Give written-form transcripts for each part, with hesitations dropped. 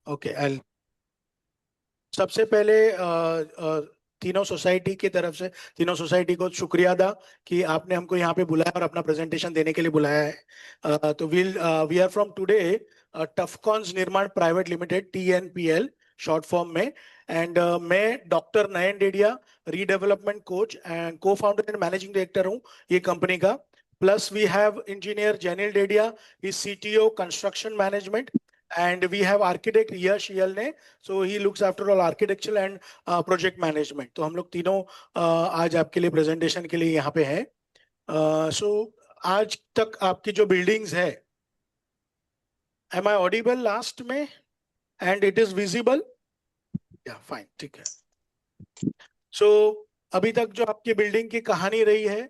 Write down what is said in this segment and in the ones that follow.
Okay. सबसे पहले तीनों सोसाइटी की तरफ से तीनों सोसाइटी को शुक्रिया अदा कि आपने हमको यहाँ पे बुलाया और अपना प्रेजेंटेशन देने के लिए बुलाया है। तो we are from today Tuffcons Nirman private limited, TNPL short form में। एंड मैं doctor Nayan Dedia, redevelopment coach and को फाउंडर एंड मैनेजिंग डायरेक्टर हूँ ये कंपनी का। Plus we have engineer Jenil Dedia, he CTO construction management. And we have architect Yash Yalne, so he looks after all architectural and project management. तो हम लोग तीनों आज आपके लिए प्रेजेंटेशन के लिए यहाँ पे हैं। सो आज तक आपकी जो बिल्डिंग्स है, एम आई ऑडिबल लास्ट में एंड इट इज विजिबल? या फाइन, ठीक है। सो अभी तक जो आपकी बिल्डिंग की कहानी रही है,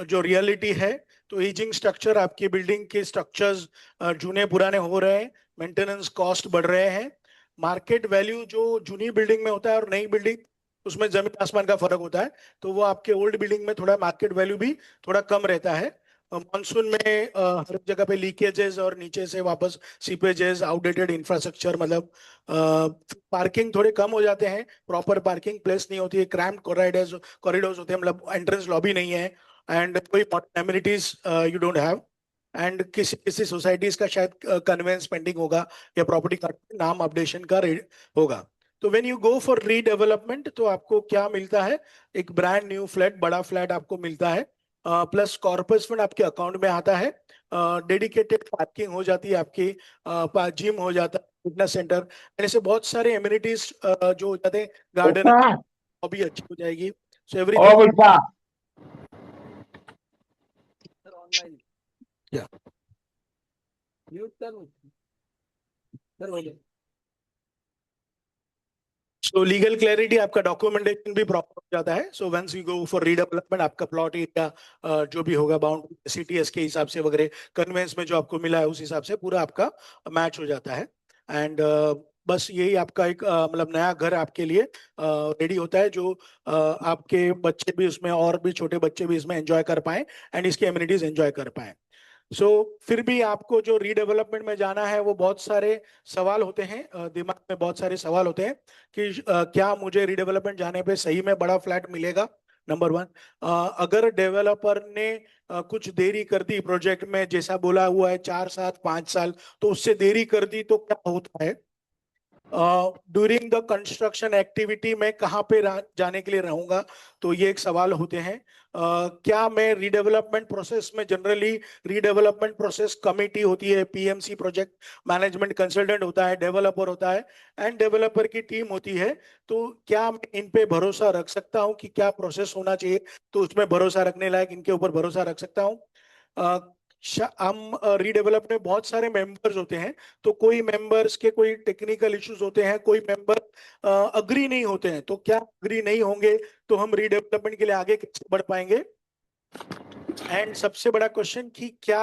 जो रियलिटी है, तो एजिंग स्ट्रक्चर, आपकी बिल्डिंग के स्ट्रक्चर्स जूने पुराने हो रहे हैं, मेंटेनेंस कॉस्ट बढ़ रहे हैं। मार्केट वैल्यू जो जूनी बिल्डिंग में होता है और नई बिल्डिंग, उसमें जमीन आसमान का फर्क होता है। तो वो आपके ओल्ड बिल्डिंग में थोड़ा मार्केट वैल्यू भी थोड़ा कम रहता है। मानसून में हर जगह पे लीकेजेस और नीचे से वापस सीपेजेस, आउटडेटेड इंफ्रास्ट्रक्चर, मतलब पार्किंग थोड़े कम हो जाते हैं, प्रॉपर पार्किंग प्लेस नहीं होती है, क्रैम्प कॉरिडोर्स होते हैं, मतलब एंट्रेंस लॉबी नहीं है, एंड कोई amenities you don't have. And किसी किसी सोसाइटीज का शायद कन्वेंस पेंडिंग होगा या प्रॉपर्टी का नाम अपडेशन का होगा। तो when you go for redevelopment तो आपको क्या मिलता है? एक ब्रांड न्यू फ्लैट, बड़ा फ्लैट आपको मिलता है, प्लस कॉर्पस फंड आपके अकाउंट में आता है, डेडिकेटेड पार्किंग हो जाती है आपकी, जिम हो जाता है, फिटनेस सेंटर, ऐसे बहुत सारे एमिनिटीज जो हो जाते हैं, गार्डन भी अच्छी हो जाएगी। So everything online. या सो लीगल क्लैरिटी, आपका डॉक्यूमेंटेशन भी प्रॉपर हो जाता है। So once you go for redevelopment, आपका प्लॉट एरिया जो भी होगा, बाउंड्री CTS के हिसाब से वगैरह, कन्वेंस में जो आपको मिला है उस हिसाब से पूरा आपका मैच हो जाता है। एंड बस यही आपका एक मतलब नया घर आपके लिए रेडी होता है, जो आपके बच्चे भी उसमें, और भी छोटे बच्चे भी इसमें एंजॉय कर पाए एंड इसकी एमिनिटीज एंजॉय कर पाए। सो फिर भी आपको जो रीडेवलपमेंट में जाना है, वो बहुत सारे सवाल होते हैं, दिमाग में बहुत सारे सवाल होते हैं कि क्या मुझे रीडेवलपमेंट जाने पे सही में बड़ा फ्लैट मिलेगा? Number one. अगर डेवलपर ने कुछ देरी कर दी प्रोजेक्ट में, जैसा बोला हुआ है 4 7 5 साल, तो उससे देरी कर दी तो क्या होता है? ड्यूरिंग द कंस्ट्रक्शन एक्टिविटी में कहाँ पे जाने के लिए रहूंगा? तो ये एक सवाल होते हैं। क्या मैं रीडेवलपमेंट प्रोसेस में, जनरली रीडेवलपमेंट प्रोसेस कमेटी होती है, PMC प्रोजेक्ट मैनेजमेंट कंसल्टेंट होता है, डेवलपर होता है एंड डेवलपर की टीम होती है। तो क्या मैं इन पे भरोसा रख सकता हूँ कि क्या प्रोसेस होना चाहिए? तो उसमें भरोसा रखने लायक इनके ऊपर भरोसा रख सकता हूँ। हम रीडेवलप में बहुत सारे मेंबर्स होते हैं, तो कोई मेंबर्स के कोई टेक्निकल इश्यूज होते हैं, कोई मेंबर अग्री नहीं होते हैं, तो क्या अग्री नहीं होंगे तो हम रीडेवलपमेंट के लिए आगे कैसे बढ़ पाएंगे? एंड सबसे बड़ा क्वेश्चन कि क्या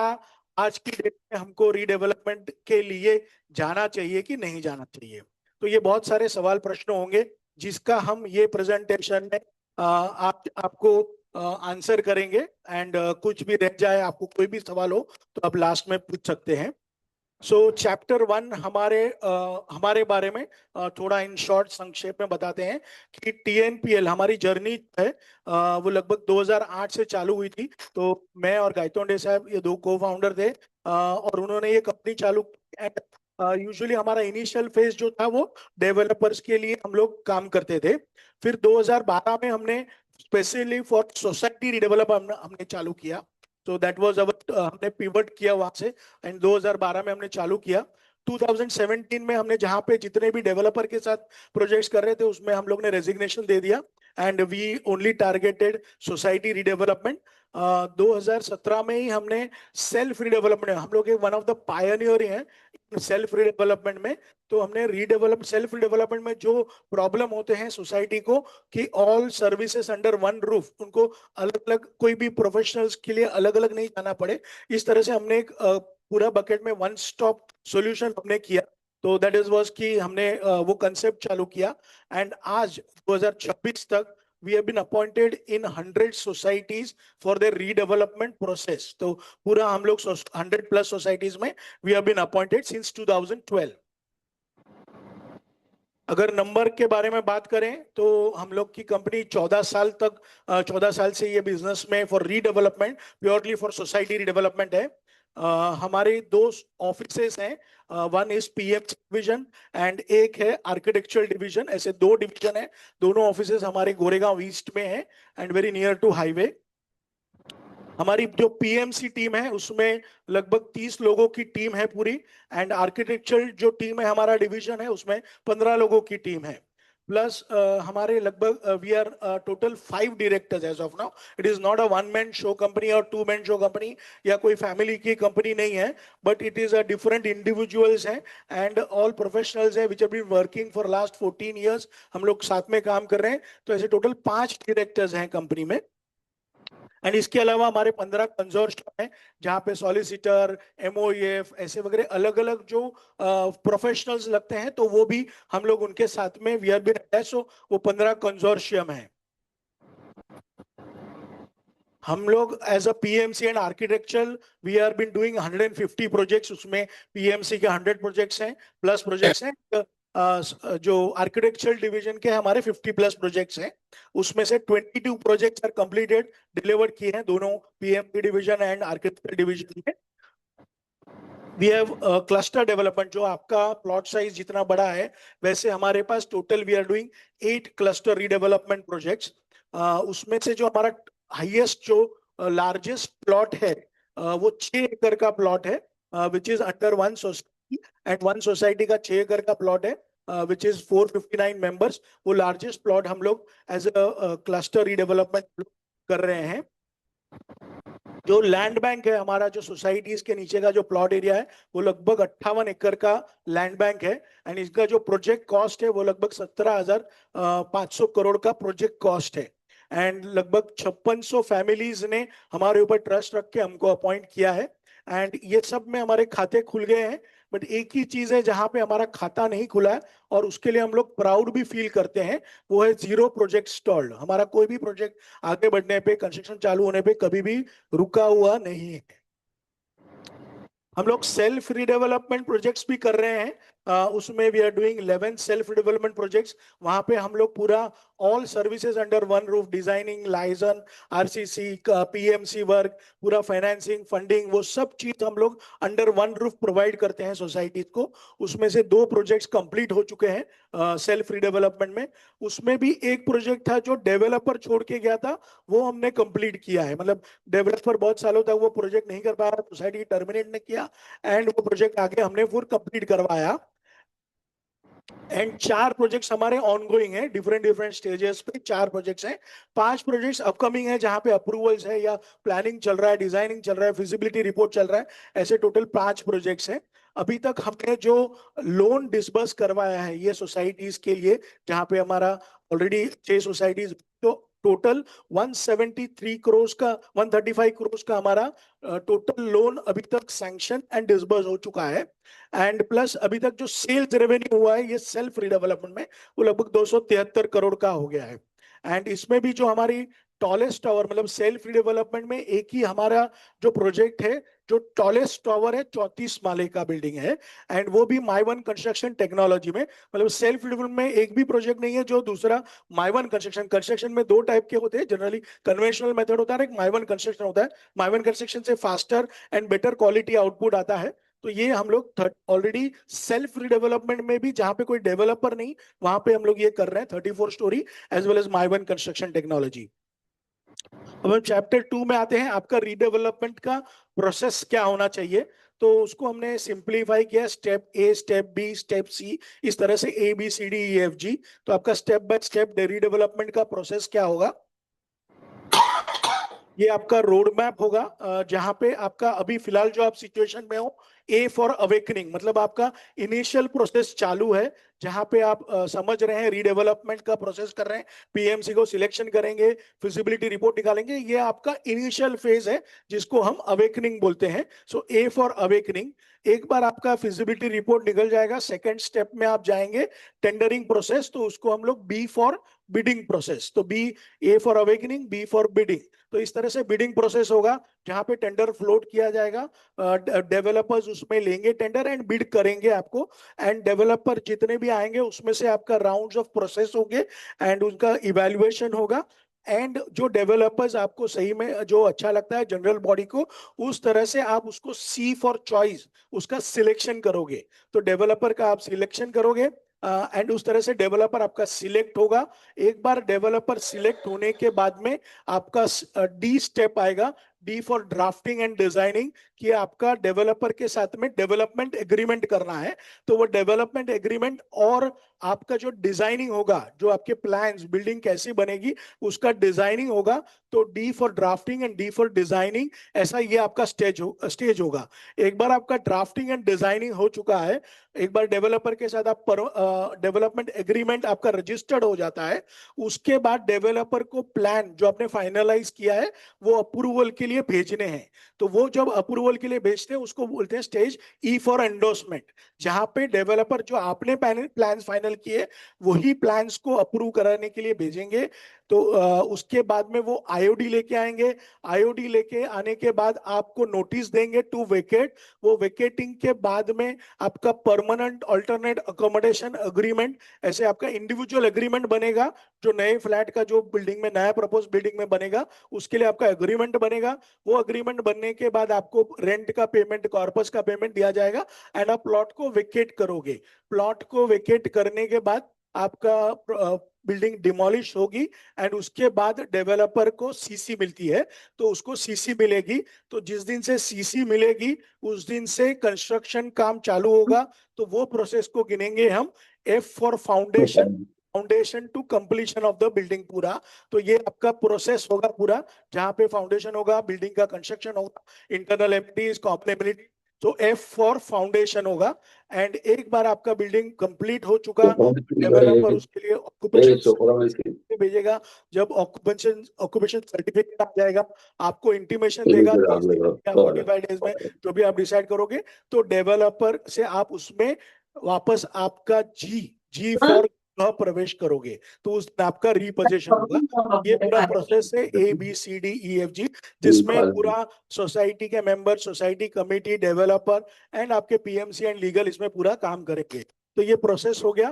आज की डेट में हमको रीडेवलपमेंट के लिए जाना चाहिए कि नहीं जाना चाहिए? तो ये बहुत सारे सवाल प्रश्न होंगे जिसका हम ये प्रेजेंटेशन में आपको आंसर करेंगे। एंड कुछ भी रह जाए, आपको कोई भी सवाल हो तो आप लास्ट में पूछ सकते हैं। सो चैप्टर 1 हमारे बारे में थोड़ा इन शॉर्ट संक्षेप में बताते हैं कि TNPL हमारी जर्नी है, वो लगभग 2008 से चालू हुई थी। तो मैं और गायतोंडे साहब ये दो को फाउंडर थे, और उन्होंने ये कंपनी चालू की। यूजुअली हमारा इनिशियल फेज जो था वो डेवलपर्स के लिए हम लोग काम करते थे। फिर 2012 में हमने स्पेशली फॉर सोसाइटी रीडेवलप हमने चालू किया। तो दैट वाज अवर, हमने पिवट किया वहां से एंड 2012 में हमने चालू किया। 2017 में हमने जहां पे जितने भी डेवलपर के साथ प्रोजेक्ट्स कर रहे थे उसमें हम लोग ने रेजिग्नेशन दे दिया and we only targeted society redevelopment. 2017 में ही हमने सेल्फ रीडेवलपमेंट, हम लोग वन ऑफ द पायनियर हैं सेल्फ रीडेवलपमेंट में। तो हमने सेल्फ रिडेवलपमेंट में जो प्रॉब्लम होते हैं सोसाइटी को कि all services under one roof, उनको अलग अलग, कोई भी प्रोफेशनल्स के लिए अलग अलग नहीं जाना पड़े, इस तरह से हमने एक पूरा बकेट में वन स्टॉप सॉल्यूशन हमने किया। तो दैट इज वाज कि हमने वो कंसेप्ट चालू किया। एंड आज 2026 तक we have been appointed in 100 societies for their redevelopment process. तो पूरा हम लोग 100+ सोसाइटीज में we have been appointed since 2012. अगर नंबर के बारे में बात करें तो हम लोग की कंपनी 14 साल से ये बिजनेस में for redevelopment, purely for society redevelopment है। हमारे दो ऑफिसेस हैं, one is PM division and एक है आर्किटेक्चरल डिवीजन, ऐसे दो डिवीजन है। दोनों ऑफिसेस हमारे गोरेगांव ईस्ट में है and very near to highway. हमारी जो पीएमसी टीम है उसमें लगभग 30 लोगों की टीम है पूरी, एंड आर्किटेक्चरल जो टीम है हमारा डिवीजन है उसमें 15 लोगों की टीम है। प्लस हमारे लगभग we are total 5 directors as of now. It is not a one man show company और 2 मैन शो कंपनी या कोई फैमिली की कंपनी नहीं है, but it is a different individuals हैं एंड ऑल प्रोफेशनल्स हैं which have been working for last 14 years. हम लोग साथ में काम कर रहे हैं, तो ऐसे टोटल 5 डायरेक्टर्स हैं कंपनी में। एंड इसके अलावा हमारे 15 कंजोर्शियम है जहाँ पे सॉलिसिटर, एमओएफ ऐसे वगैरह अलग अलग जो प्रोफेशनल्स लगते हैं, तो वो भी हम लोग उनके साथ में we are been attached, so वो 15 कंजोर्शियम है। हम लोग as a PMC and architectural we are been doing 150 projects, उसमें पीएमसी के 100 प्रोजेक्ट्स हैं, प्लस प्रोजेक्ट्स हैं। जो आर्किटेक्चरल डिवीजन के हमारे 50 प्लस प्रोजेक्ट्स हैं, उसमें से 22 प्रोजेक्ट्स आर कंप्लीटेड, डिलीवर किए हैं दोनों PMP division and architectural division में। वी हैव क्लस्टर डेवलपमेंट, जो आपका प्लॉट साइज जितना बड़ा है वैसे हमारे पास total we are doing 8 cluster redevelopment projects. उसमें से जो हमारा हाईएस्ट जो लार्जेस्ट प्लॉट है वो 6 एकड़ का प्लॉट है, which is under one society, and one society का 6 एकड़ का प्लॉट है विच इज 459 मेंबर्स। वो लार्जेस्ट प्लॉट हम लोग एज अ क्लस्टर रीडेवलपमेंट कर रहे हैं। जो लैंड बैंक है हमारा, जो सोसाइटीज के नीचे का जो प्लॉट एरिया है, वो लगभग 58 एकड़ का लैंड बैंक है, एंड इसका जो प्रोजेक्ट कॉस्ट है वो लगभग 17,500 करोड़ का प्रोजेक्ट कॉस्ट है। एंड लगभग 5600 फैमिलीज ने हमारे ऊपर ट्रस्ट रख के हमको अपॉइंट किया है, एंड ये सब में हमारे खाते खुल गए हैं। बट एक ही चीज है जहां पे हमारा खाता नहीं खुला है, और उसके लिए हम लोग प्राउड भी फील करते हैं, वो है 0 प्रोजेक्ट स्टॉल्ड। हमारा कोई भी प्रोजेक्ट आगे बढ़ने पे, कंस्ट्रक्शन चालू होने पे कभी भी रुका हुआ नहीं है। हम लोग सेल्फ रिडेवलपमेंट प्रोजेक्ट्स भी कर रहे हैं, उसमें we are doing 11 self development projects. वहां पे हम लोग पूरा all services under one roof, designing, liaison, RCC, PMC work, पूरा फाइनेंसिंग, फंडिंग, वो सब चीज हम लोग अंडर वन रूफ प्रोवाइड करते हैं सोसाइटीज को। उसमें से 2 प्रोजेक्ट्स कंप्लीट हो चुके हैं सेल्फ रिडेवलपमेंट में। उसमें भी एक प्रोजेक्ट था जो डेवलपर छोड़ के गया था, वो हमने कंप्लीट किया है। मतलब डेवलपर बहुत सालों तक वो प्रोजेक्ट नहीं कर पा रहा, सोसाइटी टर्मिनेट ने किया, एंड वो प्रोजेक्ट आगे हमने पूरा कंप्लीट करवाया। एंड 4 प्रोजेक्ट्स हमारे ऑनगोइंग है, डिफरेंट डिफरेंट स्टेजेस पे 4 प्रोजेक्ट्स हैं। 5 प्रोजेक्ट्स अपकमिंग है जहां पे अप्रूवल्स है या प्लानिंग चल रहा है, डिजाइनिंग चल रहा है, फिजिबिलिटी रिपोर्ट चल रहा है। ऐसे टोटल 5 प्रोजेक्ट्स हैं। अभी तक हमने जो लोन डिसबर्स करवाया है ये सोसाइटीज के लिए, जहां पे हमारा ऑलरेडी 6 सोसाइटीज, तो टोटल 173 करोड़ का, 135 करोड़ का हमारा टोटल लोन अभी तक सैंक्शन एंड डिसबर्स हो चुका है। एंड प्लस अभी तक जो सेल्स रेवेन्यू हुआ है ये सेल्फ रिडेवलपमेंट में, वो लगभग 273 करोड़ का हो गया है। एंड इसमें भी जो हमारी टॉलेस्ट टावर, मतलब सेल्फ रिडेवलपमेंट में एक ही हमारा जो प्रोजेक्ट है, जो टॉलेस्ट टावर है 34 माले का बिल्डिंग है, एंड वो भी माई वन कंस्ट्रक्शन टेक्नोलॉजी में। मतलब सेल्फ रिडेवलपमेंट में एक भी प्रोजेक्ट नहीं है जो दूसरा माई वन कंस्ट्रक्शन। कंस्ट्रक्शन में 2 टाइप के होते हैं जनरली, कन्वेंशनल मेथड होता है, एक माई वन कंस्ट्रक्शन होता है। माई वन कंस्ट्रक्शन से faster and better quality output आता है। तो ये हम लोग ऑलरेडी सेल्फ रिडेवलपमेंट में भी, जहां पे कोई डेवलपर नहीं, वहां पे हम लोग ये कर रहे हैं 34 story as well as my one construction technology. अब हम चैप्टर 2 में आते हैं, आपका रीडेवलपमेंट का प्रोसेस क्या होना चाहिए। तो उसको हमने सिंप्लीफाई किया, स्टेप ए, स्टेप बी, स्टेप सी, इस तरह से ABCDEFG। तो आपका स्टेप बाय स्टेप रीडेवलपमेंट का प्रोसेस क्या होगा, ये आपका रोड मैप होगा, जहां पे आपका अभी फिलहाल जो आप सिचुएशन में हो, ए फॉर अवेकनिंग, मतलब आपका इनिशियल प्रोसेस चालू है, जहां पे आप समझ रहे हैं रीडेवलपमेंट का प्रोसेस कर रहे हैं, पीएमसी को सिलेक्शन करेंगे, फिजिबिलिटी रिपोर्ट निकालेंगे, ये आपका इनिशियल फेज है जिसको हम अवेकनिंग बोलते हैं। सो ए फॉर अवेकनिंग। एक बार आपका फिजिबिलिटी रिपोर्ट निकल जाएगा, सेकेंड स्टेप में आप जाएंगे टेंडरिंग प्रोसेस, तो उसको हम लोग बी फॉर बिडिंग प्रोसेस। तो B, A for awakening, B for bidding. तो इस तरह से बिडिंग प्रोसेस होगा। जहाँ पे टेंडर फ्लोट किया जाएगा, डेवलपर्स उसमें लेंगे टेंडर एंड बिड करेंगे आपको, एंड डेवलपर जितने भी आएंगे उसमें से आपका राउंड्स ऑफ प्रोसेस होंगे एंड उनका इवैल्यूएशन होगा, एंड जो डेवलपर्स आपको सही में जो अच्छा लगता है जनरल बॉडी को, उस तरह से आप उसको सी फॉर चॉइस उसका सिलेक्शन करोगे। तो डेवलपर का आप सिलेक्शन करोगे एंड उस तरह से डेवलपर आपका सिलेक्ट होगा। एक बार डेवलपर सिलेक्ट होने के बाद में आपका डी स्टेप आएगा, D for drafting and designing, कि आपका डेवलपर के साथ में डेवलपमेंट एग्रीमेंट करना है। तो वो डेवलपमेंट एग्रीमेंट और आपका जो डिजाइनिंग होगा, जो आपके प्लान्स बिल्डिंग कैसी बनेगी उसका डिजाइनिंग होगा। तो D for drafting and D for designing, ऐसा ये आपका स्टेज होगा। एक बार आपका ड्राफ्टिंग एंड डिजाइनिंग हो चुका है, एक बार डेवलपर के साथ आप डेवलपमेंट एग्रीमेंट आपका रजिस्टर्ड हो जाता है, उसके बाद डेवलपर को प्लान जो आपने फाइनलाइज किया है वो अप्रूवल के लिए भेजने हैं। तो वो जब अप्रूवल के लिए भेजते हैं उसको बोलते हैं स्टेज ई फॉर एंडोर्समेंट, जहां पे डेवलपर जो आपने प्लान फाइनल किए वही प्लान्स को अप्रूव कराने के लिए भेजेंगे। तो उसके बाद में वो आईओडी लेके आएंगे, आईओडी लेके आने के बाद आपको नोटिस देंगे टू वेकेट। वो वेकेटिंग के बाद में आपका परमानेंट अल्टरनेट अकोमोडेशन अग्रीमेंट, ऐसे आपका इंडिविजुअल एग्रीमेंट बनेगा। जो नए फ्लैट का जो बिल्डिंग में नया प्रपोज बिल्डिंग में बनेगा उसके लिए आपका एग्रीमेंट बनेगा। वो एग्रीमेंट बनने के बाद आपको रेंट का पेमेंट, कॉर्पस का पेमेंट दिया जाएगा एंड आप प्लॉट को वेकेट करोगे। प्लॉट को वेकेट करने के बाद आपका बिल्डिंग डिमोलिश होगी एंड उसके बाद डेवलपर को सीसी मिलती है, तो उसको सीसी मिलेगी। तो जिस दिन से सीसी मिलेगी उस दिन से कंस्ट्रक्शन काम चालू होगा। तो वो प्रोसेस को गिनेंगे हम F for foundation, foundation to completion of the building पूरा। तो ये आपका प्रोसेस होगा पूरा, जहां पे फाउंडेशन होगा, बिल्डिंग का कंस्ट्रक्शन होगा, इंटरनल एमिनिटीज, कॉम्प्लेमेंट्री। तो एफ फॉर फाउंडेशन होगा। एंड एक बार आपका बिल्डिंग कंप्लीट हो चुका, डेवलपर उसके लिए ऑक्यूपेशन भेजेगा। जब ऑक्यूपेशन ऑक्यूपेशन सर्टिफिकेट आ जाएगा आपको इंटीमेशन देगा 45 डेज में, जो भी आप डिसाइड करोगे। तो डेवलपर से आप उसमें वापस आपका जी जी फॉर प्रवेश करोगे, तो उस आपका रिपोजीशन होगा। ये पूरा प्रोसेस है ABCDEFG, जिसमें पूरा सोसाइटी के member, society committee, developer and आपके पीएमसी एंड लीगल इसमें पूरा काम करेंगे। तो ये प्रोसेस हो गया।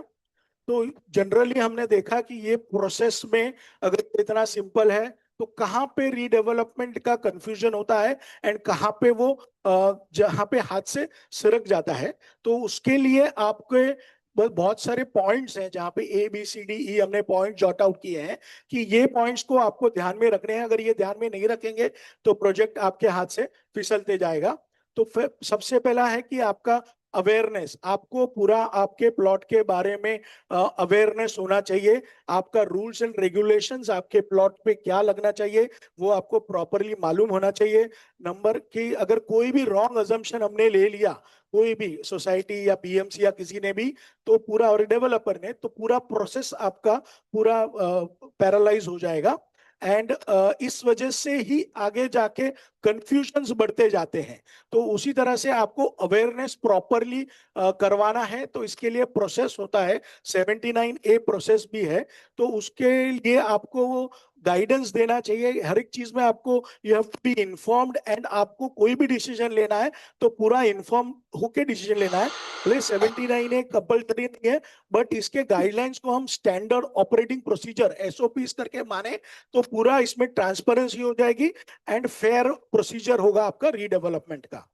तो जनरली हमने देखा कि ये प्रोसेस में अगर इतना सिंपल है तो कहाँ पे रीडेवलपमेंट का कंफ्यूजन होता है एंड कहाँ पे वो जहाँ पे हाथ से सरक जाता है। तो उसके लिए आपके बहुत सारे पॉइंट्स हैं जहाँ पे ABCDE हमने पॉइंट जॉट आउट किए हैं कि ये पॉइंट्स को आपको ध्यान में रखने हैं। अगर ये ध्यान में नहीं रखेंगे तो प्रोजेक्ट आपके हाथ से फिसलते जाएगा। तो फिर सबसे पहला है कि आपका अवेयरनेस, आपको पूरा आपके प्लॉट के बारे में अवेयरनेस होना चाहिए। आपका रूल्स एंड रेगुलेशंस आपके प्लॉट पे क्या लगना चाहिए वो आपको प्रॉपरली मालूम होना चाहिए। नंबर कि अगर कोई भी रॉन्ग अजम्पशन हमने ले लिया, कोई भी सोसाइटी या पीएमसी या किसी ने भी, तो पूरा, और डेवलपर ने, तो पूरा प्रोसेस आपका पूरा पैरालाइज हो जाएगा। एंड इस वजह से ही आगे जाके कंफ्यूजन्स बढ़ते जाते हैं। तो उसी तरह से आपको अवेयरनेस प्रॉपरली करवाना है। तो इसके लिए प्रोसेस होता है, 79A प्रोसेस भी है। तो उसके लिए आपको वो गाइडेंस देना चाहिए हर एक चीज में। आपको you have to be informed and आपको कोई भी डिसीजन लेना है तो पूरा इन्फॉर्म होके डिसीजन लेना है। भले 79A कंपल्सरी नहीं है, बट इसके गाइडलाइंस को हम स्टैंडर्ड ऑपरेटिंग प्रोसीजर SOP करके माने तो पूरा इसमें ट्रांसपेरेंसी हो जाएगी एंड फेयर प्रोसीजर होगा आपका रीडेवलपमेंट का।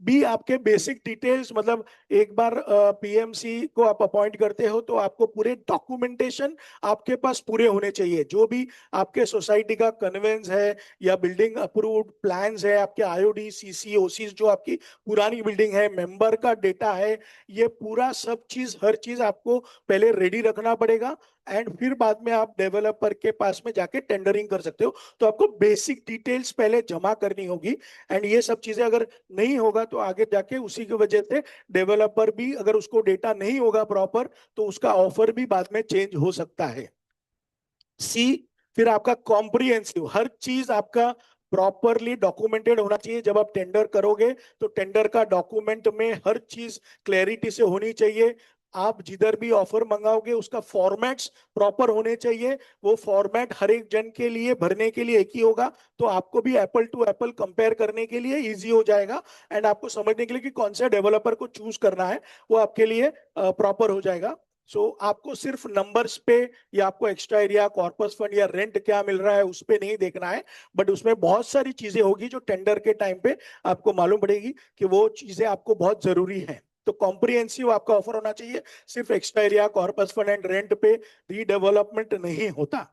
भी आपके बेसिक डिटेल्स, मतलब एक बार पीएमसी को आप अपॉइंट करते हो तो आपको पूरे डॉक्यूमेंटेशन आपके पास पूरे होने चाहिए। जो भी आपके सोसाइटी का कन्वेंस है या बिल्डिंग अप्रूव्ड प्लान्स है, आपके आईओडी, सीसी, ओसीस, जो आपकी पुरानी बिल्डिंग है, मेंबर का डेटा है, ये पूरा सब चीज, हर चीज आपको पहले रेडी रखना पड़ेगा। एंड फिर बाद में आप डेवलपर के पास में जाके टेंडरिंग कर सकते हो। तो आपको बेसिक डिटेल्स पहले जमा करनी होगी। एंड ये सब चीजें अगर नहीं होगा तो आगे जाके उसी की वजह से डेवलपर भी, अगर उसको डेटा नहीं होगा प्रॉपर, तो उसका ऑफर भी बाद में चेंज हो सकता है। सी, फिर आपका कॉम्प्रिहेंसिव, हर चीज आपका प्रॉपरली डॉक्यूमेंटेड होना चाहिए। जब आप टेंडर करोगे तो टेंडर का डॉक्यूमेंट में हर चीज क्लैरिटी से होनी चाहिए। आप जिधर भी ऑफर मंगाओगे उसका फॉर्मेट्स प्रॉपर होने चाहिए, वो फॉर्मेट हर एक जन के लिए भरने के लिए एक ही होगा, तो आपको भी एप्पल टू एप्पल कंपेयर करने के लिए इजी हो जाएगा, एंड आपको समझने के लिए कि कौन सा डेवलपर को चूज करना है वो आपके लिए प्रॉपर हो जाएगा। सो आपको सिर्फ नंबर्स पे या आपको एक्स्ट्रा एरिया, कॉर्पस फंड या रेंट क्या मिल रहा है उस पे नहीं देखना है, बट उसमें बहुत सारी चीजें होगी जो टेंडर के टाइम पे आपको मालूम पड़ेगी कि वो चीजें आपको बहुत जरूरी है। तो कॉम्प्रिहेंसिव आपका ऑफर होना चाहिए, सिर्फ extra area, corpus fund and rent पे रीडेवलपमेंट नहीं होता।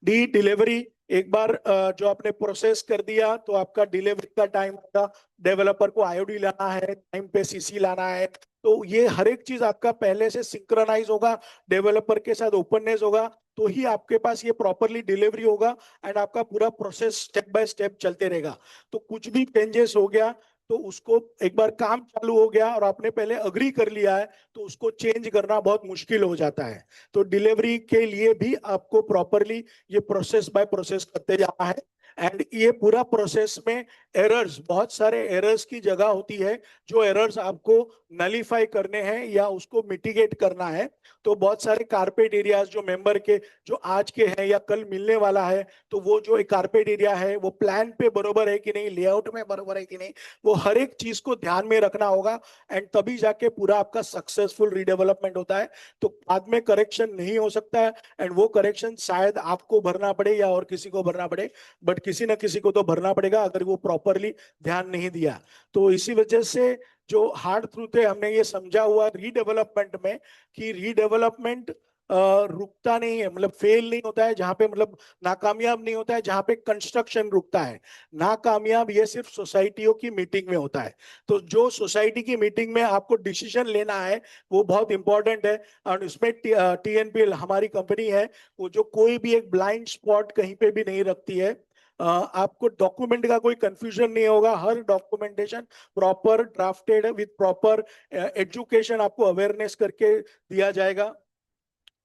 डी डिलीवरी, एक बार जो आपने प्रोसेस कर दिया तो आपका डिलीवरी का टाइम होगा, डेवलपर को आईओडी लाना है, टाइम पे सीसी लाना है, तो ये हर एक चीज आपका पहले से सिंक्रोनाइज होगा, डेवलपर के साथ ओपननेस होगा, तो ही आपके पास ये प्रॉपरली डिलीवरी होगा, एंड आपका पूरा प्रोसेस स्टेप बाय स्टेप चलते रहेगा। तो कुछ भी चेंजेस हो गया तो उसको, एक बार काम चालू हो गया और आपने पहले अग्री कर लिया है तो उसको चेंज करना बहुत मुश्किल हो जाता है। तो डिलीवरी के लिए भी आपको प्रॉपरली ये प्रोसेस बाय प्रोसेस करते जाना है, एंड ये पूरा प्रोसेस में एरर्स, बहुत सारे एरर्स की जगह होती है, जो एरर्स आपको नलीफाई करने हैं या उसको मिटिगेट करना है। तो बहुत सारे कारपेट एरियाज जो मेंबर के जो आज के हैं या कल मिलने वाला है, तो वो जो एक कारपेट एरिया है वो प्लान पे बरोबर है कि नहीं, लेआउट में बरोबर है कि नहीं, वो हर एक चीज को ध्यान में रखना होगा, एंड तभी जाके पूरा आपका सक्सेसफुल रीडेवलपमेंट होता है। तो बाद में करेक्शन नहीं हो सकता है, एंड वो करेक्शन शायद आपको भरना पड़े या और किसी को भरना पड़े, बट किसी ना किसी को तो भरना पड़ेगा अगर वो प्रॉपरली ध्यान नहीं दिया। तो इसी वजह से जो हार्ड ट्रूथ है हमने ये समझा हुआ रीडेवलपमेंट में, कि रीडेवलपमेंट रुकता नहीं है, मतलब फेल नहीं होता है जहां पे, मतलब नाकामयाब नहीं होता है जहां पे कंस्ट्रक्शन रुकता है। नाकामयाब ये सिर्फ सोसाइटियों की मीटिंग में होता है। तो जो सोसाइटी की मीटिंग में आपको डिसीजन लेना है वो बहुत इंपॉर्टेंट है, और उसमें टीएनपीएल हमारी कंपनी है, वो जो कोई भी एक ब्लाइंड स्पॉट कहीं पे भी नहीं रखती है। आपको डॉक्यूमेंट का कोई कंफ्यूजन नहीं होगा, हर documentation proper drafted with proper education आपको अवेयरनेस करके दिया जाएगा।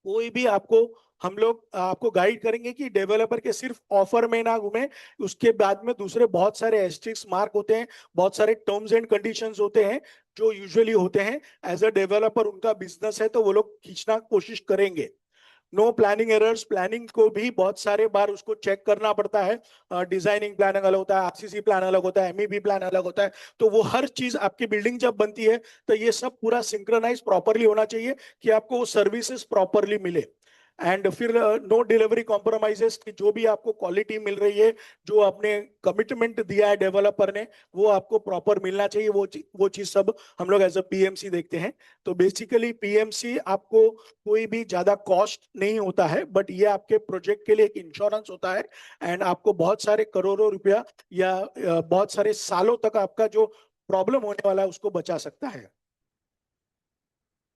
कोई भी आपको, हम लोग आपको गाइड करेंगे कि डेवलपर के सिर्फ ऑफर में ना घूमे, उसके बाद में दूसरे बहुत सारे एस्टेरिस्क मार्क होते हैं, बहुत सारे टर्म्स एंड कंडीशंस होते हैं जो यूजुअली होते हैं। एज अ डेवलपर उनका बिजनेस है तो वो लोग खींचना कोशिश करेंगे। नो प्लानिंग एरर्स, प्लानिंग को भी बहुत सारे बार उसको चेक करना पड़ता है। डिजाइनिंग प्लान अलग होता है, आरसीसी प्लान अलग होता है, एमईबी प्लान अलग होता है, तो वो हर चीज आपकी बिल्डिंग जब बनती है तो ये सब पूरा सिंक्रोनाइज प्रॉपरली होना चाहिए कि आपको वो सर्विसेज प्रॉपरली मिले। एंड फिर नो डिलीवरी कॉम्प्रोमाइजेस, की जो भी आपको क्वालिटी मिल रही है, जो आपने कमिटमेंट दिया है डेवलपर ने, वो आपको प्रॉपर मिलना चाहिए। वो चीज सब हम लोग एज अ पीएमसी देखते हैं। तो बेसिकली पीएमसी आपको कोई भी ज्यादा कॉस्ट नहीं होता है, बट ये आपके प्रोजेक्ट के लिए एक इंश्योरेंस होता है, एंड आपको बहुत सारे करोड़ों रुपया या बहुत सारे सालों तक आपका जो प्रॉब्लम होने वाला है उसको बचा सकता है।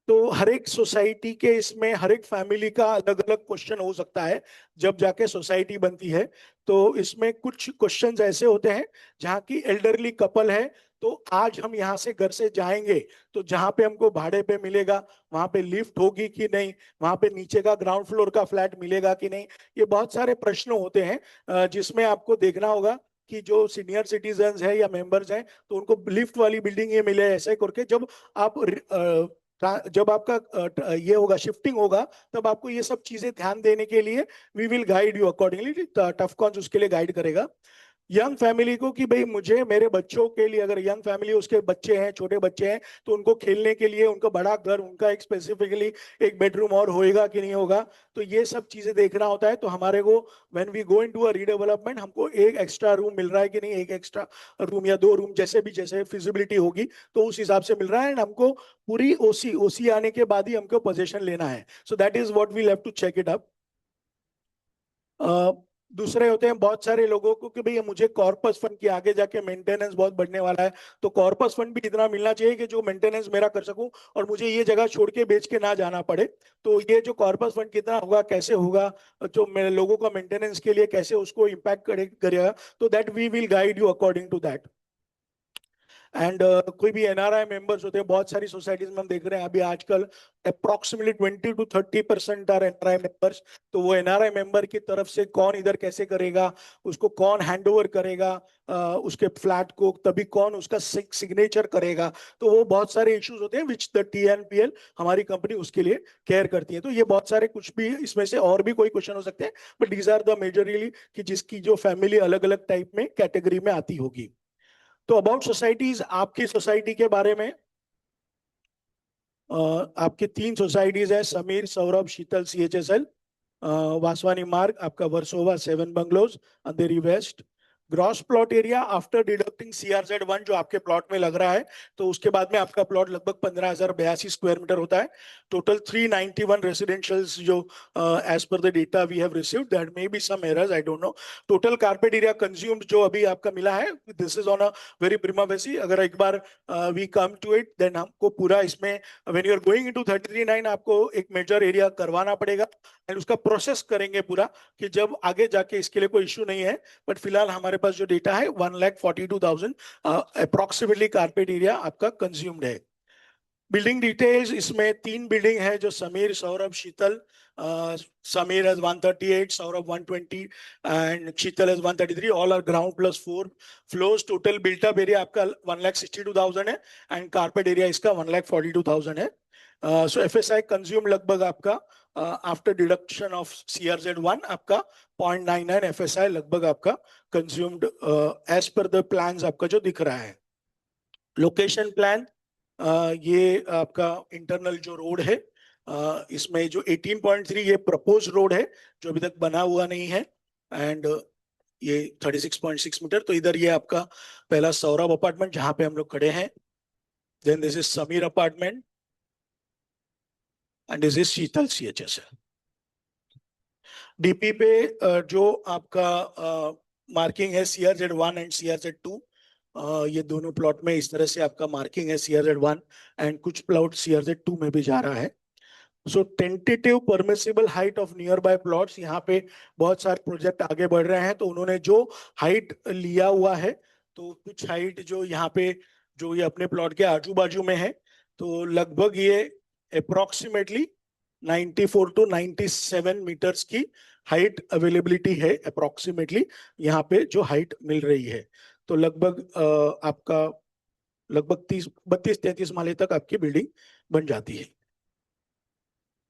तो हर एक सोसाइटी के इसमें हर एक फैमिली का अलग अलग क्वेश्चन हो सकता है जब जाके सोसाइटी बनती है। तो इसमें कुछ क्वेश्चंस ऐसे होते हैं जहाँ की एल्डरली कपल है, तो आज हम यहाँ से घर से जाएंगे तो जहाँ पे हमको भाड़े पे मिलेगा वहां पे लिफ्ट होगी कि नहीं, वहां पे नीचे का ग्राउंड फ्लोर का फ्लैट मिलेगा कि नहीं, ये बहुत सारे प्रश्न होते हैं जिसमें आपको देखना होगा कि जो सीनियर सिटीजन है या मेंबर्स हैं तो उनको लिफ्ट वाली बिल्डिंग ये मिले, ऐसे करके जब आप जब आपका ये होगा, शिफ्टिंग होगा, तब आपको ये सब चीजें ध्यान देने के लिए we will guide you accordingly. Tough cons उसके लिए गाइड करेगा यंग फैमिली को, कि भाई मुझे मेरे बच्चों के लिए, अगर यंग फैमिली उसके बच्चे हैं, छोटे बच्चे हैं, तो उनको खेलने के लिए उनका बड़ा घर, उनका एक स्पेसिफिकली एक बेडरूम और होएगा कि नहीं होगा, तो ये सब चीजें देखना होता है। तो हमारे को when we go into a redevelopment, हमको एक एक्स्ट्रा रूम मिल रहा है कि नहीं, एक एक्स्ट्रा रूम या दो रूम, जैसे भी जैसे फिजिबिलिटी होगी तो उस हिसाब से मिल रहा है, एंड हमको पूरी ओसी ओसी आने के बाद ही हमको पोजीशन लेना है। So that is what we have to check it up. दूसरे होते हैं बहुत सारे लोगों को कि भाई मुझे कॉर्पस फंड की आगे जाके मेंटेनेंस बहुत बढ़ने वाला है, तो कॉर्पस फंड भी इतना मिलना चाहिए कि जो मेंटेनेंस मेरा कर सकूं और मुझे ये जगह छोड़ के बेच के ना जाना पड़े। तो ये जो कॉर्पस फंड कितना होगा, कैसे होगा, जो मेरे लोगों का मेंटेनेंस के लिए कैसे उसको इम्पैक्ट करेगा, तो that we will guide you according to that. And कोई भी एनआरआई मेंबर्स होते हैं, बहुत सारी सोसाइटीज में हम देख रहे हैं अभी आजकल approximately 20 to 30% are NRI members. तो वो एनआरआई मेंबर की तरफ से कौन इधर कैसे करेगा, उसको कौन हैंड ओवर करेगा उसके फ्लैट को, तभी कौन उसका सिग्नेचर करेगा। तो वो बहुत सारे इश्यूज होते हैं विच द टीएनपीएल हमारी कंपनी उसके लिए केयर करती है। तो ये बहुत सारे, कुछ भी इसमें से और भी कोई क्वेश्चन हो सकते हैं, but these are the majorly कि जिसकी जो फैमिली अलग अलग टाइप में कैटेगरी में आती होगी। तो अबाउट सोसाइटीज, आपकी सोसाइटी के बारे में आपके 3 सोसाइटीज है, समीर, सौरभ, शीतल, सीएचएसएल। वासवानी मार्ग आपका, Versova 7 bungalows, Andheri west. Gross plot area after deducting CRZ1 जो आपके प्लॉट में लग रहा है, तो उसके बाद में आपका प्लॉट लगभग 15,082 स्क्वायर मीटर होता है। टोटल 391 रेसिडेंशियल्स जो as per the data we have received, that may be some errors, I don't know. Total carpet area consumed जो अभी आपका मिला है, this is on a very prima facie. अगर एक बार we come to it, then हमको पूरा इसमें when you are going into 33/9 आपको एक मेजर एरिया करवाना पड़ेगा एंड उसका प्रोसेस करेंगे पूरा, कि जब आगे जाके इसके लिए कोई इश्यू नहीं है। बट फिलहाल हमारे पास जो डेटा है 1,42,000 अप्रोक्सीमेटली कारपेट एरिया आपका कंज्यूम्ड है। बिल्डिंग डिटेल्स, इसमें 3 बिल्डिंग है जो समीर, सौरभ, शीतल। Sameer has 138, Saurabh 120 and Sheetal has 133. All are ground plus 4 floors. Total built up area आपका 1,62,000 है एंड कारपेट एरिया इसका 1,42,000 है। सो FSI कंज्यूम लगभग आपका आफ्टर डिडक्शन ऑफ CRZ1 आपका 0.99 FSI लगभग आपका consumed as per the plans आपका जो दिख रहा है। लोकेशन प्लान, ये आपका इंटरनल जो रोड है, इसमें जो 18.3 ये प्रपोज रोड है जो अभी तक बना हुआ नहीं है, एंड ये 36.6 मीटर। तो इधर ये आपका पहला सौरभ अपार्टमेंट जहां पे हम लोग खड़े हैं, then this is Sameer apartment and this is Sheetal CHSL। DP पे जो आपका मार्किंग है CRZ1 एंड CRZ2, ये दोनों प्लॉट में इस तरह से आपका मार्किंग है CRZ1 एंड कुछ प्लॉट CRZ2 में भी जा रहा है। So tentative permissible height of nearby plots, यहाँ पे बहुत सारे प्रोजेक्ट आगे बढ़ रहे हैं, तो उन्होंने जो हाइट लिया हुआ है, तो कुछ हाइट जो यहाँ पे जो ये अपने प्लॉट के आजू बाजू में है, तो लगभग ये अप्रोक्सीमेटली 94 to 97 मीटर्स की हाइट अवेलेबिलिटी है अप्रोक्सीमेटली, यहाँ पे जो हाइट मिल रही है। तो लगभग आपका लगभग 32-33 माले तक आपकी बिल्डिंग बन जाती है।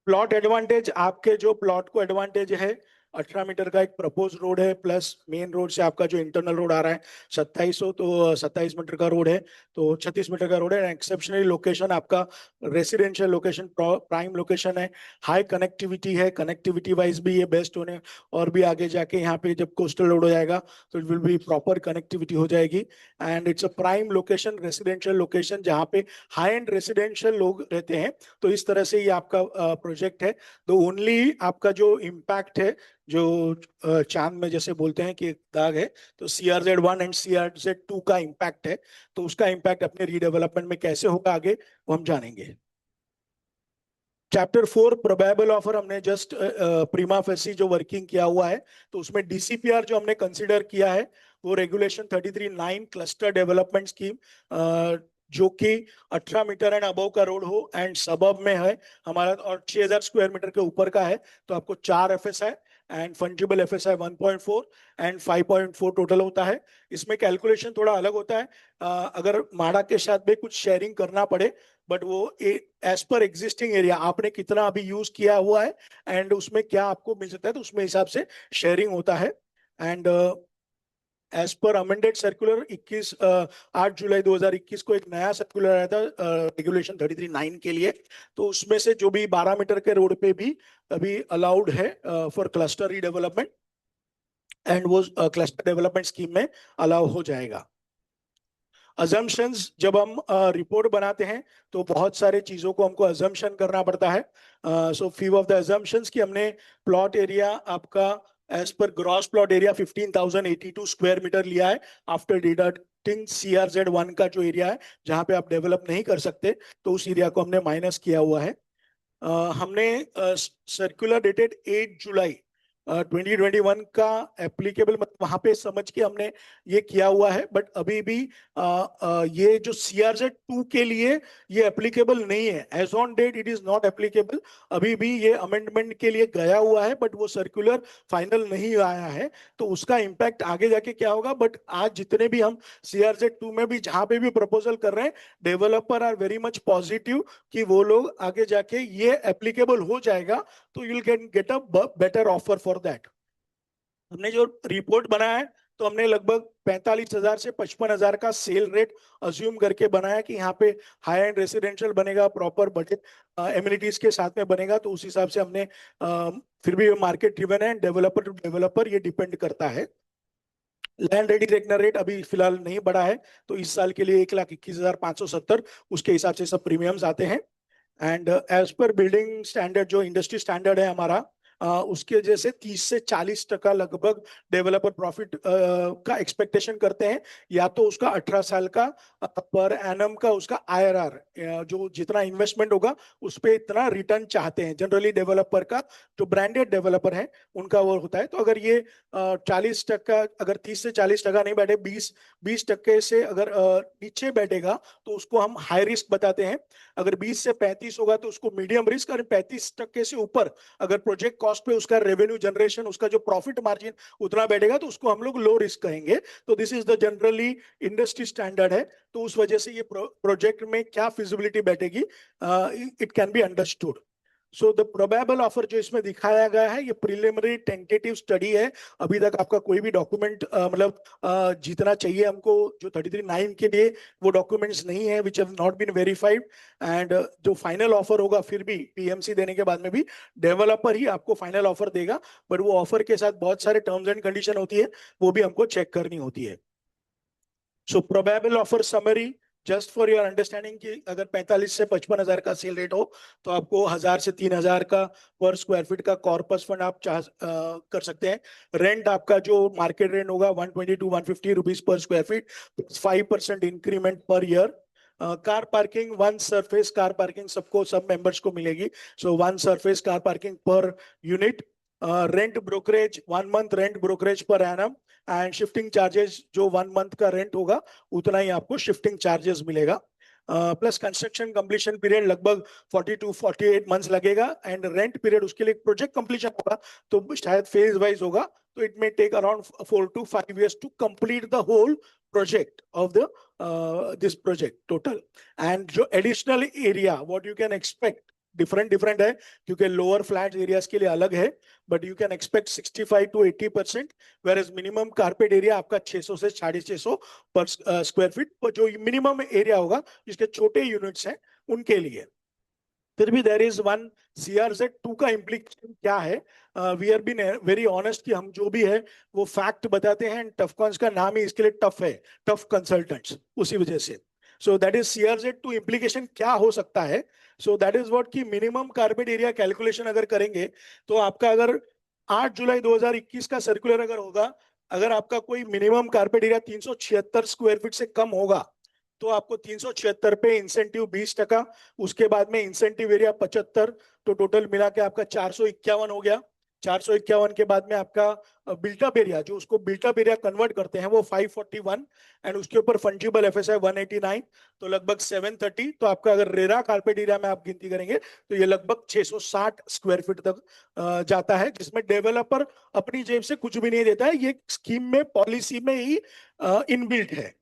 प्लॉट एडवांटेज, आपके जो प्लॉट को एडवांटेज है, 18 मीटर का एक प्रपोज रोड है, प्लस मेन रोड से आपका जो इंटरनल रोड आ रहा है 2700, तो 27 मीटर का रोड है, तो 36 मीटर का रोड है। एक्सेप्शनली लोकेशन आपका रेसिडेंशियल लोकेशन, प्राइम लोकेशन है, हाई कनेक्टिविटी है, कनेक्टिविटी वाइज भी ये बेस्ट होने, और भी आगे जाके यहाँ पे जब कोस्टल रोड हो जाएगा तो it will be proper connectivity हो जाएगी। And it's a prime location, residential location जहाँ पे हाई एंड रेसिडेंशियल लोग रहते हैं। तो इस तरह से ये आपका प्रोजेक्ट है। तो ओनली आपका जो इम्पैक्ट है, जो चांद में जैसे बोलते हैं कि एक दाग है, तो CRZ1 एंड CRZ2 का इम्पैक्ट है। तो उसका इम्पैक्ट अपने रीडेवलपमेंट में कैसे होगा आगे, वो हम जानेंगे। चैप्टर 4 प्रोबेबल ऑफर, हमने जस्ट प्रीमा फेसी जो वर्किंग किया हुआ है, तो उसमें DCPR जो हमने कंसिडर किया है वो रेगुलेशन 33(9) क्लस्टर डेवलपमेंट स्कीम, जो कि 18 मीटर एंड अबव का रोड हो एंड सबब में है हमारा, और 6000 स्क्वायर मीटर के ऊपर का है, तो आपको 4 FSI and fungible FSI 1.4 and 5.4 total होता है। इसमें कैलकुलेशन थोड़ा अलग होता है, अगर माड़ा के साथ भी कुछ शेयरिंग करना पड़े, बट वो एज पर एग्जिस्टिंग एरिया आपने कितना अभी यूज किया हुआ है एंड उसमें क्या आपको मिल सकता है, तो उसमें हिसाब से शेयरिंग होता है। And as per amended circular 8 July 2021 को एक नया सर्कुलर आया था रेगुलेशन 33(9) के लिए, तो उसमें से जो भी 12 मीटर के रोड पे भी अभी अलाउड है फॉर क्लस्टर रीडेवलपमेंट, एंड वो क्लस्टर डेवलपमेंट स्कीम में अलाउ हो जाएगा। अजम्पशंस, जब हम रिपोर्ट बनाते हैं तो बहुत सारे चीजों को हमको अजम्पशन करना पड़ता है। So few of the assumptions कि हमने प्लॉट एरिया आपका as per gross plot area 15,082 square metre लिया है आफ्टर डिडक्टिंग CRZ1 का जो एरिया है जहां पे आप डेवलप नहीं कर सकते, तो उस एरिया को हमने माइनस किया हुआ है। हमने सर्कुलर डेटेड 8 जुलाई 2021 का एप्लीकेबल, मतलब वहां पे समझ के हमने ये किया हुआ है, बट अभी भी ये जो CRZ 2 के लिए ये एप्लीकेबल नहीं है। As on date it is not applicable. अभी भी ये अमेंडमेंट के लिए गया हुआ है, बट वो सर्कुलर फाइनल नहीं आया है, तो उसका इम्पैक्ट आगे जाके क्या होगा। बट आज जितने भी हम CRZ 2 में भी जहां पे भी प्रपोजल कर रहे हैं, developer are very much positive कि वो लोग आगे जाके ये एप्लीकेबल हो जाएगा, तो you will get a better offer for that. हमने जो रिपोर्ट बनाया है, तो हमने लगभग 45,000 से 55,000 का सेल रेट अज्यूम करके बनाया कि यहाँ पे हाई एंड रेसिडेंशियल बनेगा, प्रॉपर बजट एमिनिटीज के साथ में बनेगा। तो उस हिसाब से हमने फिर भी मार्केट ड्रिवन है, डेवलपर टू डेवलपर ये डिपेंड करता है। लैंड रेडी रेकनर रेट अभी फिलहाल नहीं बढ़ा है, तो इस साल के लिए 1,21,570 उसके हिसाब से सब प्रीमियम्स आते हैं। And as per building standard, जो इंडस्ट्री स्टैंडर्ड है हमारा, उसके जैसे 30 से 40% लगभग डेवलपर प्रॉफिट का एक्सपेक्टेशन करते हैं, या तो उसका 18 साल का पर एनम का उसका IRR, जो जितना इन्वेस्टमेंट होगा उस पर इतना रिटर्न चाहते हैं। जनरली डेवलपर का, जो ब्रांडेड डेवलपर है उनका वो होता है। तो अगर ये 40%, अगर 30 से 40% नहीं बैठे, 20% से अगर नीचे बैठेगा, तो उसको हम हाई रिस्क बताते हैं। अगर 20 से 35 होगा तो उसको मीडियम रिस्क, और 35% से ऊपर अगर प्रोजेक्ट कॉस्ट पे उसका रेवेन्यू जनरेशन, उसका जो प्रॉफिट मार्जिन उतना बैठेगा, तो उसको हम लोग लो रिस्क कहेंगे। तो this is the generally industry standard है। तो उस वजह से ये प्रोजेक्ट में क्या फिजिबिलिटी बैठेगी, it can be understood. So the probable offer जो इसमें दिखाया गया है, ये प्रिलिमिनरी टेंटेटिव स्टडी है। अभी तक आपका कोई भी डॉक्यूमेंट, मतलब जितना चाहिए हमको जो 33(9) के लिए, वो डॉक्यूमेंट्स नहीं है, which have not been verified. And जो फाइनल ऑफर होगा, फिर भी PMC देने के बाद में भी डेवलपर ही आपको फाइनल ऑफर देगा, बट वो ऑफर के साथ बहुत सारे टर्म्स एंड कंडीशन होती है, वो भी हमको चेक करनी होती है। सो probable offer summary, just for your understanding, कि अगर 45 से 55,000 का सेल रेट हो, तो आपको 1,000 से 3,000 का पर स्क्वायर फीट का कॉर्पस फंड आप कर सकते हैं। रेंट आपका जो मार्केट रेंट होगा 120 to 150 rupees per square feet, 5% increment per year. Car parking, one surface car parking सबको, सब मेंबर्स को मिलेगी। So one surface car parking per unit. Rent brokerage, 1 month rent brokerage per annum, and shifting charges, जो 1 month का rent होगा उतना ही आपको shifting charges मिलेगा। प्लस कंस्ट्रक्शन कंप्लीशन पीरियड लगभग 40 to 48 मंथ्स लगेगा, एंड रेंट पीरियड उसके लिए प्रोजेक्ट कंप्लीशन होगा तो शायद फेज वाइज होगा, तो it may take around 4 to 5 years to complete the whole project of the this project total. And जो additional area what you can expect, different different है, क्योंकि लोअर फ्लैट एरियाज के लिए अलग है, but you can expect 65 to 80%, whereas minimum carpet area आपका 600 से 650 पर स्क्वायर फीट, जो मिनिमम एरिया होगा जिसके छोटे यूनिट्स हैं उनके लिए। फिर भी देर इज वन, CRZ 2 का इम्प्लीकेशन क्या है। We are been very honest कि हम जो भी है वो फैक्ट बताते हैं। टफकॉन्स का नाम ही इसके लिए टफ है, टफ कंसल्टेंट्स, उसी वजह से। सो दैट इज CRZ 2 इम्प्लीकेशन क्या हो सकता है। सो दैट इज व्हाट कि मिनिमम कार्पेट एरिया कैलकुलेशन अगर करेंगे, तो आपका अगर 8 जुलाई 2021 का सर्कुलर अगर होगा, अगर आपका कोई minimum carpet area 376 square feet से कम होगा, तो आपको 376 पे इंसेंटिव 20%, उसके बाद में इंसेंटिव एरिया 75, तो टोटल मिला के आपका 451 हो गया। 451 के बाद में आपका बिल्टअप एरिया, जो उसको बिल्टअप एरिया कन्वर्ट करते हैं, वो 541, एंड उसके ऊपर फंजिबल FSI 189, तो लगभग 730। तो आपका अगर रेरा कारपेट एरिया में आप गिनती करेंगे, तो ये लगभग 660 स्क्वायर फीट तक जाता है, जिसमें डेवलपर अपनी जेब से कुछ भी नहीं देता है, ये स्कीम में, पॉलिसी में ही इनबिल्ट है।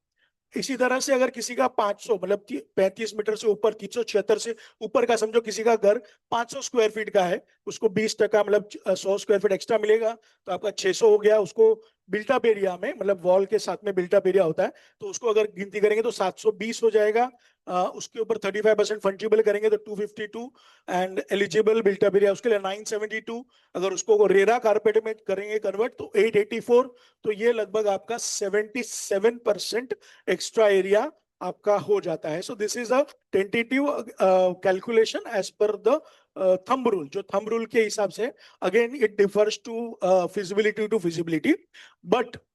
इसी तरह से अगर किसी का 500, मतलब 35 मीटर से ऊपर, 376 से ऊपर का समझो किसी का घर 500 स्क्वायर फीट का है, उसको 20%, मतलब 100 स्क्वायर फीट एक्स्ट्रा मिलेगा, तो आपका 600 हो गया। उसको बिल्टअप एरिया में, मतलब वॉल के साथ में बिल्टअप एरिया होता है, तो उसको अगर गिनती करेंगे तो 720 हो जाएगा। उसके ऊपर 35% फंजिबल करेंगे तो 252, एंड एलिजिबल बिल्टअप एरिया उसके लिए 972। अगर उसको रेरा कारपेट में करेंगे कन्वर्ट, तो 884। तो ये लगभग आपका 77% एक्स्ट्रा एरिया आपका हो जाता है. So this is a tentative calculation as per the thumb rule. जो थंब रूल के हिसाब से again it differs to feasibility to feasibility.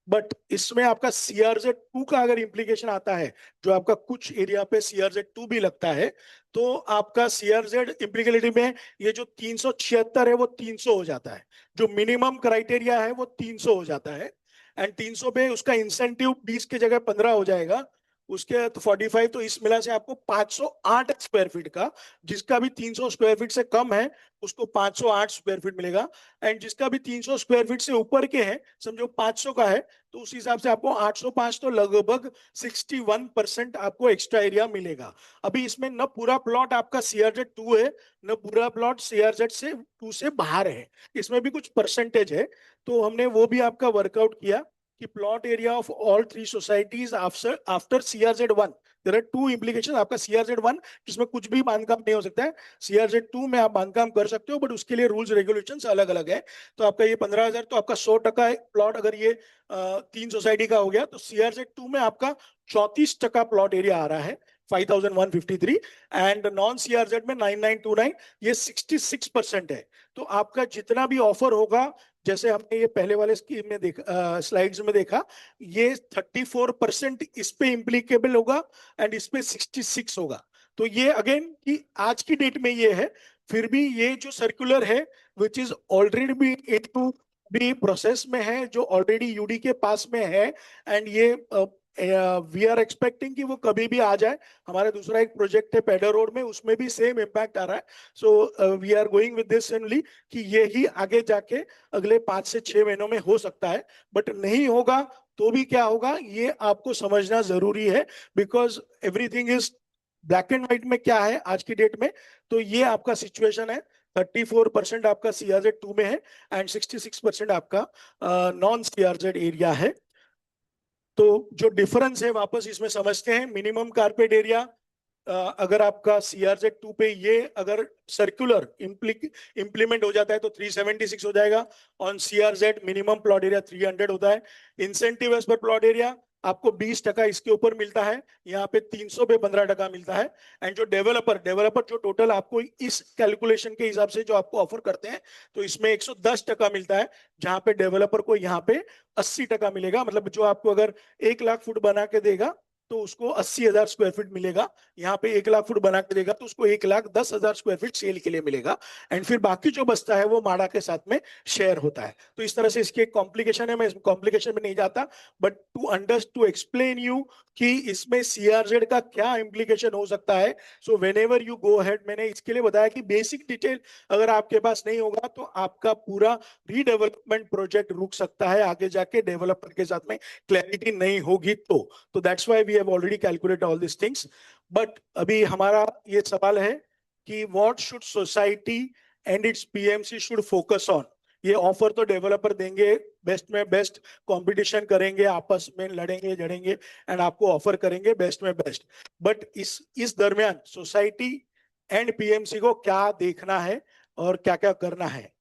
But इसमें आपका CRZ 2 का अगर इम्प्लीकेशन आता है, जो आपका कुछ एरिया पे CRZ 2 भी लगता है, तो आपका CRZ इम्प्लीकेबिलिटी में ये जो 376 है वो 300 हो जाता है. जो मिनिमम क्राइटेरिया है वो 300 हो जाता है. एंड 300 पे उसका इंसेंटिव 20 की जगह 15 हो जाएगा. उसके तो 45, तो इस मिला से आपको 508 स्क्वायर फीट का, जिसका भी 300 स्क्वायर फीट से कम है उसको 508 स्क्वायर फीट मिलेगा. एंड जिसका भी 300 स्क्वायर फीट से ऊपर के हैं, समझो 500 का है, तो उस हिसाब से आपको 805, तो लगभग 61% आपको एक्स्ट्रा एरिया मिलेगा. अभी इसमें न पूरा प्लॉट आपका CRZ 2 है, न पूरा प्लॉट CRZ 2 से बाहर है. इसमें भी कुछ परसेंटेज है. तो हमने वो भी आपका वर्कआउट किया कि plot area of all 3 societies after CRZ 1, there are 2 implication. आपका CRZ 1 जिसमें कुछ भी बांधकाम नहीं हो सकता है, CRZ 2 में आप बांधकाम कर सकते हो, बट उसके लिए रूल्स रेगुलेशंस अलग अलग है. तो आपका ये 15,000, तो आपका 100% प्लॉट अगर ये 3 सोसाइटी का हो गया, तो CRZ 2 में आपका 34% प्लॉट एरिया आ रहा है, 5,153. एंड नॉन CRZ में 9,929, ये 66% है. तो आपका जितना भी ऑफर होगा, जैसे हमने ये पहले वाले स्कीम में देखा, स्लाइड्स में देखा, ये 34% इस पे इम्प्लीकेबल होगा एंड इस पे 66 होगा. तो ये अगेन कि आज की डेट में ये है. फिर भी ये जो सर्कुलर है विच इज ऑलरेडी भी इनटू भी प्रोसेस में है, जो ऑलरेडी यूडी के पास में है. एंड ये वी आर एक्सपेक्टिंग कि वो कभी भी आ जाए. हमारा दूसरा एक प्रोजेक्ट है पेडर रोड में, उसमें भी सेम इम्पैक्ट आ रहा है. So we are going with this only कि ये ही आगे जाके अगले 5 से 6 महीनों में हो सकता है. बट नहीं होगा तो भी क्या होगा, ये आपको समझना जरूरी है. Because everything is black and white में क्या है आज की डेट में. तो ये आपका सिचुएशन है. 34% आपका CRZ 2 में है एंड 66% आपका नॉन CRZ एरिया है. तो जो डिफरेंस है वापस इसमें समझते हैं. मिनिमम कारपेट एरिया अगर आपका CRZ 2 पे ये अगर सर्कुलर इंप्लीमेंट हो जाता है तो 376 हो जाएगा. On CRZ minimum plot area 300 होता है. Incentive as per plot area आपको 20% इसके ऊपर मिलता है, यहाँ पे 300 पे 15% मिलता है. एंड जो डेवलपर जो टोटल आपको इस कैलकुलेशन के हिसाब से जो आपको ऑफर करते हैं, तो इसमें 110% मिलता है, जहां पे डेवलपर को यहाँ पे 80% मिलेगा. मतलब जो आपको अगर 1 लाख फुट बना के देगा तो उसको 80,000 स्क्वायर फीट मिलेगा. यहाँ पे 1 लाख फुट बना के देगा तो उसको 1,10,000 स्क्वायर फीट सेल के लिए मिलेगा. एंड फिर बाकी जो बचता है वो माड़ा के साथ में शेयर होता है. तो इस तरह से इसकी एक कॉम्प्लिकेशन है, मैं इस कॉम्प्लिकेशन में नहीं जाता. बट टू एक्सप्लेन यू कि इसमें CRZ का क्या इम्प्लीकेशन हो सकता है. So when ever you go head, मैंने इसके लिए बताया कि बेसिक डिटेल अगर आपके पास नहीं होगा तो आपका पूरा रीडेवलपमेंट प्रोजेक्ट रुक सकता है आगे जाके, डेवलपर के साथ में क्लैरिटी नहीं होगी. तो that's why we have already calculate all this things. But अभी हमारा ये सवाल है कि what should society and its PMC should focus on. ये ऑफर तो डेवलपर देंगे, बेस्ट में बेस्ट कंपटीशन करेंगे, आपस में लड़ेंगे जड़ेंगे एंड आपको ऑफर करेंगे बेस्ट में बेस्ट. बट इस दरमियान सोसाइटी एंड PMC को क्या देखना है और क्या क्या करना है.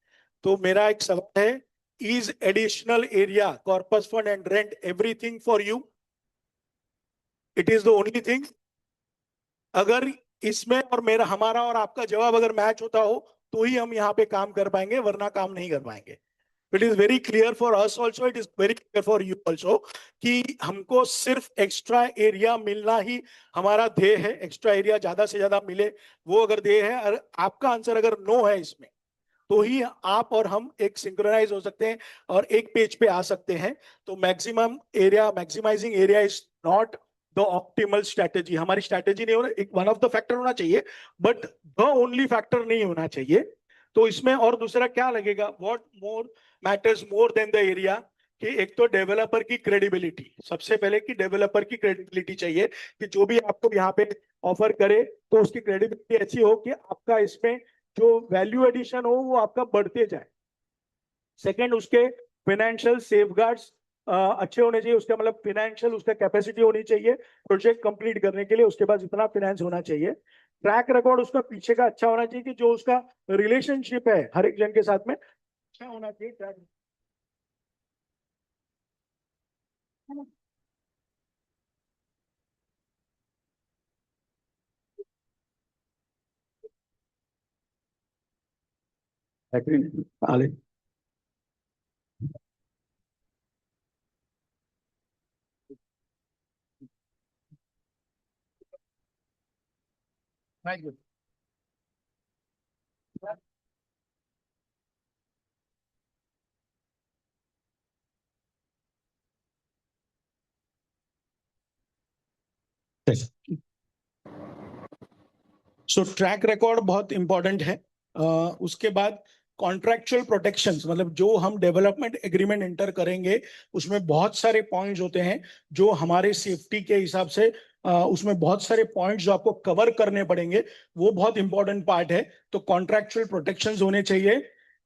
तो मेरा एक सवाल है, is additional area corpus fund and rent everything for you? It is the only thing? अगर इसमें और मेरा हमारा और आपका जवाब अगर मैच होता हो तो ही हम यहाँ पे काम कर पाएंगे, वरना काम नहीं कर पाएंगे. It is very clear for us also, it is very clear for you also कि हमको सिर्फ एक्स्ट्रा एरिया मिलना ही हमारा ध्येय है. एक्स्ट्रा एरिया ज्यादा से ज्यादा मिले, वो अगर ध्येय है. और आपका आंसर अगर नो है इसमें, तो ही आप और हम एक सिंक्रोनाइज हो सकते हैं और एक पेज पे आ सकते हैं. तो maximum area, maximising area is not the optimal strategy. हमारी स्ट्रेटेजी नहीं होना, एक वन ऑफ द फैक्टर होना चाहिए, बट द ओनली फैक्टर नहीं होना चाहिए. तो इसमें और दूसरा क्या लगेगा, what more matters more than the area, कि एक तो डेवलपर की क्रेडिबिलिटी, सबसे पहले कि डेवलपर की क्रेडिबिलिटी चाहिए कि जो भी आपको यहाँ पे ऑफर करे तो उसकी क्रेडिबिलिटी ऐसी हो कि आपका इसमें जो वैल्यू एडिशन हो वो आपका बढ़ते जाए. सेकंड, उसके फाइनेंशियल सेफगार्ड्स अच्छे होने चाहिए. उसका मतलब फाइनेंशियल उसका कैपेसिटी होनी चाहिए प्रोजेक्ट कंप्लीट करने के लिए, उसके पास इतना फाइनेंस होना चाहिए. ट्रैक रिकॉर्ड उसका पीछे का अच्छा होना चाहिए कि जो उसका रिलेशनशिप है हर एक जन के साथ में अच्छा होना चाहिए. ट्रैक आले सो ट्रैक रिकॉर्ड बहुत इंपॉर्टेंट है। उसके बाद कॉन्ट्रैक्चुअल प्रोटेक्शंस, मतलब जो हम डेवलपमेंट एग्रीमेंट एंटर करेंगे उसमें बहुत सारे पॉइंट्स होते हैं जो हमारे सेफ्टी के हिसाब से उसमें बहुत सारे पॉइंट्स जो आपको कवर करने पड़ेंगे, वो बहुत इंपॉर्टेंट पार्ट है। तो कॉन्ट्रैक्चुअल प्रोटेक्शंस होने चाहिए।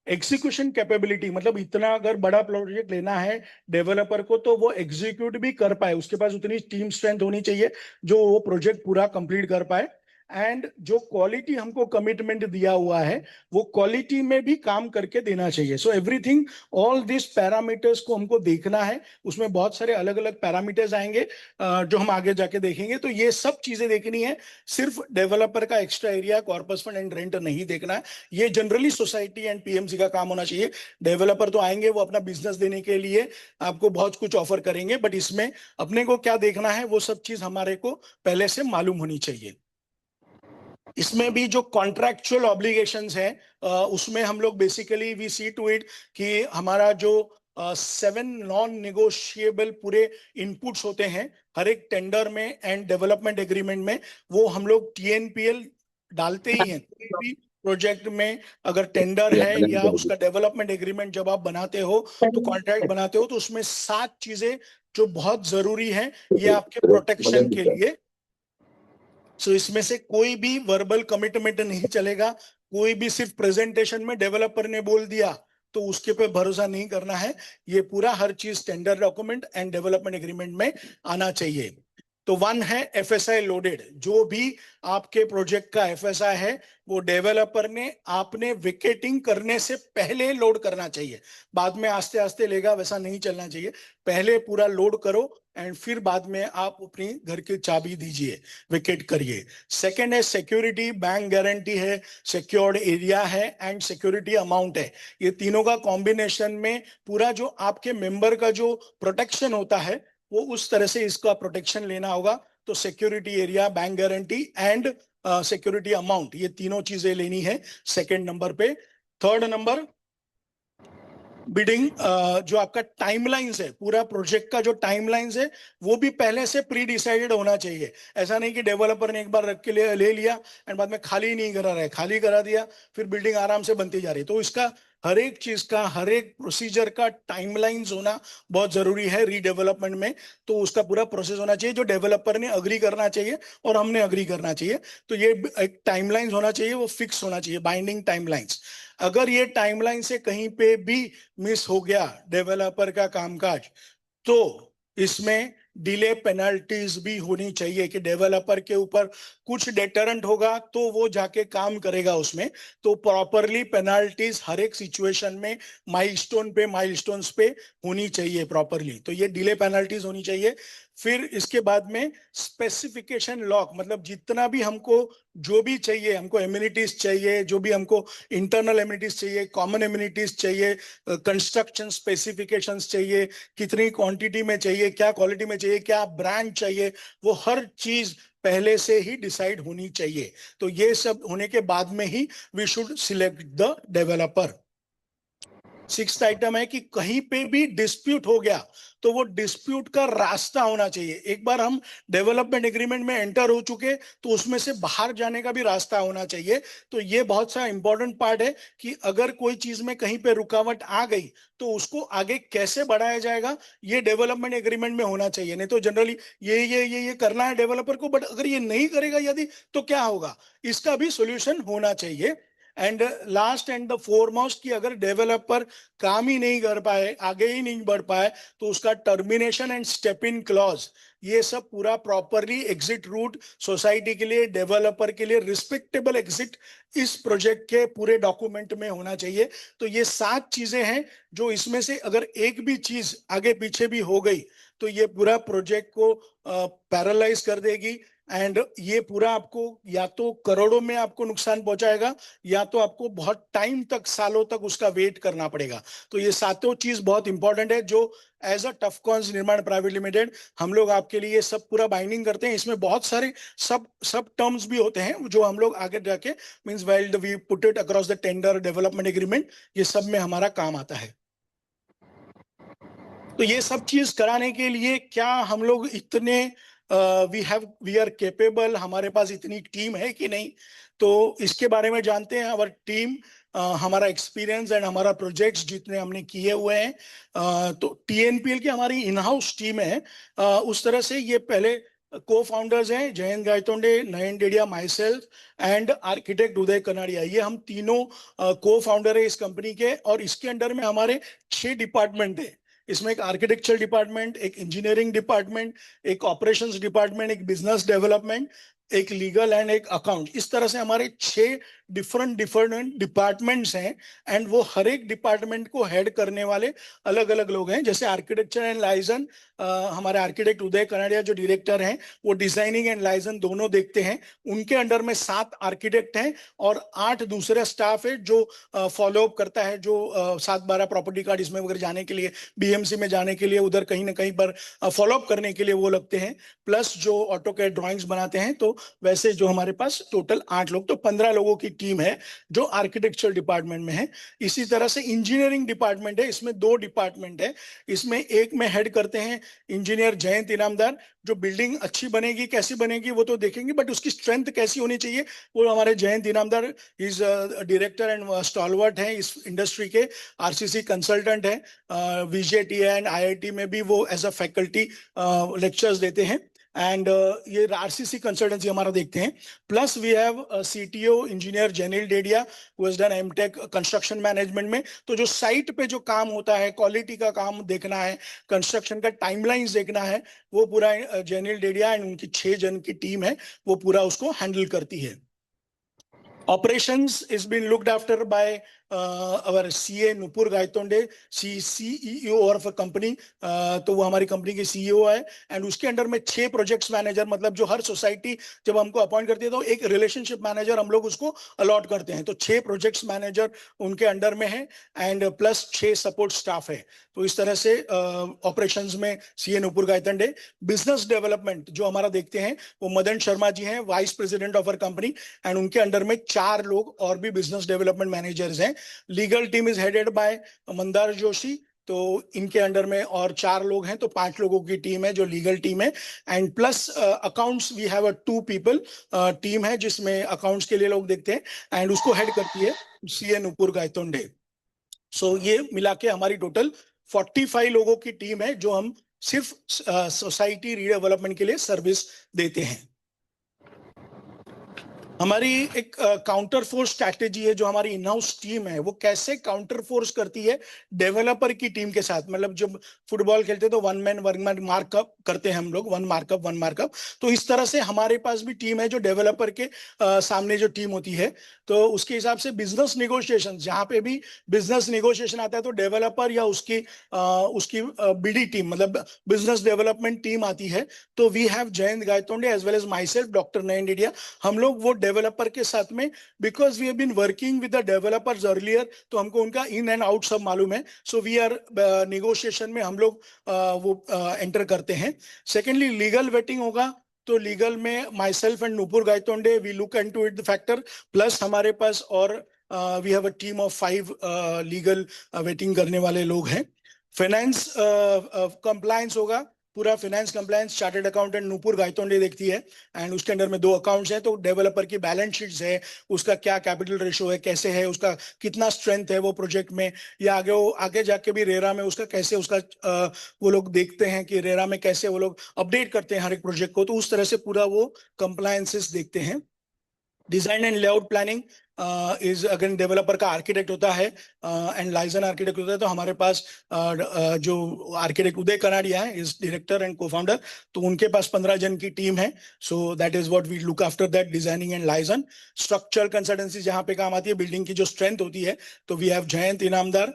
एग्जीक्यूशन कैपेबिलिटी, मतलब इतना अगर बड़ा प्रोजेक्ट लेना है डेवलपर को तो वो एग्जीक्यूट भी कर पाए, उसके पास उतनी टीम स्ट्रेंथ होनी चाहिए जो वो प्रोजेक्ट पूरा कंप्लीट कर पाए। एंड जो क्वालिटी हमको कमिटमेंट दिया हुआ है वो क्वालिटी में भी काम करके देना चाहिए। So everything, all this parameters को हमको देखना है। उसमें बहुत सारे अलग अलग पैरामीटर्स आएंगे जो हम आगे जाके देखेंगे। तो ये सब चीजें देखनी है, सिर्फ डेवलपर का extra area, corpus fund and rent नहीं देखना है। ये जनरली सोसाइटी एंड पीएमसी का काम होना चाहिए। डेवलपर तो आएंगे, वो अपना बिजनेस देने के लिए आपको बहुत कुछ ऑफर करेंगे, बट इसमें अपने को क्या देखना है वो सब चीज हमारे को पहले से मालूम होनी चाहिए। इसमें भी जो कॉन्ट्रैक्चुअल ऑब्लिगेशंस हैं उसमें हम लोग basically we see to it कि हमारा जो 7 नॉन निगोशिएबल पूरे इनपुट्स होते हैं हर एक टेंडर में एंड डेवलपमेंट एग्रीमेंट में, वो हम लोग टीएनपीएल डालते ही हैं। कोई भी प्रोजेक्ट में अगर टेंडर है या उसका डेवलपमेंट एग्रीमेंट जब आप बनाते हो तो कॉन्ट्रैक्ट बनाते हो तो उसमें 7 चीजें जो बहुत जरूरी है ये आपके प्रोटेक्शन के लिए। सो इसमें से कोई भी वर्बल कमिटमेंट नहीं चलेगा। कोई भी सिर्फ प्रेजेंटेशन में डेवलपर ने बोल दिया तो उसके पे भरोसा नहीं करना है। ये पूरा हर चीज tender document and development agreement में आना चाहिए। तो वन है एफएसआई लोडेड, जो भी आपके प्रोजेक्ट का एफएसआई है वो डेवलपर ने आपने विकेटिंग करने से पहले लोड करना चाहिए। बाद में आस्ते आस्ते लेगा, वैसा नहीं चलना चाहिए। पहले पूरा लोड करो एंड फिर बाद में आप अपनी घर की चाबी दीजिए, विकेट करिए। सेकेंड है सिक्योरिटी, बैंक गारंटी है, सिक्योर्ड एरिया है एंड सिक्योरिटी अमाउंट है। ये तीनों का कॉम्बिनेशन में पूरा जो आपके मेंबर का जो प्रोटेक्शन होता है वो उस तरह से इसका प्रोटेक्शन लेना होगा। तो security area, bank guarantee and security amount, ये तीनों चीजें लेनी है सेकेंड नंबर पे। थर्ड नंबर बिडिंग, जो आपका टाइमलाइंस है, पूरा प्रोजेक्ट का जो टाइमलाइंस है वो भी पहले से प्री डिसाइडेड होना चाहिए। ऐसा नहीं कि डेवलपर ने एक बार रख के ले लिया एंड बाद में खाली नहीं करा रहा है, खाली करा दिया फिर बिल्डिंग आराम से बनती जा रही है। तो इसका हर एक चीज का, हर एक प्रोसीजर का टाइमलाइंस होना बहुत जरूरी है रीडेवलपमेंट में। तो उसका पूरा प्रोसेस होना चाहिए जो डेवलपर ने अग्री करना चाहिए और हमने अग्री करना चाहिए। तो ये एक टाइमलाइंस होना चाहिए, वो फिक्स होना चाहिए, बाइंडिंग टाइमलाइंस। अगर ये टाइमलाइन से कहीं पे भी मिस हो गया डेवलपर का कामकाज तो इसमें डिले पेनल्टीज भी होनी चाहिए कि डेवलपर के ऊपर कुछ डेटरेंट होगा तो वो जाके काम करेगा उसमें। तो प्रॉपरली पेनल्टीज हर एक सिचुएशन में माइलस्टोन्स पे होनी चाहिए प्रॉपरली। तो ये डिले पेनल्टीज होनी चाहिए। फिर इसके बाद में स्पेसिफिकेशन लॉक, मतलब जितना भी हमको जो भी चाहिए, हमको एम्यूनिटीज चाहिए, जो भी हमको इंटरनल एम्यूनिटीज चाहिए, कॉमन एम्यूनिटीज चाहिए, कंस्ट्रक्शन स्पेसिफिकेशंस चाहिए, कितनी क्वांटिटी में चाहिए, क्या क्वालिटी में चाहिए, क्या ब्रांड चाहिए, वो हर चीज पहले से ही डिसाइड होनी चाहिए। तो ये सब होने के बाद में ही we should select the developer. Sixth item है कि कहीं पे भी डिस्प्यूट हो गया तो वो डिस्प्यूट का रास्ता होना चाहिए। एक बार हम डेवलपमेंट एग्रीमेंट में एंटर हो चुके तो उसमें से बाहर जाने का भी रास्ता होना चाहिए। तो ये बहुत सा इंपॉर्टेंट पार्ट है कि अगर कोई चीज में कहीं पे रुकावट आ गई तो उसको आगे कैसे बढ़ाया जाएगा, ये डेवलपमेंट एग्रीमेंट में होना चाहिए। नहीं तो जनरली ये करना है डेवलपर को, बट अगर ये नहीं करेगा यदि तो क्या होगा, इसका भी सोल्यूशन होना चाहिए। And last and the foremost कि अगर डेवलपर काम ही नहीं कर पाए, आगे ही नहीं बढ़ पाए, तो उसका termination and step in clause, ये सब पूरा प्रॉपरली एग्जिट रूट सोसाइटी के लिए, डेवलपर के लिए रिस्पेक्टेबल एग्जिट इस प्रोजेक्ट के पूरे डॉक्यूमेंट में होना चाहिए। तो ये 7 चीजें हैं जो इसमें से अगर एक भी चीज आगे पीछे भी हो गई तो ये पूरा प्रोजेक्ट को पैरालाइज कर देगी, एंड ये पूरा आपको या तो करोड़ों में आपको नुकसान पहुंचाएगा, या तो आपको बहुत टाइम तक, सालों तक उसका वेट करना पड़ेगा। तो ये सातों चीज बहुत इंपॉर्टेंट है, जो as a टफकॉन्स Nirman private limited हम लोग आपके लिए सब पूरा बाइंडिंग करते हैं। इसमें बहुत सारे सब सब टर्म्स भी होते हैं जो हम लोग आगे जाके means well we put it across the tender development agreement, ये सब में हमारा काम आता है। तो ये सब चीज कराने के लिए क्या हम लोग इतने वी आर केपेबल, हमारे पास इतनी टीम है कि नहीं, तो इसके बारे में जानते हैं। आवर टीम, हमारा एक्सपीरियंस एंड हमारा प्रोजेक्ट्स जितने हमने किए हुए हैं, तो टीएनपीएल की हमारी इन हाउस टीम है। उस तरह से ये पहले को फाउंडर्स हैं जयंत गायतोंडे, नयन Dedia, my self and architect Uday Kanadia, ये हम तीनों को फाउंडर है इस कंपनी के। और इसके अंडर में हमारे 6 डिपार्टमेंट है। इसमें एक आर्किटेक्चर डिपार्टमेंट, एक इंजीनियरिंग डिपार्टमेंट, एक ऑपरेशंस डिपार्टमेंट, एक बिजनेस डेवलपमेंट, एक लीगल एंड एक अकाउंट। इस तरह से हमारे 6 डिफरेंट डिफरेंट डिपार्टमेंट्स हैं। एंड वो हर एक डिपार्टमेंट को हेड करने वाले अलग अलग लोग हैं। जैसे आर्किटेक्चर एंड लाइजन, हमारे आर्किटेक्ट उदय कनाडिया जो डायरेक्टर हैं, वो डिजाइनिंग एंड लाइजन दोनों देखते हैं। उनके अंडर में 7 आर्किटेक्ट हैं और 8 दूसरे स्टाफ है जो फॉलोअप करता है, जो 7-12 प्रॉपर्टी कार्ड इसमें वगैरह जाने के लिए, बीएमसी में जाने के लिए, उधर कहीं ना कहीं पर फॉलोअप करने के लिए वो लगते हैं, प्लस जो ऑटो कैड ड्राइंग्स बनाते हैं। तो वैसे जो हमारे पास टोटल 8 लोग, तो 15 लोगों की टीम है जो आर्किटेक्चर डिपार्टमेंट में है। इसी तरह से इंजीनियरिंग डिपार्टमेंट है, इसमें 2 डिपार्टमेंट है। इसमें एक में हेड करते हैं इंजीनियर जयंत इनामदार, जो बिल्डिंग अच्छी बनेगी, कैसी बनेगी वो तो देखेंगे, बट उसकी स्ट्रेंथ कैसी होनी चाहिए वो हमारे Jayant Inamdar is director and stalwart है इस इंडस्ट्री के, आरसीसी कंसल्टेंट है, वीजेटी एंड आईआईटी में भी वो एज अ फैकल्टी लेक्चर्स देते हैं। एंड ये आरसीसी कंसल्टेंसी हमारा देखते हैं। Plus we have CTO engineer Jenil Dedia, who has done MTech construction management में। तो जो साइट पे जो काम होता है, क्वालिटी का काम देखना है, कंस्ट्रक्शन का टाइमलाइंस देखना है, वो पूरा जेनिल डेडिया एंड उनकी 6 जन की टीम है, वो पूरा उसको हैंडल करती है। Operations is being looked after by our CA Nupur Gaitonde, CEO of a company, तो वो हमारी कंपनी के सीईओ है। एंड उसके अंडर में 6 प्रोजेक्ट्स मैनेजर, मतलब जो हर सोसाइटी जब हमको अपॉइंट करती है तो एक रिलेशनशिप मैनेजर हम लोग उसको अलॉट करते हैं, तो 6 प्रोजेक्ट्स मैनेजर उनके अंडर में है एंड प्लस 6 सपोर्ट स्टाफ है। तो इस तरह से ऑपरेशंस में CA Nupur Gaitonde. Business development जो हमारा देखते हैं वो मदन शर्मा जी हैं, vice president of our company, and उनके अंडर में 4 लोग और भी बिजनेस डेवलपमेंट मैनेजर्स हैं। Legal team is headed by Mandar Joshi, तो इनके अंडर में और 4 लोग हैं, तो 5 लोगों की टीम है जो लीगल टीम है। And plus accounts we have a 2 people team है जिसमें अकाउंट्स के लिए लोग देखते हैं एंड उसको हेड करती है सीए नुपुर गायतोंडे। सो ये मिला के हमारी टोटल 45 लोगों की टीम है जो हम सिर्फ सोसाइटी रीडेवलपमेंट के लिए सर्विस देते हैं। हमारी एक काउंटर फोर्स स्ट्रैटेजी है, जो हमारी इन हाउस टीम है वो कैसे काउंटर फोर्स करती है डेवलपर की टीम के साथ। मतलब जब फुटबॉल खेलते हैं तो वन मैन मार्कअप करते हैं हम लोग, वन मार्कअप। तो इस तरह से हमारे पास भी टीम है जो डेवलपर के सामने जो टीम होती है, तो उसके हिसाब से बिजनेस निगोशिएशन, जहां पे भी बिजनेस निगोशिएशन आता है तो डेवलपर या उसकी बीडी टीम, मतलब बिजनेस डेवलपमेंट टीम आती है। तो we have Jayant Gaitonde as well as myself, doctor Nayan Dedia, हम लोग वो डेवलपर के साथ में, because we have been working with the developers earlier, तो हमको उनका इन एंड आउट सब मालूम है। सो वी आर निगोशिएशन में हम लोग वो एंटर करते हैं। सेकेंडली लीगल वेटिंग होगा, तो लीगल में myself and Nupur Gaitonde we look into it the factor, plus हमारे पास और we have a team of 5 legal vetting करने वाले लोग हैं। फाइनेंस कंप्लायंस होगा, पूरा finance compliance chartered accountant Nupur Gaitonde देखती है। एंड उसके अंडर में 2 अकाउंट्स हैं, तो डेवलपर की बैलेंस शीट्स है, उसका क्या कैपिटल रेशो है, कैसे है, उसका कितना स्ट्रेंथ है वो प्रोजेक्ट में, या आगे जाके भी रेरा में उसका कैसे उसका वो लोग देखते हैं कि रेरा में कैसे वो लोग अपडेट करते हैं हर एक प्रोजेक्ट को, तो उस तरह से पूरा वो कंप्लायंसेस देखते हैं। Design and layout planning is again developer का आर्किटेक्ट होता है एंड लाइजन आर्किटेक्ट होता है। तो हमारे पास जो आर्किटेक्ट उदय कनाडिया है इज डायरेक्टर एंड को फाउंडर, तो उनके पास 15 जन की टीम है। So that is what we look after that, designing and liaison. Structural consultancy जहां पे काम आती है, बिल्डिंग की जो स्ट्रेंथ होती है, तो वी हैव जयंत इनामदार,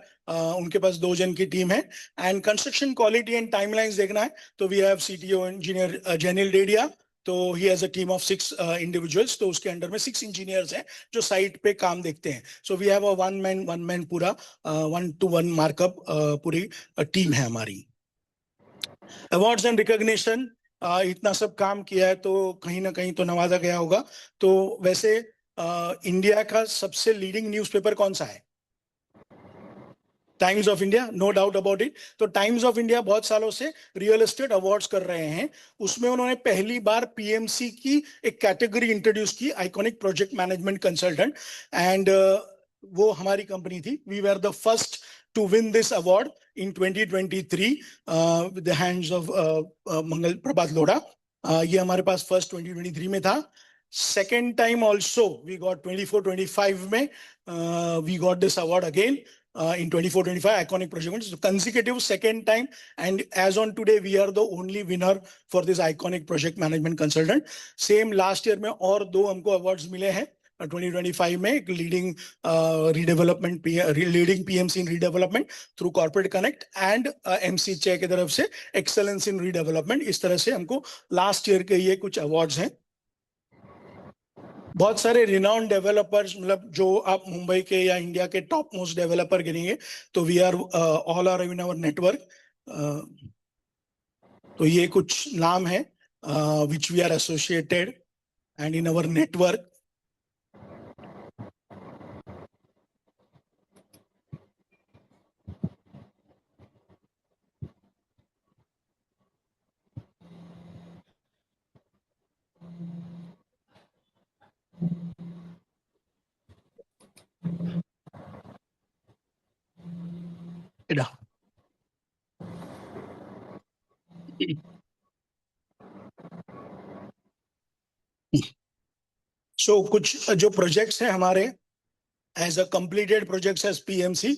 उनके पास 2 जन की टीम है। And construction quality and timelines देखना है, तो we have CTO engineer Jenil Dedia, तो he has a team of 6 individuals, तो उसके अंडर में 6 इंजीनियर्स हैं जो साइट पे काम देखते हैं. So we have a one man पूरा 1-to-1 मार्कअप पूरी टीम है हमारी. अवार्ड्स एंड रिकॉग्निशन, इतना सब काम किया है तो कहीं ना कहीं तो नवाजा गया होगा. तो वैसे इंडिया का सबसे लीडिंग न्यूज़पेपर कौन सा है? Times of India, no doubt about it. तो टाइम्स ऑफ इंडिया बहुत सालों से रियल एस्टेट अवार्ड्स कर रहे हैं. उसमें उन्होंने पहली बार पीएमसी की एक कैटेगरी इंट्रोड्यूस की, iconic project management consultant, and वो हमारी कंपनी थी. We were the first to win this award in 2023 with the hands of Mangal Prabhat Lodha. ये हमारे पास फर्स्ट 2023 में था. Second time also we got 24-25 में we got this award again in 24-25 iconic project. So consecutive second time, and as on today we are the only winner for this iconic project management consultant. Same last year में और 2 हमको awards मिले हैं 2025 में, leading redevelopment, leading PMC in redevelopment through corporate connect, and एमसीचे की तरफ से एक्सेलेंस इन रीडेवलपमेंट. इस तरह से हमको लास्ट ईयर के ये कुछ अवार्ड्स हैं. बहुत सारे रिनाउंड डेवलपर्स, मतलब जो आप मुंबई के या इंडिया के टॉप मोस्ट डेवलपर गिनेंगे तो we are all are in our network. तो ये कुछ नाम है which we are associated and in our network. So कुछ जो प्रोजेक्ट्स हैं हमारे as a completed projects as PMC,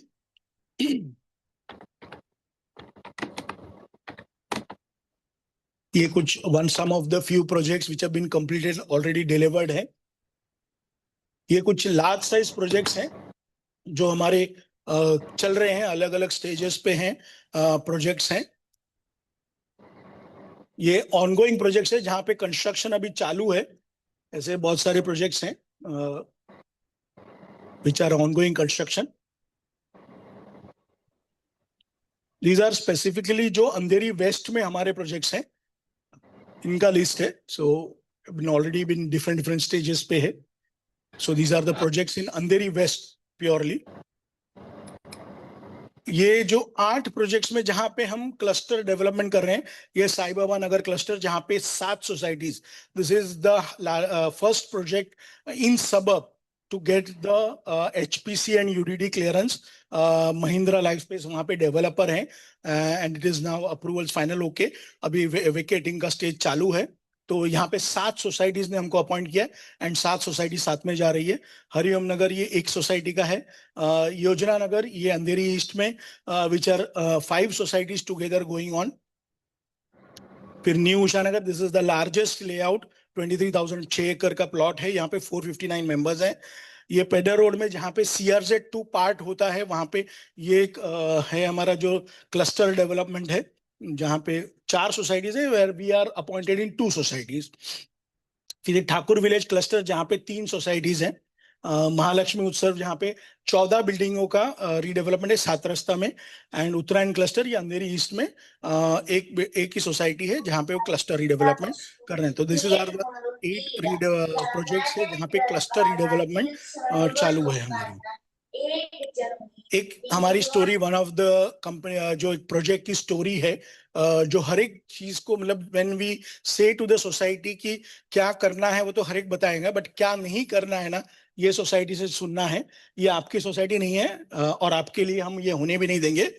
ये कुछ one some of the few projects which have been completed already delivered है. ये कुछ लार्ज साइज प्रोजेक्ट्स हैं जो हमारे चल रहे हैं, अलग अलग स्टेजेस पे हैं प्रोजेक्ट्स हैं. ये ऑनगोइंग प्रोजेक्ट्स है जहां पे कंस्ट्रक्शन अभी चालू है. ऐसे बहुत सारे प्रोजेक्ट्स हैं which are ongoing construction. These are specifically जो अंधेरी वेस्ट में हमारे प्रोजेक्ट्स हैं, इनका लिस्ट है. So already been different stages पे है. So these are the projects in Andheri west purely. ये जो 8 प्रोजेक्ट्स में जहां पे हम क्लस्टर डेवलपमेंट कर रहे हैं, ये साई बाबा नगर क्लस्टर जहां पे 7 societies. This is the first project in suburb to get the HPC and UDD clearance. Mahindra life space वहां पे डेवलपर हैं and it is now approvals final होके अभी वेकेटिंग का स्टेज चालू है. तो यहाँ पे 7 सोसाइटीज ने हमको अपॉइंट किया एंड 7 सोसाइटी साथ में जा रही है. हरिओम नगर ये एक सोसाइटी का है. योजना नगर ये अंधेरी ईस्ट में which are 5 societies together going on. फिर new Usha Nagar, this is the largest layout, 23,000 6 एकड़ का प्लॉट है. यहाँ पे 459 मेंबर्स हैं. ये पेडर रोड में जहाँ पे CRZ2 पार्ट होता है वहां पे ये एक है हमारा जो क्लस्टर डेवलपमेंट है, जहाँ पे 4 सोसाइटीज है where we are appointed in 2 societies. फिर ठाकुर विलेज क्लस्टर जहाँ पे 3 सोसाइटीज हैं. महालक्ष्मी उत्सव जहाँ पे 14 बिल्डिंगों का रीडेवलपमेंट है 7 रास्ता में. एंड उत्तरायण क्लस्टर ये अंधेरी ईस्ट में एक ही सोसाइटी है जहाँ पे वो क्लस्टर रीडेवलपमेंट कर रहे हैं. तो this is are the 8 projects है जहाँ पे क्लस्टर रीडेवलपमेंट चालू है हमारी. एक हमारी story, one of the company, जो एक प्रोजेक्ट की स्टोरी है, जो हर एक चीज को, मतलब व्हेन वी से टू द सोसाइटी की क्या करना है वो तो हर एक बताएगा, बट क्या नहीं करना है ना, ये सोसाइटी से सुनना है. ये आपकी सोसाइटी नहीं है और आपके लिए हम ये होने भी नहीं देंगे.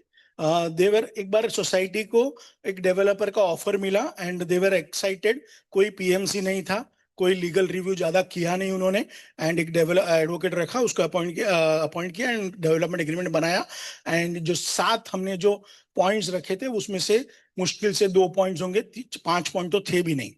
देवर एक बार सोसाइटी को एक डेवलपर का ऑफर मिला एंड देवर एक्साइटेड. कोई पीएमसी नहीं था, कोई लीगल रिव्यू ज्यादा किया नहीं उन्होंने, एंड एक एडवोकेट रखा, उसको अपॉइंट किया एंड डेवलपमेंट एग्रीमेंट बनाया. एंड जो 7 हमने जो पॉइंट्स रखे थे उसमें से मुश्किल से 2 पॉइंट्स होंगे, 5 पॉइंट तो थे भी नहीं.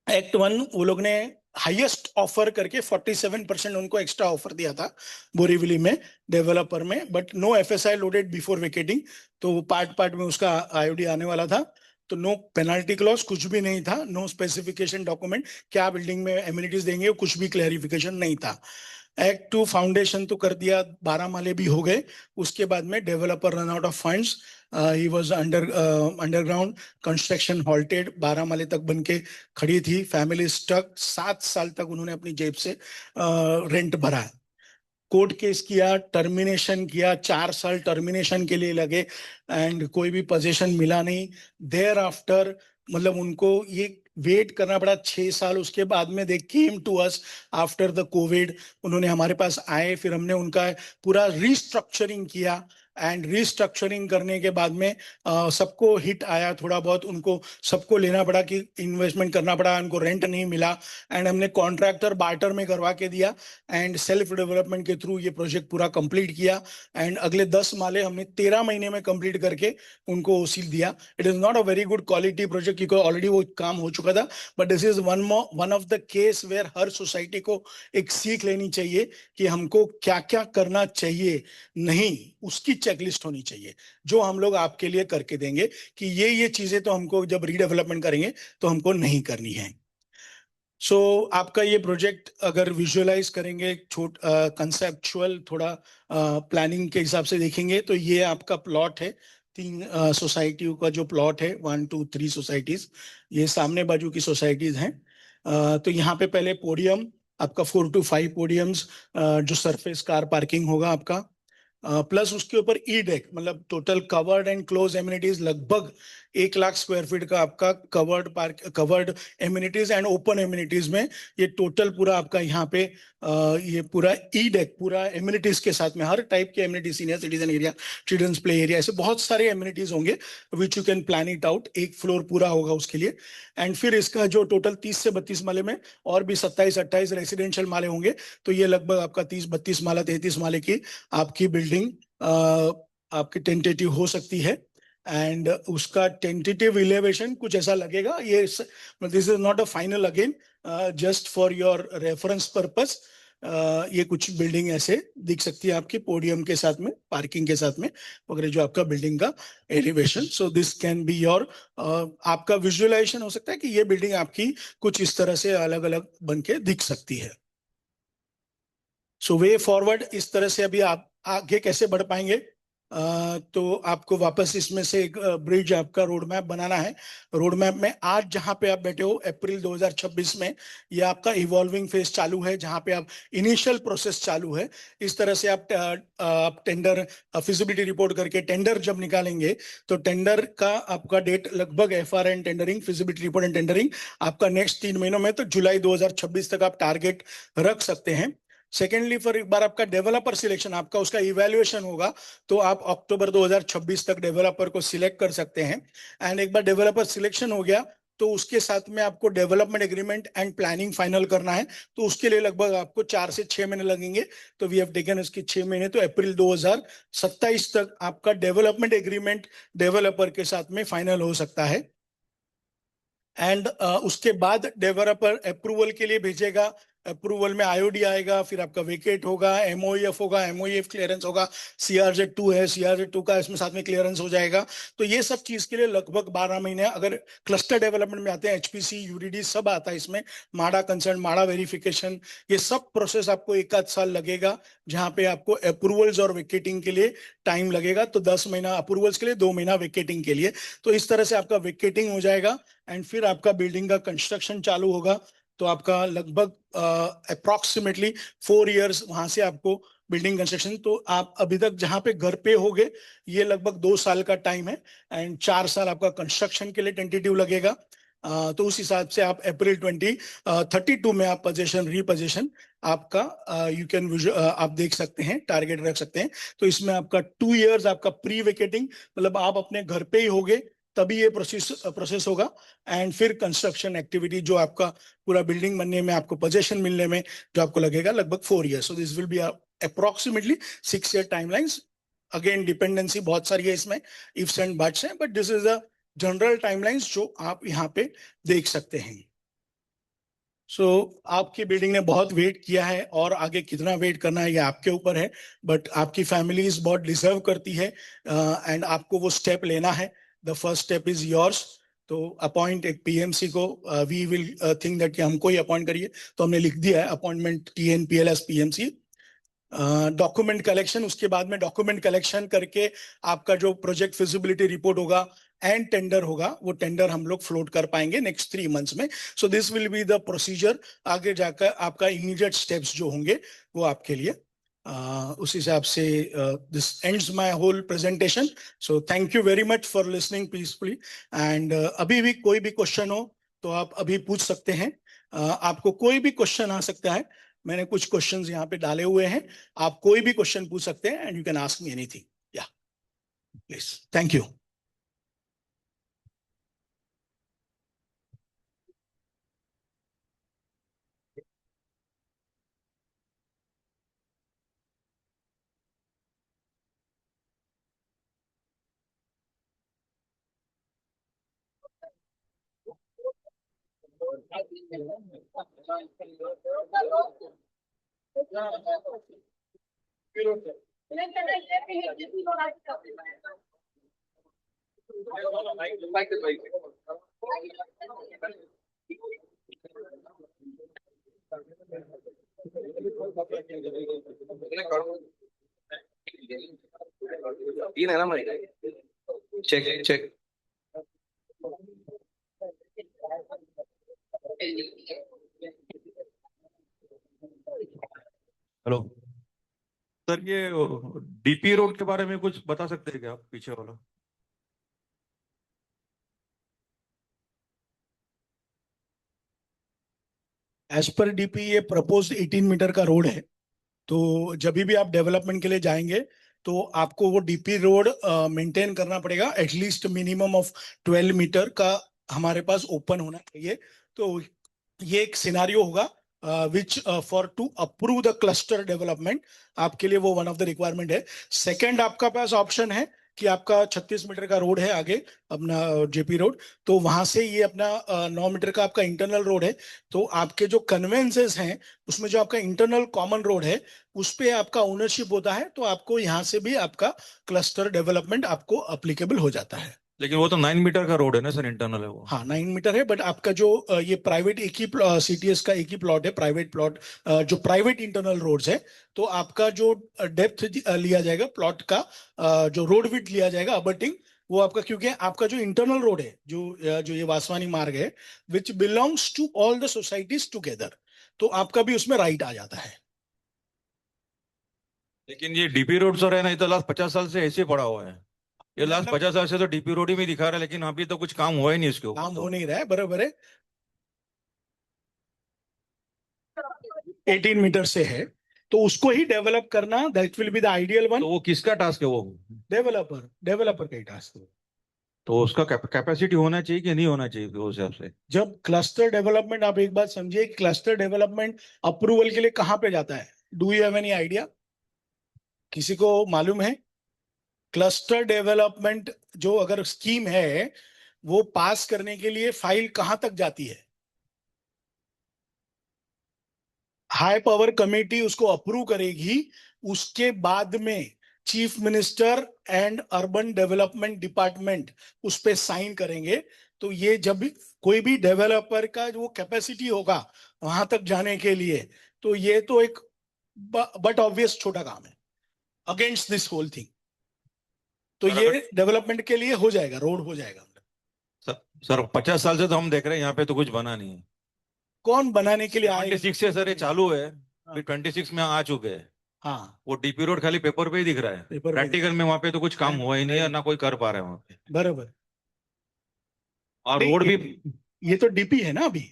एक्ट 1 वो लोग ने हाईएस्ट ऑफर करके 47% उनको एक्स्ट्रा ऑफर दिया था बोरीवली में डेवलपर में, but no FSI loaded before vacating. तो पार्ट में उसका IOD आने वाला था. तो तो नो पेनाल्टी क्लॉज, कुछ भी नहीं था, नो स्पेसिफिकेशन डॉक्यूमेंट, क्या बिल्डिंग में एमिनिटीज देंगे कुछ भी क्लैरिफिकेशन नहीं था। एक्ट 2 फाउंडेशन तो कर दिया, 12 माले भी हो गए। उसके बाद में developer run out of funds, he was underground construction halted, 12 माले तक बन के खड़ी थी, फैमिली स्टक, 7 साल तक उन्होंने अपनी जेब से रेंट भरा। कोर्ट केस किया, टर्मिनेशन किया, 4 साल टर्मिनेशन के लिए लगे एंड कोई भी पोजीशन मिला नहीं। देयर आफ्टर मतलब उनको ये वेट करना पड़ा 6 साल। उसके बाद में they came to us after the covid, उन्होंने हमारे पास आए, फिर हमने उनका पूरा रिस्ट्रक्चरिंग किया एंड रिस्ट्रक्चरिंग करने के बाद में सबको हिट आया थोड़ा बहुत, उनको सबको लेना पड़ा कि इन्वेस्टमेंट करना पड़ा, उनको रेंट नहीं मिला एंड हमने कॉन्ट्रैक्टर बार्टर में करवा के दिया एंड सेल्फ डेवलपमेंट के थ्रू ये प्रोजेक्ट पूरा कंप्लीट किया एंड अगले 10 माले हमने 13 महीने में कंप्लीट करके उनको वसील दिया। It is not a very good quality project क्योंकि ऑलरेडी वो काम हो चुका था, but this is one of the case where हर सोसाइटी को एक सीख लेनी चाहिए कि हमको क्या क्या करना चाहिए, नहीं उसकी चेकलिस्ट होनी चाहिए जो हम लोग आपके लिए करके देंगे कि ये चीजें तो हमको जब रीडेवलपमेंट करेंगे तो हमको नहीं करनी है। सो आपका ये प्रोजेक्ट अगर विजुअलाइज करेंगे, कंसेप्चुअल थोड़ा प्लानिंग के हिसाब से देखेंगे तो ये आपका प्लॉट है, 3 सोसाइटियों का जो प्लॉट है, 1 2 3 सोसाइटीज, ये सामने बाजू की सोसाइटीज हैं। तो यहाँ पे पहले पोडियम आपका 4 to 5 पोडियम्स, जो सरफेस कार पार्किंग होगा आपका, प्लस उसके ऊपर ई डेक, मतलब total covered and close amenities लगभग 1 लाख स्क्वायर फीट का आपका covered amenities and open amenities में ये टोटल पूरा आपका यहाँ पे ये पूरा ई डेक पूरा एमिनिटीज के साथ में हर टाइप के amenities, senior citizen area, children's play area, ऐसे बहुत सारे एमिनिटीज होंगे which you can plan it out. एक फ्लोर पूरा होगा उसके लिए एंड फिर इसका जो टोटल 30 से 32 माले में और भी 27-28 रेसिडेंशियल माले होंगे, तो ये लगभग आपका 30-32 माला 33 माले की आपकी बिल्डिंग आपकी टेंटेटिव हो सकती है। एंड उसका टेंटेटिव इलेवेशन कुछ ऐसा लगेगा, ये this is not a final, again just for your reference purpose, ये कुछ बिल्डिंग ऐसे दिख सकती है आपकी पोडियम के साथ में, पार्किंग के साथ में वगैरह, जो आपका बिल्डिंग का elevation. So this can be your, आपका विजुअलाइजेशन हो सकता है कि ये बिल्डिंग आपकी कुछ इस तरह से अलग अलग बन के दिख सकती है। सो वे फॉरवर्ड इस तरह से अभी आप आगे कैसे बढ़ पाएंगे, तो आपको वापस इसमें से एक ब्रिज आपका रोड मैप बनाना है। रोड मैप में आज जहां पे आप बैठे हो अप्रैल 2026 में ये आपका इवॉल्विंग फेज चालू है, जहां पे आप इनिशियल प्रोसेस चालू है। इस तरह से आप टेंडर फिजिबिलिटी रिपोर्ट करके टेंडर जब निकालेंगे तो टेंडर का आपका डेट लगभग FRN tendering, feasibility report and tendering आपका नेक्स्ट 3 महीनों में, तो जुलाई 2026 तक आप टारगेट रख सकते हैं। सेकेंडली फॉर एक बार आपका डेवलपर सिलेक्शन, आपका उसका इवैल्यूएशन होगा, तो आप अक्टूबर 2026 तक डेवलपर को सिलेक्ट कर सकते हैं। एंड एक बार डेवलपर सिलेक्शन हो गया तो उसके साथ में आपको development agreement and planning final करना है, तो उसके लिए लगभग आपको 4 से 6 महीने लगेंगे। तो वी हैव टेकन इसकी 6 महीने, तो अप्रैल 2027 तक आपका डेवलपमेंट एग्रीमेंट डेवलपर के साथ में फाइनल हो सकता है। एंड उसके बाद डेवलपर अप्रूवल के लिए भेजेगा, अप्रूवल में IOD आएगा, फिर आपका वेकेट होगा, MOEF होगा, MOEF क्लियरेंस होगा, CRZ2 है, CRZ2 का इसमें साथ में क्लियरेंस हो जाएगा। तो ये सब चीज के लिए लगभग 12 महीने, अगर क्लस्टर डेवलपमेंट में आते हैं HPC UDD सब आता है इसमें, माड़ा कंसर्न, माड़ा वेरिफिकेशन, ये सब प्रोसेस आपको 1 आध साल लगेगा, जहां पे आपको अप्रूवल्स और वेकेटिंग के लिए टाइम लगेगा। तो 10 महीना अप्रूवल्स के लिए, 2 महीना वेकेटिंग के लिए, तो इस तरह से आपका वेकेटिंग हो जाएगा एंड फिर आपका बिल्डिंग का कंस्ट्रक्शन चालू होगा। तो आपका लगभग अप्रोक्सीमेटली 4 इयर्स वहां से आपको बिल्डिंग कंस्ट्रक्शन, तो आप अभी तक जहां पे घर पे होगे ये लगभग 2 साल का टाइम है एंड 4 साल आपका कंस्ट्रक्शन के लिए टेंटेटिव लगेगा। तो उस हिसाब से आप अप्रैल 2032 में आप पोजीशन रीपोजीशन आपका यू कैन आप देख सकते हैं, टारगेट रख सकते हैं। तो इसमें आपका 2 इयर्स आपका प्री वेकेटिंग, मतलब आप अपने घर पे ही होगे तभी ये प्रोसेस होगा एंड फिर कंस्ट्रक्शन एक्टिविटी जो आपका पूरा बिल्डिंग बनने में, आपको पोजीशन मिलने में जो आपको लगेगा लगभग 4 years. So this will be approximately 6 year timelines. Again dependency बहुत सारी है इसमें, इफ्स एंड बट्स हैं, but this is the general timelines जो आप यहाँ पे देख सकते हैं। सो आपकी बिल्डिंग ने बहुत वेट किया है और आगे कितना वेट करना है ये आपके ऊपर है, बट आपकी फैमिलीज बहुत डिजर्व करती है एंड आपको वो स्टेप लेना है। The first step is yours. तो अपॉइंट एक पीएमसी को, वी विल थिंक दैट कि हमको ही अपॉइंट करिए, तो हमने लिख दिया है appointment TNPLS PMC. Document collection, उसके बाद में डॉक्यूमेंट कलेक्शन करके आपका जो प्रोजेक्ट फिजिबिलिटी रिपोर्ट होगा एंड टेंडर होगा, वो टेंडर हम लोग फ्लोट कर पाएंगे नेक्स्ट 3 मंथ्स में। So this will be the procedure. आगे जाकर आपका इमीडिएट स्टेप्स जो होंगे वो आपके लिए उस हिसाब से। This ends my whole presentation. So thank you very much for listening peacefully. And अभी भी कोई भी क्वेश्चन हो तो आप अभी पूछ सकते हैं। आपको कोई भी क्वेश्चन आ सकता है। मैंने कुछ क्वेश्चंस यहाँ पे डाले हुए हैं, आप कोई भी क्वेश्चन पूछ सकते हैं and you can ask me anything. या प्लीज, थैंक यू। तीन है ना हमारे, चेक चेक। हेलो सर, ये डीपी रोड के बारे में कुछ बता सकते हैं क्या आप, पीछे वाला? एज पर डीपी ये प्रपोज्ड 18 मीटर का रोड है। तो जब भी आप डेवलपमेंट के लिए जाएंगे तो आपको वो डीपी रोड मेंटेन करना पड़ेगा। एटलीस्ट मिनिमम ऑफ 12 मीटर का हमारे पास ओपन होना चाहिए। तो ये एक सिनारियो होगा which for to approve the cluster development, आपके लिए वो वन ऑफ द रिक्वायरमेंट है। सेकंड, आपका पास ऑप्शन है कि आपका 36 मीटर का रोड है आगे अपना जेपी रोड, तो वहां से ये अपना 9 मीटर का आपका इंटरनल रोड है। तो आपके जो कन्वेंसेस हैं उसमें जो आपका इंटरनल कॉमन रोड है उस पे आपका ओनरशिप होता है, तो आपको यहाँ से भी आपका क्लस्टर डेवलपमेंट आपको अप्लीकेबल हो जाता है। लेकिन वो तो 9 मीटर का रोड है ना सर, इंटरनल है वो। हाँ 9 मीटर है, बट आपका जो ये प्राइवेट एक ही CTS का एक ही प्लॉट है, प्राइवेट प्लॉट जो प्राइवेट इंटरनल रोड्स है। तो आपका जो डेप्थ लिया जाएगा प्लॉट का, जो रोड विड्थ लिया जाएगा अबटिंग, वो आपका, क्योंकि आपका जो इंटरनल रोड है जो ये वासवानी मार्ग है which belongs to all the societies together, तो आपका भी उसमें राइट आ जाता है। लेकिन ये डीपी रोड सर है ना, ये तो लास्ट 50 साल से ऐसे ही पड़ा हुआ है। ये लास्ट मतलब 50 साल से तो डीपी रोड ही में दिखा रहा है, लेकिन अभी तो कुछ काम हुआ ही नहीं इसके ऊपर काम हो तो। नहीं रहा है, बराबर है। 18 मीटर से है तो उसको ही डेवलप करना, that will be the ideal one. तो वो किसका टास्क है वो? डेवलपर का ही टास्क है। तो उसका कैपेसिटी होना चाहिए कि नहीं होना चाहिए उस हिसाब से? जब क्लस्टर डेवलपमेंट, आप एक बात समझिए, क्लस्टर डेवलपमेंट अप्रूवल के लिए कहां पे जाता है? Do you have any idea? किसी को मालूम है? क्लस्टर डेवलपमेंट जो अगर स्कीम है वो पास करने के लिए फाइल कहां तक जाती है? हाई पावर कमेटी उसको अप्रूव करेगी, उसके बाद में chief minister and urban development department उस पे साइन करेंगे। तो ये जब भी कोई भी डेवलपर का जो कैपेसिटी होगा वहां तक जाने के लिए, तो ये तो एक बट ऑब्वियस छोटा काम है अगेंस्ट दिस होल थिंग। तो सर ये अगर डेवलपमेंट के लिए हो जाएगा, रोड हो जाएगा। सर, सर 50 साल से तो हम देख रहे हैं यहाँ पे तो कुछ बना नहीं है। कौन बनाने के लिए आएगा? 26 से सर ये चालू है, हाँ फिर 26 में आ चुके हैं। हाँ, वो डीपी रोड खाली पेपर पे ही दिख रहा है, पेपर पे प्रैक्टिकल में वहां पे तो कुछ काम हुआ ही नहीं है, ना कोई कर पा रहा है वहां पे। बराबर। और नहीं, रोड भी ये तो डीपी है ना अभी।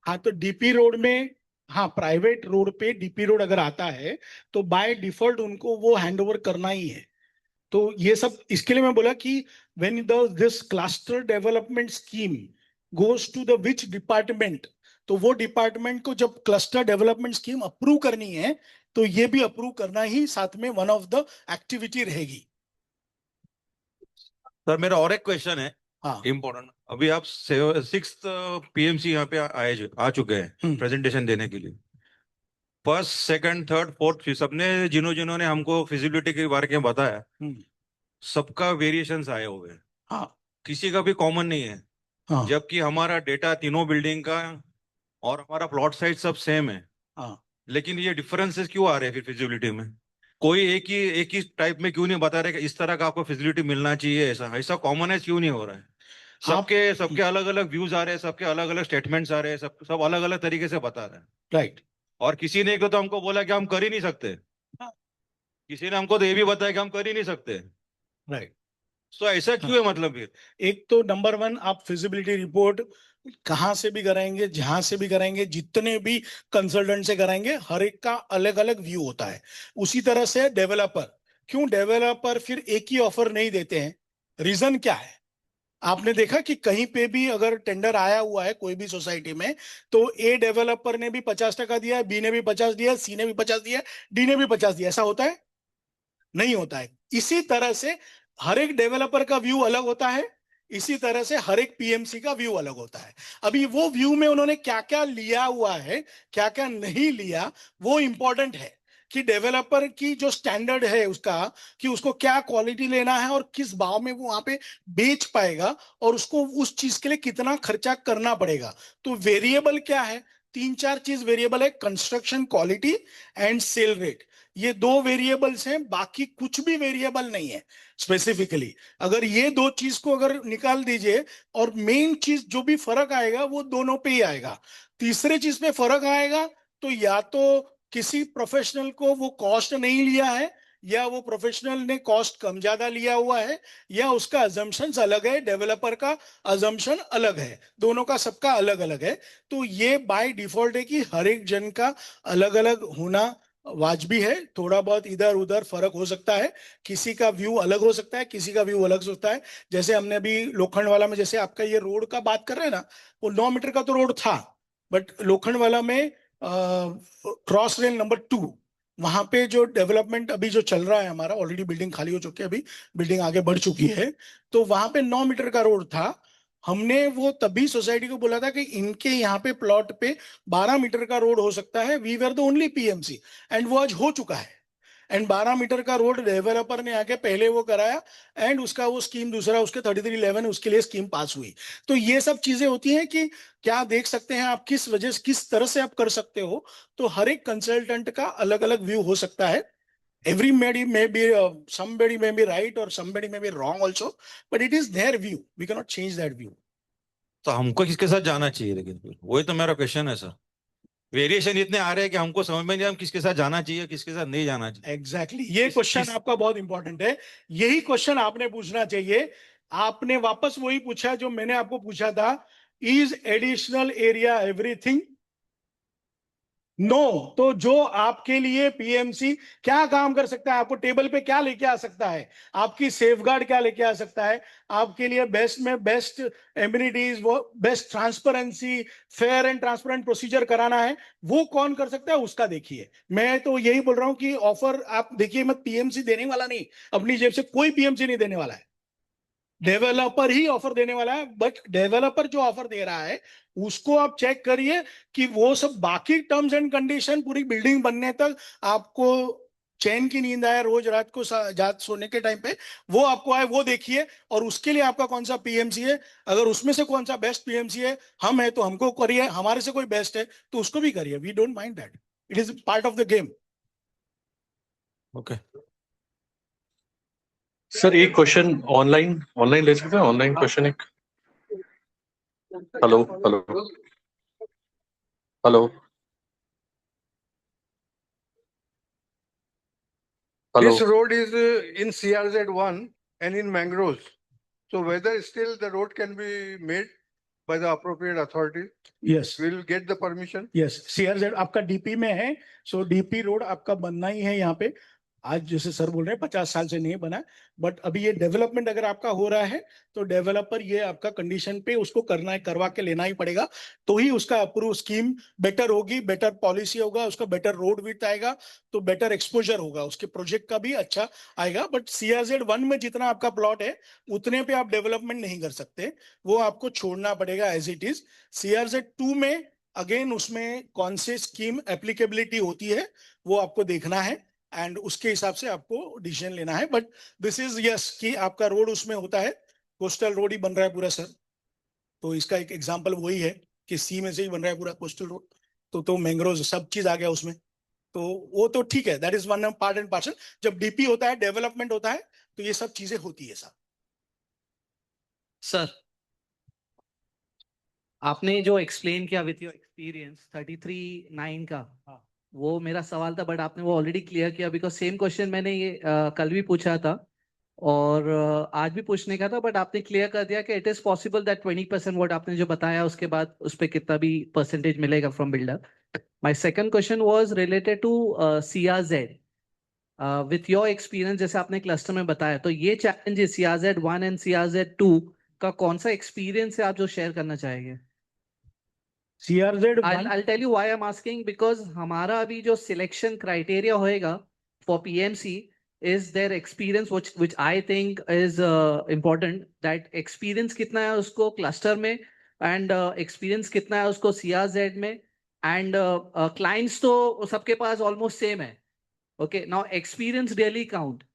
हाँ, तो डीपी रोड में, हाँ प्राइवेट रोड पे डीपी रोड अगर आता है तो बाय डिफॉल्ट उनको वो हैंड ओवर करना ही है। तो ये सब इसके लिए मैं बोला कि when the this cluster development scheme goes to the which department, तो वो डिपार्टमेंट को जब क्लस्टर डेवलपमेंट स्कीम अप्रूव करनी है तो ये भी अप्रूव करना ही साथ में वन ऑफ द एक्टिविटी रहेगी। सर मेरा और एक क्वेश्चन है हाँ। इम्पोर्टेंट। अभी आप 6th पीएमसी यहाँ पे आ चुके हैं प्रेजेंटेशन देने के लिए। फर्स्ट, सेकंड, थर्ड, फोर्थ, सबने जिन्होंने हमको फिजिबिलिटी के बारे में बताया, सबका वेरिएशंस आए हुए हैं। हाँ किसी का भी कॉमन नहीं है। हाँ जबकि हमारा डेटा तीनों बिल्डिंग का और हमारा प्लॉट साइज सब सेम है। हाँ। लेकिन ये डिफरेंसेस क्यों आ रहे हैं फिर फिजिबिलिटी में? कोई एक ही टाइप में क्यों नहीं बता रहे कि इस तरह का आपको फिजिबिलिटी मिलना चाहिए, ऐसा ऐसा कॉमनाइज क्यों नहीं हो रहा है? आप सबके सबके अलग अलग व्यूज आ रहे हैं, सबके अलग अलग स्टेटमेंट्स आ रहे हैं, सब सब अलग अलग तरीके से बता रहे हैं। राइट। और किसी ने तो हमको बोला कि हम कर ही नहीं सकते, किसी ने हमको तो ये भी बताया कि हम कर ही नहीं सकते। राइट। तो ऐसा हाँ। क्यों है मतलब फिर? एक तो नंबर वन, आप फिजिबिलिटी रिपोर्ट कहाँ से भी कराएंगे, जहां से भी कराएंगे, जितने भी कंसल्टेंट से कराएंगे, हर एक का अलग अलग व्यू होता है। उसी तरह से डेवलपर, क्यों डेवलपर फिर एक ही ऑफर नहीं देते हैं? रीजन क्या है? आपने देखा कि कहीं पे भी अगर टेंडर आया हुआ है कोई भी सोसाइटी में, तो ए डेवलपर ने भी 50% दिया है, बी ने भी 50 दिया है, सी ने भी 50 दिया है, डी ने भी 50 दिया, ऐसा होता है? नहीं होता है। इसी तरह से हर एक डेवलपर का व्यू अलग होता है, इसी तरह से हर एक पीएमसी का व्यू अलग होता है। अभी वो व्यू में उन्होंने क्या क्या लिया हुआ है, क्या क्या नहीं लिया, वो इंपॉर्टेंट है। कि डेवलपर की जो स्टैंडर्ड है उसका, कि उसको क्या क्वालिटी लेना है और किस भाव में वो वहां पे बेच पाएगा, और उसको उस चीज के लिए कितना खर्चा करना पड़ेगा। तो वेरिएबल क्या है? तीन चार चीज वेरिएबल है: construction quality and cell rate. ये दो वेरिएबल्स हैं, बाकी कुछ भी वेरिएबल नहीं है स्पेसिफिकली। अगर ये दो चीज को अगर निकाल दीजिए, और मेन चीज जो भी फर्क आएगा वो दोनों पे ही आएगा। तीसरे चीज में फर्क आएगा तो या तो किसी प्रोफेशनल को वो कॉस्ट नहीं लिया है, या वो प्रोफेशनल ने कॉस्ट कम ज्यादा लिया हुआ है, या उसका अजम्पशंस अलग है, डेवलपर का अजम्पशन अलग है, दोनों का सबका अलग अलग है। तो ये बाय डिफॉल्ट है कि हर एक जन का अलग अलग होना वाजबी है। थोड़ा बहुत इधर उधर फर्क हो सकता है, किसी का व्यू अलग हो सकता है, किसी का व्यू अलग हो सकता है। जैसे हमने अभी लोखंड वाला में, जैसे आपका ये रोड का बात कर रहे हैं ना, वो 9 मीटर का तो रोड था, बट लोखंड वाला में क्रॉस रेल नंबर 2, वहां पे जो डेवलपमेंट अभी जो चल रहा है हमारा, ऑलरेडी बिल्डिंग खाली हो चुकी है, अभी बिल्डिंग आगे बढ़ चुकी है। तो वहां पे 9 मीटर का रोड था। हमने वो तभी सोसाइटी को बोला था कि इनके यहाँ पे प्लॉट पे 12 मीटर का रोड हो सकता है, we were the only PMC, and वो आज हो चुका है। एंड 12 मीटर का रोड डेवलपर ने आके पहले वो कराया, एंड उसका वो स्कीम दूसरा, उसके 3311 उसके लिए स्कीम पास हुई। तो ये सब चीजें होती हैं कि क्या देख सकते हैं आप, किस वजह से, किस तरह से आप कर सकते हो। तो हर एक कंसल्टेंट का अलग अलग व्यू हो सकता है। Everybody may be somebody may be right or somebody may be wrong also, but it is their view. We cannot change that view. तो हमको किसके साथ जाना चाहिए लेकिन फिर? वही तो मेरा क्वेश्चन है सर। वेरिएशन इतने आ रहे हैं कि हमको समझ में नहीं हम किसके साथ जाना चाहिए, किसके साथ नहीं जाना चाहिए। एग्जैक्टली ये किस क्वेश्चन किस आपका बहुत इंपॉर्टेंट है। यही क्वेश्चन आपने पूछना चाहिए। आपने वापस वही पूछा जो मैंने आपको पूछा था: is additional area everything? No. तो जो आपके लिए पीएमसी क्या काम कर सकता है, आपको टेबल पे क्या लेके आ सकता है, आपकी सेफगार्ड क्या लेके आ सकता है, आपके लिए बेस्ट में बेस्ट एम्यूनिटीज, वो best transparency, fair and transparent procedure कराना है, वो कौन कर सकता है, उसका देखिए। मैं तो यही बोल रहा हूं कि ऑफर आप देखिए मत, पीएमसी देने वाला नहीं, अपनी जेब से कोई पीएमसी नहीं देने वाला है, डेवलपर ही ऑफर देने वाला है। बट डेवलपर जो ऑफर दे रहा है उसको आप चेक करिए कि वो सब बाकी टर्म्स एंड कंडीशन पूरी बिल्डिंग बनने तक आपको चैन की नींद आए रोज रात को जात सोने के टाइम पे, वो आपको आए, वो देखिए। और उसके लिए आपका कौन सा पीएमसी है, अगर उसमें से कौन सा बेस्ट पीएमसी है, हम है तो हमको करिए, हमारे से कोई बेस्ट है तो उसको भी करिए। We don't mind that, it is part of the game. Okay. Sir एक क्वेश्चन ऑनलाइन ऑनलाइन ले सकते हैं, ऑनलाइन क्वेश्चन एक। Hello hello hello hello. This road is in CRZ1 and in mangroves. So whether still the road can be made by the appropriate authority, yes, we'll get the permission. Yes, CRZ आपका DP में है। सो DP road आपका बनना ही है यहाँ पे। आज जैसे सर बोल रहे हैं 50 साल से नहीं बना, बट अभी ये डेवलपमेंट अगर आपका हो रहा है तो डेवलपर ये आपका कंडीशन पे उसको करना है, करवा के लेना ही पड़ेगा। तो ही उसका अप्रूव स्कीम बेटर होगी, बेटर पॉलिसी होगा, उसका बेटर रोड विड्थ आएगा, तो बेटर एक्सपोजर होगा, उसके प्रोजेक्ट का भी अच्छा आएगा। बट CRZ1 में जितना आपका प्लॉट है उतने पे आप डेवलपमेंट नहीं कर सकते, वो आपको छोड़ना पड़ेगा एज इट इज। CRZ2 में अगेन उसमें कौन से स्कीम एप्लीकेबिलिटी होती है वो आपको देखना है, एंड उसके हिसाब से आपको डिसीजन लेना है। बट दिस इज यस कि आपका रोड उसमें होता है, कोस्टल रोड ही बन रहा है पूरा सर। तो इसका एक एग्जांपल वही है कि सी में से ही बन रहा है पूरा कोस्टल रोड, तो मैंग्रोव सब चीज आ गया उसमें। तो वो तो ठीक है, that is one part and parcel. जब डीपी होता है, डेवलपमेंट होता है, तो ये सब चीजें होती है साहब। सर, आपने जो एक्सप्लेन किया विथ योर एक्सपीरियंस 33/9 का, वो मेरा सवाल था, बट आपने वो ऑलरेडी क्लियर किया, बिकॉज सेम क्वेश्चन मैंने ये कल भी पूछा था और आज भी पूछने का था, बट आपने क्लियर कर दिया कि it is possible that 20% vote आपने जो बताया उसके बाद उस पर कितना भी परसेंटेज मिलेगा from builder. My second question was related to CRZ। With your experience, जैसे आपने क्लस्टर में बताया, तो ये चैलेंजेस CRZ1 एंड CRZ2 का कौन सा एक्सपीरियंस है आप जो शेयर करना चाहेंगे? I'll tell you why I'm asking, because हमारा अभी जो सिलेक्शन क्राइटेरिया होएगा for PMC is their experience, which I think is important, that experience कितना है उसको क्लस्टर में and experience कितना है उसको CRZ में, and clients तो सबके पास almost same है। Okay, now experience really count।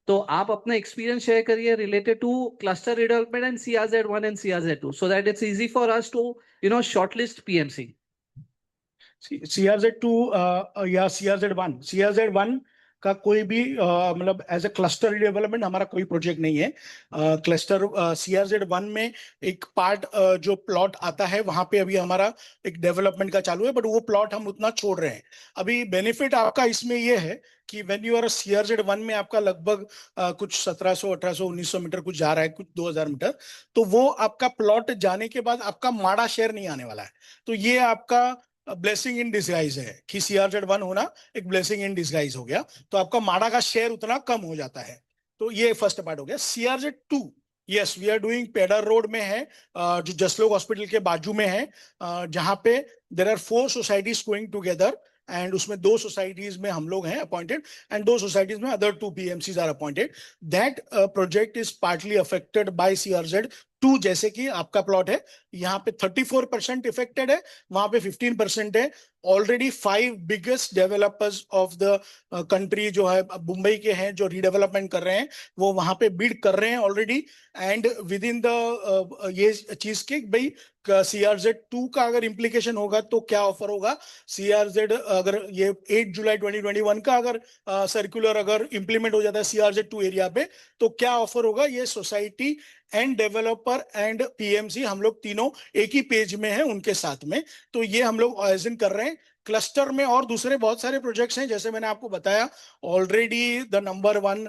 तो आप अपना एक्सपीरियंस शेयर करिए related two cluster redevelopment and CRZ1 and CRZ2, so that it's easy for us to shortlist PMC। CRZ2 या CRZ1, CRZ1 का कोई भी मतलब एज ए क्लस्टर डेवलपमेंट हमारा कोई प्रोजेक्ट नहीं है। क्लस्टर CRZ1 में एक पार्ट जो प्लॉट आता है वहां पे अभी हमारा एक डेवलपमेंट का चालू है, बट वो प्लॉट हम उतना छोड़ रहे हैं। अभी बेनिफिट आपका इसमें ये है कि व्हेन यू आर CRZ1 में आपका लगभग कुछ 1700, 1800, 1900 मीटर कुछ जा रहा है, कुछ 2000 मीटर, तो वो आपका प्लॉट जाने के बाद आपका माड़ा शेयर नहीं आने वाला है। तो ये आपका ब्लेसिंग इन डिसगाइज है कि CRZ1 होना एक ब्लेसिंग इन डिसगाइज हो गया, तो आपका माड़ा का शेयर उतना कम हो जाता है। तो ये फर्स्ट पार्ट हो गया। CRZ2, yes, we are doing Peddar road में है, जो जसलोक हॉस्पिटल के बाजू में है, जहां पे there are 4 societies going together, and उसमें 2 सोसाइटीज में हम लोग हैं अपॉइंटेड एंड 2 सोसाइटीज में other 2 PMCs are appointed. That project is partly affected by CRZ2। जैसे कि आपका प्लॉट है, यहाँ पे 34% इफेक्टेड है, वहां पे 15% है। Already 5 biggest developers of the country जो है मुंबई के हैं, जो रीडेवलपमेंट कर रहे हैं, वो वहां पे बिड कर रहे हैं already. And with in the ये चीज के भाई CRZ2 का अगर इंप्लीकेशन होगा तो क्या ऑफर होगा। CRZ अगर ये 8 जुलाई 2021 का अगर सर्कुलर अगर इंप्लीमेंट हो जाता है CRZ2 एरिया पे, तो क्या ऑफर होगा। ये society end developer and PMC हम लोग तीनों एक ही पेज में हैं उनके साथ में। तो ये हम लोग आयोजन कर रहे हैं क्लस्टर में। और दूसरे बहुत सारे प्रोजेक्ट्स हैं, जैसे मैंने आपको बताया ऑलरेडी द नंबर 1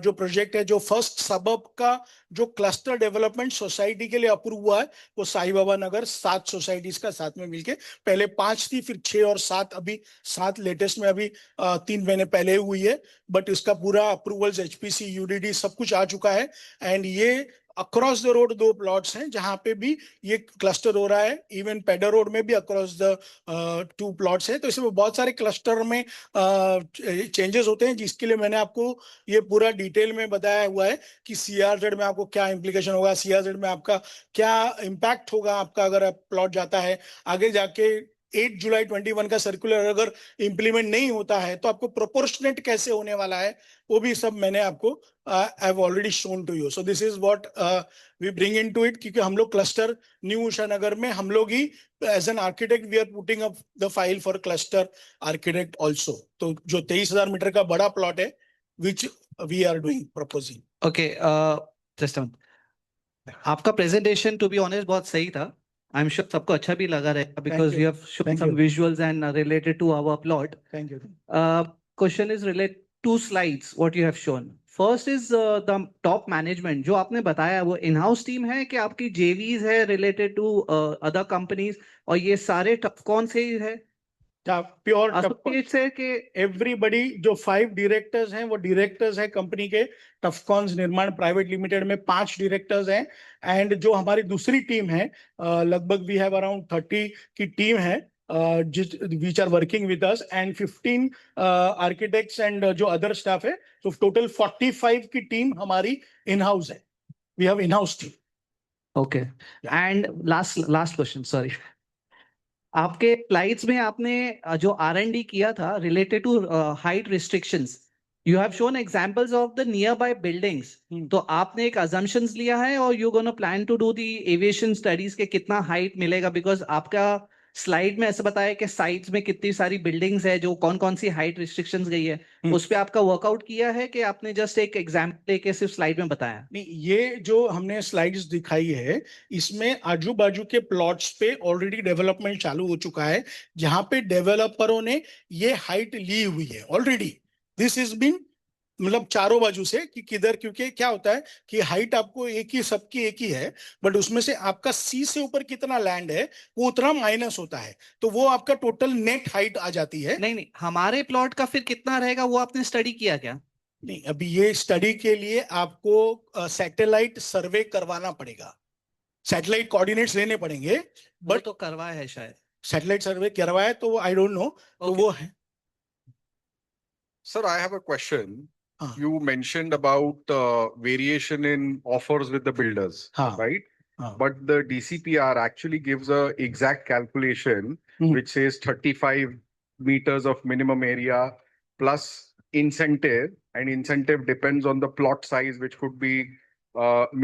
जो प्रोजेक्ट है, जो फर्स्ट सबब का जो क्लस्टर डेवलपमेंट सोसाइटी के लिए अप्रूव हुआ है, वो साई बाबा नगर 7 सोसाइटीज का साथ में मिलके, पहले 5 थी, फिर 6 और 7, अभी 7 लेटेस्ट में अभी 3 महीने पहले हुई है। बट इसका पूरा अप्रूवल्स HPC UDD सब कुछ आ चुका है। एंड ये अक्रॉस द रोड 2 प्लॉट्स हैं जहां पे भी ये क्लस्टर हो रहा है। इवन पेडर रोड में भी अक्रॉस द 2 प्लॉट्स है। तो इसमें बहुत सारे क्लस्टर में चेंजेस होते हैं, जिसके लिए मैंने आपको ये पूरा डिटेल में बताया हुआ है कि CRZ में आपको क्या इंप्लीकेशन होगा, CRZ में आपका क्या इम्पैक्ट होगा आपका अगर प्लॉट जाता है आगे जाके। 8 जुलाई 21 का सर्कुलर अगर इंप्लीमेंट नहीं होता है तो आपको प्रोपोर्शनेट कैसे होने वाला है, वो भी सब मैंने आपको I have already shown to you. So this is what we bring into it, क्योंकि हम लोग क्लस्टर न्यू उषा नगर में हम लोग ही as an architect we are putting up the file for cluster architect also. तो जो 23,000 मीटर का बड़ा प्लॉट है which we are doing proposing. Okay, just आपका प्रेजेंटेशन टू बी ऑनेस्ट बहुत सही था। आई एम श्योर सबको अच्छा भी लगा रहेगा, because you have shown some visuals and related to our plot. Thank you. Question is related to slides what you have shown. First is the top management जो आपने बताया, वो इन हाउस टीम है कि आपकी JVs है related to other companies, और ये सारे कौन से है? प्योर एसोसिएट्स है कि एवरीबडी। जो 5 डायरेक्टर्स हैं वो डायरेक्टर्स हैं कंपनी के। टफकॉन्स निर्माण प्राइवेट लिमिटेड में 5 डायरेक्टर्स हैं। एंड जो हमारी दूसरी टीम है, लगभग वी हैव अराउंड 30 की टीम है which are working with us, and 15 architects and जो other staff है, so total 45 की टीम हमारी इन हाउस है। we have in-house team। Okay, and last question, sorry. आपके स्लाइड्स में आपने जो R&D किया था related to height restrictions, You have shown examples of the nearby buildings. तो आपने एक assumptions लिया है और you gonna plan to do the aviation studies के कितना height मिलेगा, because आपका स्लाइड में ऐसा बताया कि साइड्स में कितनी सारी बिल्डिंग्स है, जो कौन कौन सी हाइट रिस्ट्रिक्शंस गई है, उस पे आपका वर्कआउट किया है कि आपने जस्ट एक एग्जाम्पल लेके सिर्फ स्लाइड में बताया? नहीं, ये जो हमने स्लाइड्स दिखाई है इसमें आजू बाजू के प्लॉट्स पे ऑलरेडी डेवलपमेंट चालू हो चुका है, जहां पे डेवलपरों ने ये हाइट ली हुई है ऑलरेडी। दिस इज बीन मतलब चारों बाजू से कि किधर, क्योंकि क्या होता है कि हाइट आपको एक ही, सबकी एक ही है, बट उसमें से आपका सी से ऊपर कितना लैंड है वो उतना माइनस होता है, तो वो आपका टोटल नेट हाइट आ जाती है। नहीं, हमारे प्लॉट का फिर कितना रहेगा वो आपने स्टडी किया क्या? नहीं, अभी ये स्टडी के लिए आपको सैटेलाइट सर्वे करवाना पड़ेगा, सैटेलाइट कोऑर्डिनेट्स लेने पड़ेंगे, वो बट तो करवाया है शायद। सैटेलाइट सर्वे करवाया तो आई डोंट नो, तो वो है। Sir, I have a question. हाँ। You mentioned about variation in offers with the builders, हाँ। right? हाँ। But the DCPR actually gives a exact calculation which says 35 meters of minimum area plus incentive, and incentive depends on the plot size, which could be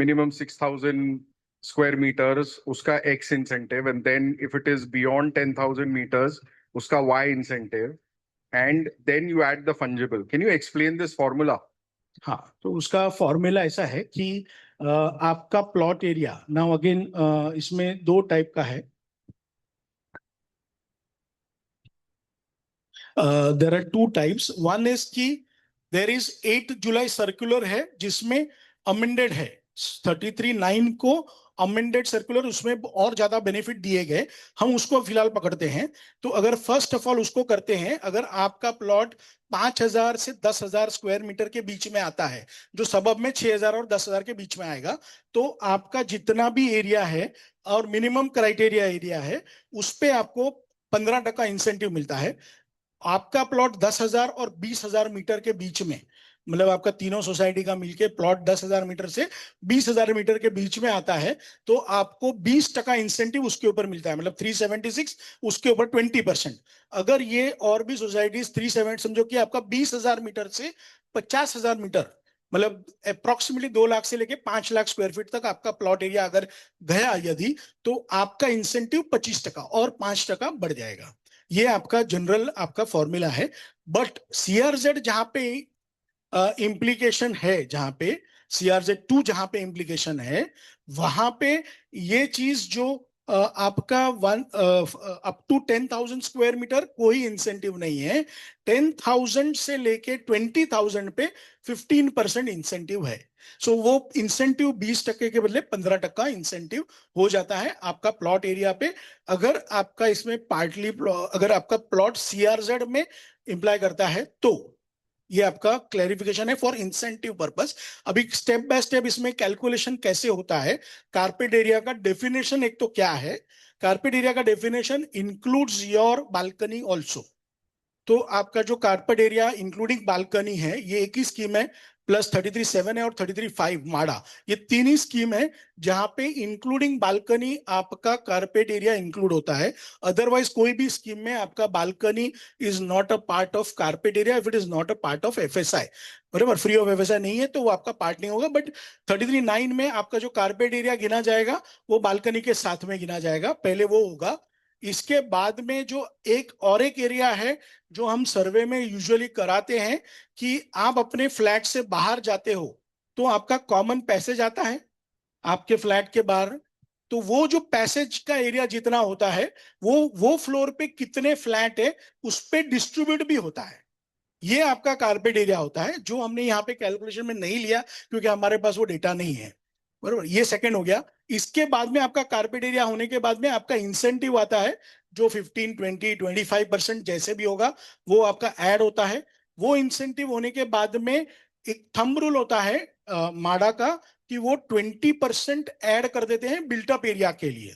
minimum 6,000 square meters, uska X incentive, and then if it is beyond 10,000 meters, uska Y incentive. And then you add the fungible. Can you explain this formula? हाँ, तो उसका formula ऐसा है कि आपका plot area, now again इसमें दो type का है। There are two types. One is कि देयर इज 8 जुलाई सर्कुलर है जिसमें अमेंडेड है 33(9) को अमेंडेड सर्कुलर, उसमें और ज्यादा बेनिफिट दिए गए, हम उसको फिलहाल पकड़ते हैं। तो अगर फर्स्ट ऑफ ऑल उसको करते हैं, अगर आपका प्लॉट 5,000 से 10,000 स्क्वायर मीटर के बीच में आता है, जो सबब में 6,000 और 10,000 के बीच में आएगा, तो आपका जितना भी एरिया है और मिनिमम क्राइटेरिया एरिया है उस पे आपको 15% इंसेंटिव मिलता है। आपका प्लॉट 10,000 और 20,000 मीटर के बीच में, मतलब आपका तीनों सोसाइटी का मिलके प्लॉट 10,000 मीटर से 20,000 मीटर के बीच में आता है, तो आपको 20% इंसेंटिव उसके ऊपर मिलता है, मतलब 376, उसके ऊपर 20%। अगर ये और भी सोसाइटीज 370, समझो कि आपका 20,000 मीटर से 50,000 मीटर, मतलब अप्रोक्सीमेटली 2 लाख से लेके 5 लाख स्क्वायर फीट तक आपका प्लॉट एरिया अगर गया यदि, तो आपका इंसेंटिव 25% और 5% बढ़ जाएगा। ये आपका जनरल आपका फॉर्मूला है। बट सीआरजेड जहां पे इम्प्लीकेशन है, जहां पे CRZ-2 जहां पे इम्प्लीकेशन है, वहां पे ये चीज जो आपका अप टू 10,000 स्क्वायर मीटर कोई इंसेंटिव नहीं है। 10,000 से लेके 20,000 पे 15% इंसेंटिव है। सो वो इंसेंटिव 20% के बदले 15% इंसेंटिव हो जाता है आपका प्लॉट एरिया पे। अगर आपका इसमें पार्टली, अगर आपका प्लॉट CRZ में इंप्लाई करता है, तो ये आपका क्लैरिफिकेशन है फॉर इंसेंटिव पर्पस। अभी स्टेप बाय स्टेप इसमें कैलकुलेशन कैसे होता है। कारपेट एरिया का डेफिनेशन एक तो क्या है, कारपेट एरिया का definition includes your balcony also. तो आपका जो कारपेट एरिया इंक्लूडिंग बालकनी है, ये एक ही स्कीम है, प्लस 33(7) है और 33(5) माड़ा, ये तीन ही स्कीम है जहां पे इंक्लूडिंग बालकनी आपका कारपेट एरिया इंक्लूड होता है। अदरवाइज कोई भी स्कीम में आपका balcony is not a part of carpet area if it is not a part of FSI, बराबर। फ्री ऑफ FSI नहीं है तो वो आपका पार्ट नहीं होगा। बट 33(9) में आपका जो कारपेट एरिया गिना जाएगा वो बालकनी के साथ में गिना जाएगा, पहले वो होगा। इसके बाद में जो एक और एक एरिया है जो हम सर्वे में यूजुअली कराते हैं कि आप अपने फ्लैट से बाहर जाते हो तो आपका कॉमन पैसेज आता है आपके फ्लैट के बाहर, तो वो जो पैसेज का एरिया जितना होता है वो फ्लोर पे कितने फ्लैट है उस पे डिस्ट्रीब्यूट भी होता है। ये आपका कारपेट एरिया होता है, जो हमने यहाँ पे कैलकुलेशन में नहीं लिया क्योंकि हमारे पास वो डेटा नहीं है, बरोबर। ये सेकंड हो गया। इसके बाद में आपका कारपेट एरिया होने के बाद में आपका इंसेंटिव आता है जो 15, 20, 25% जैसे भी होगा वो आपका ऐड होता है। वो इंसेंटिव होने के बाद में एक थंब रूल होता है माडा का कि वो 20% ऐड कर देते हैं बिल्टअप एरिया के लिए।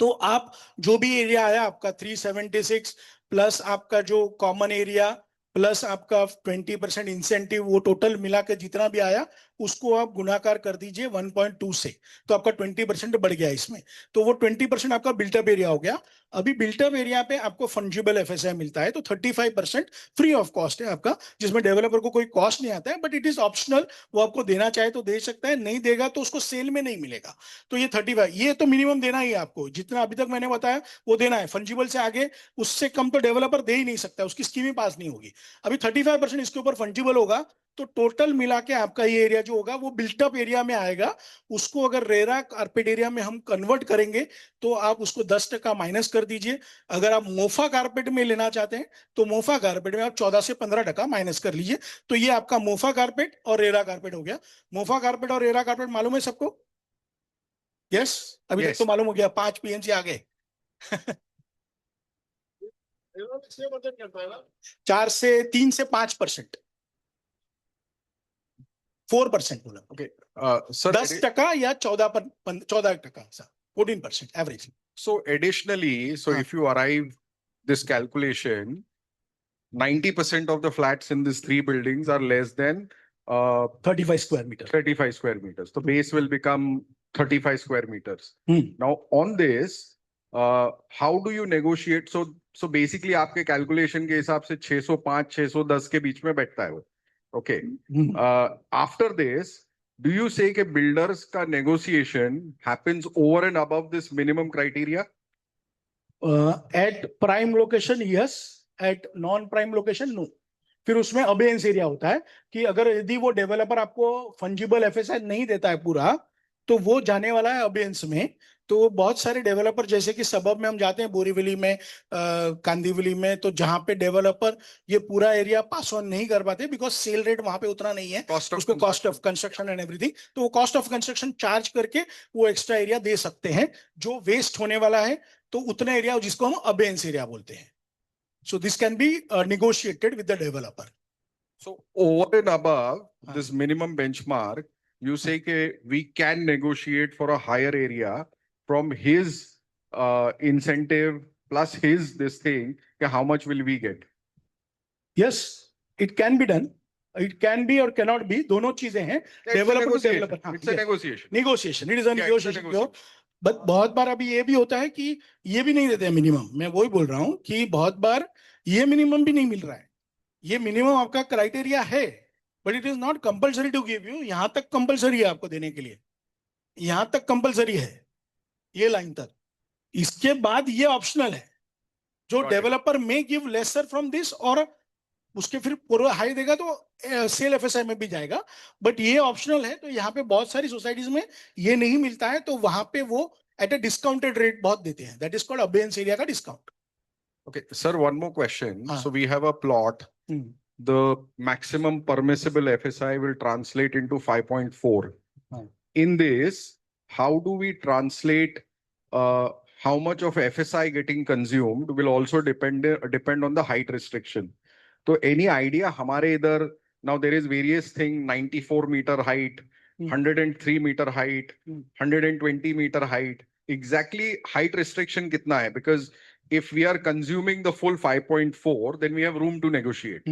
तो आप जो भी एरिया आया आपका 376 प्लस आपका जो कॉमन एरिया प्लस आपका 20% इंसेंटिव, वो टोटल मिला के जितना भी आया उसको आप गुणाकार कर दीजिए 1.2 से, तो आपका 20% बढ़ गया इसमें। तो वो 20% आपका बिल्टअप एरिया हो गया। अभी बिल्टअप एरिया पे आपको फंजिबल एफएसआई मिलता है, तो 35% फ्री ऑफ कॉस्ट है आपका, जिसमें डेवलपर को कोई कॉस्ट नहीं आता है, बट इट इज ऑप्शनल। वो आपको देना चाहे तो दे सकता है, नहीं देगा तो उसको सेल में नहीं मिलेगा। तो ये 35, ये तो मिनिमम देना ही है आपको, जितना अभी तक मैंने बताया वो देना है। फंजिबल से आगे उससे कम तो डेवलपर दे ही नहीं सकता, उसकी स्कीम ही पास नहीं होगी। अभी 35% इसके ऊपर फंजिबल होगा, तो टोटल मिला के आपका ये एरिया जो होगा वो बिल्टअप एरिया में आएगा। उसको अगर रेरा कारपेट एरिया में हम कन्वर्ट करेंगे तो आप उसको 10% माइनस कर दीजिए। अगर आप मोफा कारपेट में लेना चाहते हैं तो मोफा कारपेट में आप 14 से 15% माइनस कर लीजिए। तो ये आपका मोफा कारपेट और रेरा कारपेट हो गया। मोफा कारपेट और रेरा कारपेट मालूम है सबको? यस, अभी तक Yes. तो मालूम हो गया, 5 पीएमसी आ गए। 3 से 5%, 4% बोला, Okay. Sir, 10% या 14% 14% एवरेज। so additionally, so हाँ. if you arrive this calculation, 90% of the flats in these three buildings are less than 35 square meter. 35 square meters. The base will become 35 square meters. Hmm. Now on this, how do you negotiate? So basically आपके calculation के हिसाब से 605, 610 के बीच में बैठता है वो. Okay. Hmm. After this, do you say कि builders का negotiation happens over and above this minimum criteria? At prime location yes, at non prime location no. फिर उसमें अबेयंस एरिया होता है कि अगर यदि वो डेवलपर आपको फंजिबल एफएसआई नहीं देता है पूरा, तो वो जाने वाला है अबेयंस में। तो बहुत सारे डेवलपर जैसे कि सबब में हम जाते हैं, बोरीवली में, कांदीवली में, तो जहां पे डेवलपर ये पूरा एरिया पास ऑन नहीं कर पाते बिकॉज सेल रेट वहां पे उतना नहीं है, उसको cost of construction and everything, तो वो कॉस्ट ऑफ कंस्ट्रक्शन चार्ज करके वो एक्स्ट्रा एरिया दे सकते हैं जो वेस्ट होने वाला है, तो उतना एरिया जिसको हम अबेयंस एरिया बोलते हैं। So this can be negotiated with the developer. So over and above this minimum benchmark, you say that we can negotiate for a higher area from his incentive plus his this thing. How much will we get? Yes, it can be done. It can be or cannot be. दोनों चीजें हैं. It's a Developer to negotiation. developer. It's a negotiation. Negotiation. It is a Yeah, it's a negotiation. negotiation. But बहुत बार अभी ये भी होता है कि ये भी नहीं देते हैं मिनिमम। मैं वही बोल रहा हूँ कि बहुत बार ये मिनिमम भी नहीं मिल रहा है। ये मिनिमम आपका क्राइटेरिया है, but it is not compulsory to give you. यहां तक कंपल्सरी है आपको देने के लिए, यहां तक कंपल्सरी है, ये लाइन तक। इसके बाद ये ऑप्शनल है, जो Got it. डेवलपर में गिव लेसर फ्रॉम दिस, और उसके फिर पूरा हाई देगा तो सेल एफएसआई में भी जाएगा, बट ये ऑप्शनल है। तो यहाँ पे बहुत सारी सोसाइटीज में ये नहीं मिलता है, तो वहां पे वो एट अ डिस्काउंटेड रेट बहुत देते हैं। That is called abeyance area का discount. Okay, sir, one more question. Ah. So we have a plot. Hmm. The maximum permissible FSI will translate into 5.4. Ah. In this, how do we translate how much of FSI getting consumed will also depend on the height restriction. So any idea हमारे इधर now there is various thing 94 meter height, 103 meter height, 120 meter height. Exactly height restriction कितना है? Because if we are consuming the full 5.4, then we have room to negotiate.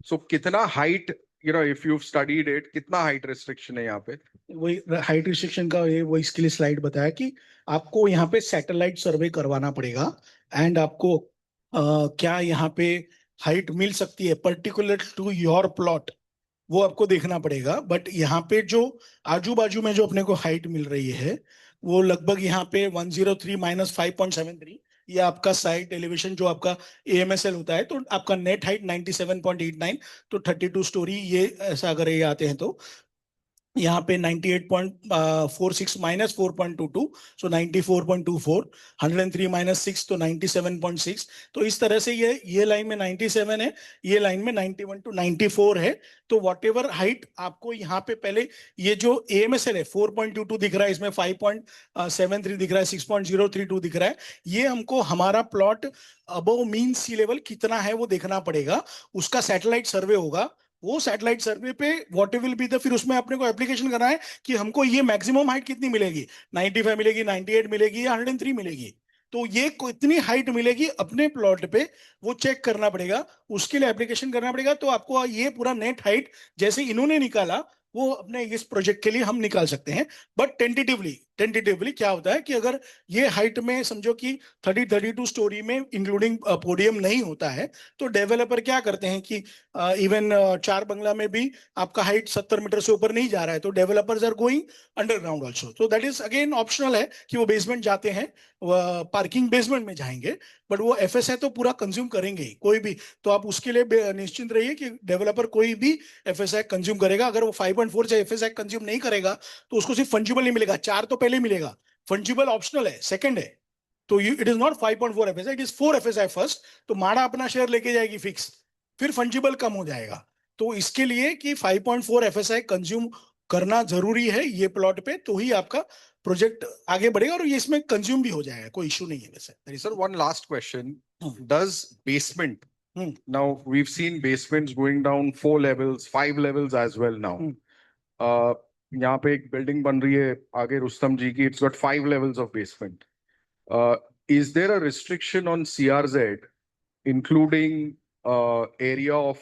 So कितना height, you know, if you've studied it, कितना height restriction है यहाँ पे? वही height restriction का वो इसके लिए स्लाइड बताया कि आपको यहाँ पे सैटेलाइट सर्वे करवाना पड़ेगा, एंड आपको क्या यहाँ पे हाइट मिल सकती है पर्टिकुलर टू योर प्लॉट, वो आपको देखना पड़ेगा। बट यहाँ पे जो आजू बाजू में जो अपने को हाइट मिल रही है वो लगभग यहाँ पे 103 माइनस 5.73, ये आपका साइट एलिवेशन जो आपका AMSL होता है, तो आपका नेट हाइट 97.89, तो 32 स्टोरी ये ऐसा अगर ये आते हैं तो यहाँ पे 98.46 माइनस 4.22, सो 94.24, 103 माइनस 6 तो 97.6। तो इस तरह से ये लाइन में 97 है, ये लाइन में 91 टू 94 है। तो वॉट एवर हाइट आपको यहाँ पे पहले ये जो AMSL है 4.22 दिख रहा है, इसमें 5.73 दिख रहा है, 6.032 दिख रहा है, ये हमको हमारा प्लॉट अबव मीन सी लेवल कितना है वो देखना पड़ेगा। उसका सैटेलाइट सर्वे होगा, वो सैटेलाइट सर्वे पे व्हाट विल बी द, फिर उसमें अपने को एप्लीकेशन करना है कि हमको ये मैक्सिमम हाइट कितनी मिलेगी, 95 मिलेगी, 98 मिलेगी या 103 मिलेगी। तो ये इतनी हाइट मिलेगी अपने प्लॉट पे, वो चेक करना पड़ेगा, उसके लिए एप्लीकेशन करना पड़ेगा। तो आपको ये पूरा नेट हाइट जैसे इन्होंने निकाला वो अपने इस प्रोजेक्ट के लिए हम निकाल सकते हैं। बट टेंटेटिवली क्या होता है कि अगर ये हाइट में समझो कि 32 स्टोरी में इंक्लूडिंग पोडियम नहीं होता है, तो डेवलपर क्या करते हैं कि इवन चार बंगला में भी आपका हाइट 70 मीटर से ऊपर नहीं जा रहा है, तो developers are going underground also. तो दैट इज अगेन ऑप्शनल है कि वो बेसमेंट जाते हैं, पार्किंग बेसमेंट में जाएंगे, बट वो एफएसआई तो पूरा कंज्यूम करेंगे ही कोई भी। तो आप उसके लिए निश्चिंत रहिए कि डेवलपर कोई भी एफएसआई कंज्यूम करेगा। अगर वो 5.4 से एफएसआई कंज्यूम नहीं करेगा तो उसको सिर्फ फंजिबल नहीं मिलेगा, 4 तो पहले मिलेगा, फंजिबल ऑप्शनल है, सेकंड है। तो it is not 5.4 FSI, it is 4 FSI first. तो माड़ा अपना शेयर लेके जाएगी फिक्स, फिर फंजिबल कम हो जाएगा। तो इसके लिए कि 5.4 एफएसआई कंज्यूम करना जरूरी है ये प्लॉट पे, तो ही आपका प्रोजेक्ट आगे बढ़ेगा और ये इसमें कंज्यूम भी हो जाएगा, कोई इशू नहीं है वैसे। Sir, one last question. Hmm. Does basement, Hmm. now we've seen basements going down 4 levels, 5 levels as well now. Hmm. यहाँ पे एक बिल्डिंग बन रही है आगे रुस्तम जी की, it's got 5 levels of basement. Is there a restriction on CRZ, including area of,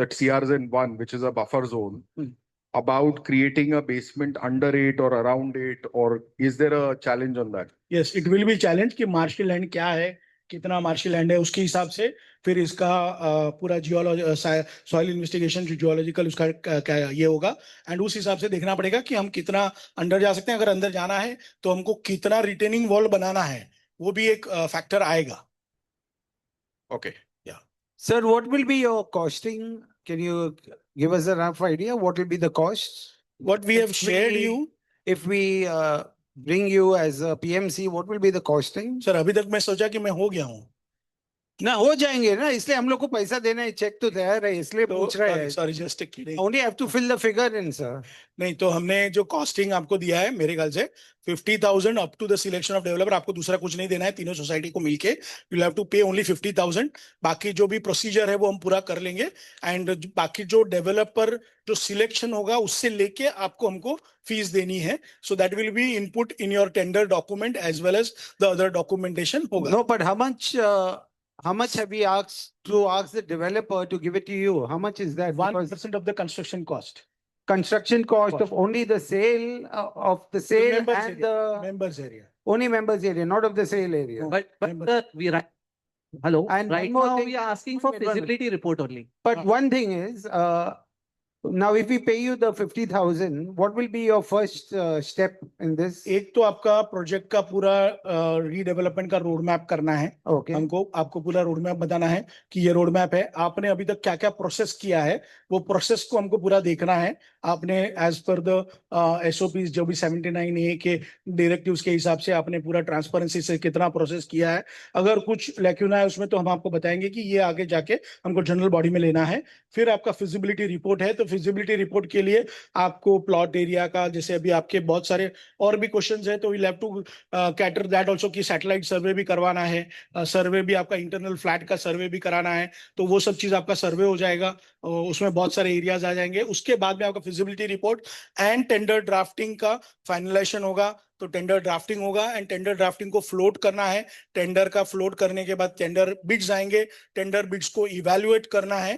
that CRZ1, which is a buffer zone, Hmm. about creating a basement under it or around it, or is there a challenge on that? Yes, it will be challenge कि martial land क्या है, कितना martial land है, उसके हिसाब से फिर इसका पूरा जियोलॉजी सॉइल इन्वेस्टिगेशन जो जियोलॉजिकल उसका क्या ये होगा, एंड उस हिसाब से देखना पड़ेगा कि हम कितना अंदर जा सकते हैं। अगर अंदर जाना है तो हमको कितना रिटेनिंग वॉल बनाना है, वो भी एक फैक्टर आएगा। Okay. Sir, what will be your costing? Can you give us a rough idea? What will be the cost? What we have If shared we- you, If we bring you as a PMC, what will be the costing? Sir अभी तक मैं सोचा कि मैं हो गया हूँ, ना हो जाएंगे ना, इसलिए हम लोग को पैसा देना है, चेक तो तैयार है, इसलिए पूछ रहे हैं। Sorry just kidding. Only have to fill the figure in, sir. नहीं तो हमने जो कॉस्टिंग आपको दिया है मेरे ख्याल से 50,000 up to the selection of developer, आपको दूसरा कुछ नहीं देना है, तीनों सोसाइटी को मिलके यू हैव टू पे ओनली 50,000। बाकी जो भी प्रोसीजर है वो हम पूरा कर लेंगे, एंड बाकी जो डेवलपर जो सिलेक्शन होगा उससे लेके आपको हमको फीस देनी है। So that will be input in your tender document as well as the other documentation होगा। No, but how much have we asked the developer to give it to you? How much is that? Because 1% of the construction cost, construction cost of only the sale of the sale members and area, the members area. only members area, not of the sale area. But Remember- we right. Hello. And Right one more now thing- we are asking for One minute. feasibility report only. But one thing is, now if we pay you the 50,000, what will be your first step in this? एक तो आपका project का पूरा redevelopment का road map करना है, Okay. हमको आपको पूरा रोड मैप बताना है कि ये रोड मैप है, आपने अभी तक क्या क्या प्रोसेस किया है, वो प्रोसेस को हमको पूरा देखना है। आपने एज पर द एसओपीज जो भी 79A के डायरेक्टिव्स के हिसाब से आपने पूरा ट्रांसपेरेंसी से कितना प्रोसेस किया है। अगर कुछ लैक्यूना है उसमें तो हम आपको बताएंगे कि ये आगे जाके हमको जनरल बॉडी में लेना है। फिर आपका फिजिबिलिटी रिपोर्ट है, तो फिजिबिलिटी रिपोर्ट के लिए आपको प्लॉट एरिया का, जैसे अभी आपके बहुत सारे और भी क्वेश्चंस है, तो we have to cater that also कि सैटेलाइट सर्वे भी करवाना है, सर्वे भी आपका इंटरनल फ्लैट का सर्वे भी कराना है, तो वो सब चीज आपका सर्वे हो जाएगा, उसमें बहुत सारे एरियाज आ जाएंगे। उसके बाद में आपका feasibility report and tender drafting का फाइनलाइजेशन होगा, तो टेंडर ड्राफ्टिंग होगा एंड टेंडर ड्राफ्टिंग को फ्लोट करना है। टेंडर का फ्लोट करने के बाद टेंडर बिड्स आएंगे, टेंडर बिड्स को इवैल्यूएट करना है।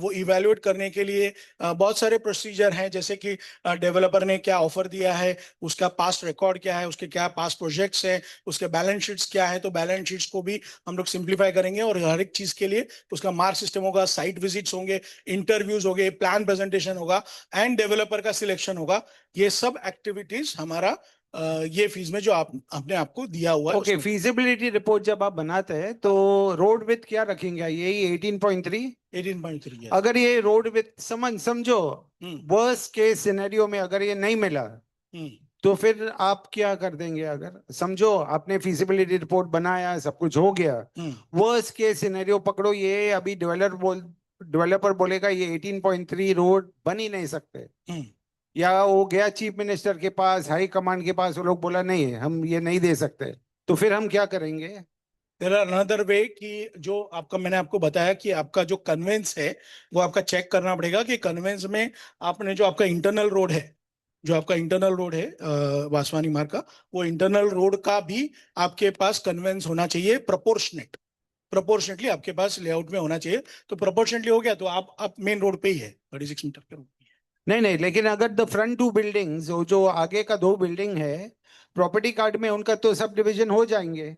वो इवैल्यूएट करने के लिए बहुत सारे प्रोसीजर हैं, जैसे कि डेवलपर ने क्या ऑफर दिया है, उसका पास्ट रिकॉर्ड क्या है, उसके क्या पास्ट प्रोजेक्ट्स हैं, उसके बैलेंस शीट्स क्या है, तो बैलेंस शीट्स को भी हम लोग सिंप्लीफाई करेंगे और हर एक चीज के लिए उसका मार्क सिस्टम होगा, साइट विजिट्स होंगे, इंटरव्यूज होंगे, प्लान प्रेजेंटेशन होगा एंड डेवलपर का सिलेक्शन होगा। ये सब एक्टिविटीज हमारा ये फीस में जो आपने आपको दिया हुआ है। Okay, feasibility report जब आप बनाते हैं तो रोड विड्थ क्या रखेंगे? यही 18.3? 18.3 है। अगर ये रोड विड्थ समझो हम्म, वर्स्ट केस सिनेरियो में अगर ये नहीं मिला हम्म, तो फिर आप क्या कर देंगे? अगर समझो आपने feasibility रिपोर्ट बनाया, सब कुछ हो गया, हम्म, वर्स्ट केस सिनेरियो पकड़ो, ये अभी डेवलपर बोलेगा ये 18.3 रोड बन ही नहीं सकते, हम्म। या वो गया चीफ मिनिस्टर के पास, हाई कमांड के पास, वो लोग बोला नहीं हम ये नहीं दे सकते, तो फिर हम क्या करेंगे? देयर आर अनदर वे कि जो आपका मैंने आपको बताया कि आपका जो कन्वेंस है वो आपका चेक करना पड़ेगा कि कन्वेंस में आपने जो आपका इंटरनल रोड है जो आपका इंटरनल रोड है वासवानी मार्ग का, वो इंटरनल रोड का भी आपके पास कन्वेंस होना चाहिए प्रोपोर्शनेटली आपके पास लेआउट में होना चाहिए। तो प्रोपोर्शनेटली हो गया तो आप मेन रोड पे ही है, 36 मीटर पे रोड पे ही है। नहीं नहीं, लेकिन अगर द फ्रंट टू बिल्डिंग्स, जो आगे का 2 बिल्डिंग है, प्रॉपर्टी कार्ड में उनका तो सब डिविजन हो जाएंगे।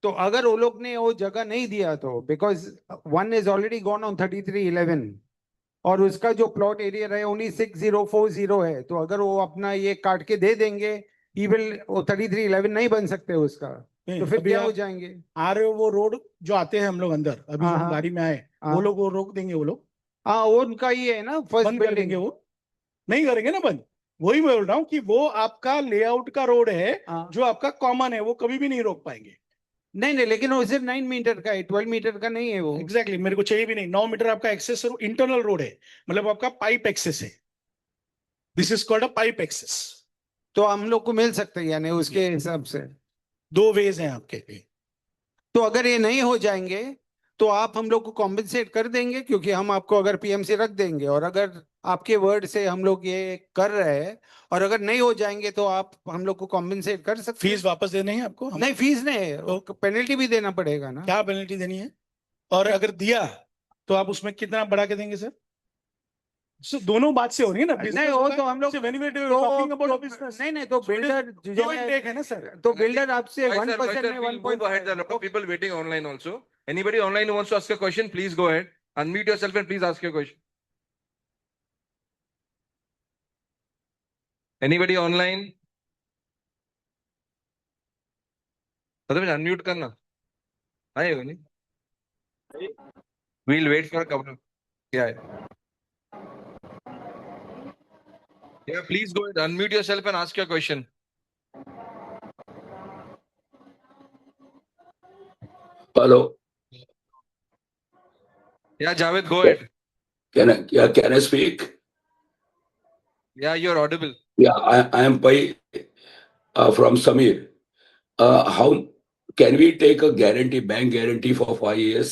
तो अगर वो लोग ने वो जगह नहीं दिया तो, because one is already gone on 3311 और उसका जो प्लॉट एरिया है ओनली 6040 है, तो अगर वो अपना ये काट के दे देंगे, ही विल, वो 3311 नहीं बन सकते उसका, नहीं, तो फिर अभी क्या हो आप जाएंगे? आ रहे हो वो रोड जो आते हैं हम लोग अंदर, अभी जो हाँ, हम हाँ, गाड़ी में आए, हाँ। वो लोग वो रोक देंगे, वो लोग हाँ, वो उनका ही है ना, फर्स्ट बंद कर बिल्डिंग। देंगे, वो नहीं करेंगे ना बंद। वही मैं बोल रहा हूँ कि वो आपका लेआउट का रोड है हाँ। जो आपका कॉमन है, वो कभी भी नहीं रोक पाएंगे। नहीं नहीं, लेकिन वो सिर्फ 9 मीटर का है, 12 मीटर का नहीं है वो। एग्जैक्टली मेरे को चाहिए भी नहीं। 9 मीटर आपका एक्सेस इंटरनल रोड है, मतलब आपका पाइप एक्सेस है। This is called a pipe access. तो हम लोग को मिल सकते हैं यानी उसके हिसाब से। 2 वेज हैं आपके लिए। तो अगर ये नहीं हो जाएंगे तो आप हम लोग को कॉम्पेंसेट कर देंगे, क्योंकि हम आपको अगर पीएमसी रख देंगे, और अगर आपके वर्ड से हम लोग ये कर रहे हैं, और अगर नहीं हो जाएंगे तो आप हम लोग को कॉम्पेंसेट कर सकते फीस वापस देने हैं आपको हैं। नहीं, फीस नहीं, तो पेनल्टी भी देना पड़ेगा ना। क्या पेनल्टी देनी है? और अगर दिया तो आप उसमें कितना बढ़ा के देंगे सर? दोनों बात से हो रही है ना, नहीं, वो तो हम लोग टॉकिंग अबाउट बिजनेस। नहीं नहीं, तो बिल्डर जो है, है ना सर। तो बिल्डर आपसे Right, 1% sir, right, sir, में we'll move ahead. There are a lot of 1.5। people waiting online also. Anybody online who wants to ask a question, please go ahead. Unmute yourself and please ask your question. Anybody online? मतलब unmute करना आएगा नहीं? We'll wait for a couple of. Yeah. Yeah, please go ahead. Unmute yourself and ask your question. Hello, Yeah, Javed, go ahead. can I speak? Yeah, you're audible. Yeah, I am Pai from Samir. How can we take a guarantee, bank guarantee for 5 years?